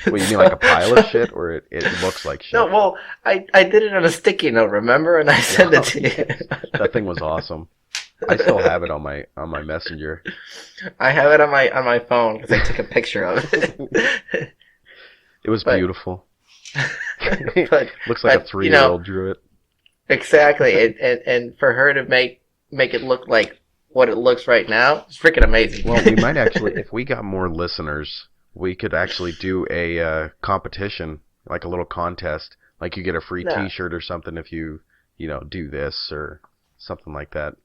Well, you mean like a pile of shit, or it looks like shit? No, well, I did it on a sticky note, remember? And I sent it to you. That thing was awesome. I still have it on my messenger. I have it on my phone because I took a picture of it. It was beautiful. But Looks like a 3-year-old drew it. Exactly, and for her to make it look like what it looks right now, it's freaking amazing. Well, we might actually, if we got more listeners, we could actually do a competition, like a little contest. Like you get a free T-shirt or something if you do this or something like that.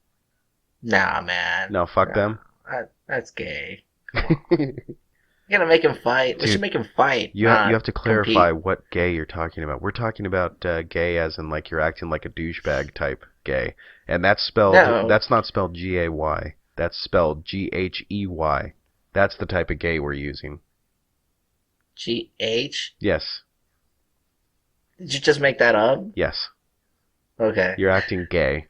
Nah, man. No, fuck them. That's gay. You gotta make him fight. Dude, we should make him fight. You have to clarify compete. what gay you're talking about. We're talking about gay as in like you're acting like a douchebag type gay. And that's spelled, that's not spelled G-A-Y. That's spelled G-H-E-Y. That's the type of gay we're using. G-H? Yes. Did you just make that up? Yes. Okay. You're acting gay.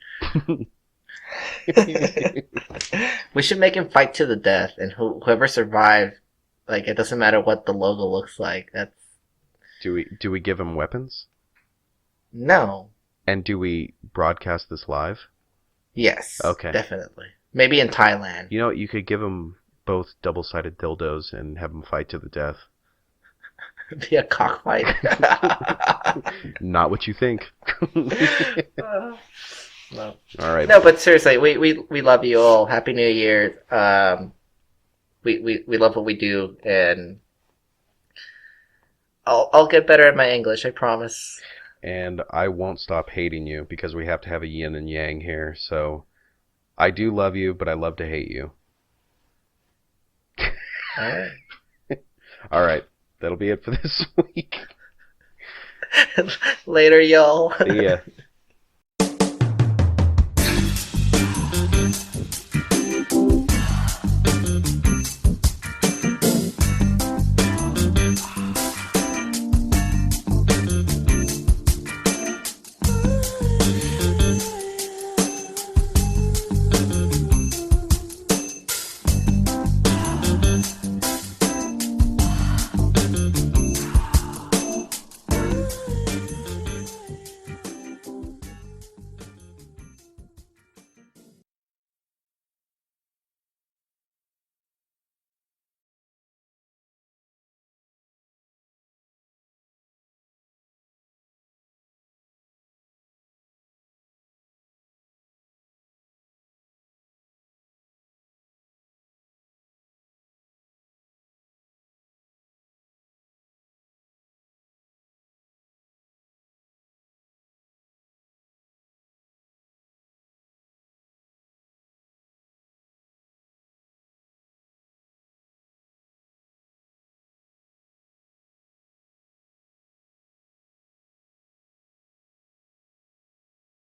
We should make him fight to the death, and whoever survives, like, it doesn't matter what the logo looks like. That's... Do we give him weapons? No. And do we broadcast this live? Yes. Okay. Definitely. Maybe in Thailand. You know, you could give him both double-sided dildos and have them fight to the death. Be a cockfight. Not what you think. No. All right. No, but seriously, we love you all. Happy New Year. We love what we do, and I'll get better at my English, I promise. And I won't stop hating you because we have to have a yin and yang here. So I do love you, but I love to hate you. All right. All right. That'll be it for this week. Later, y'all. See ya.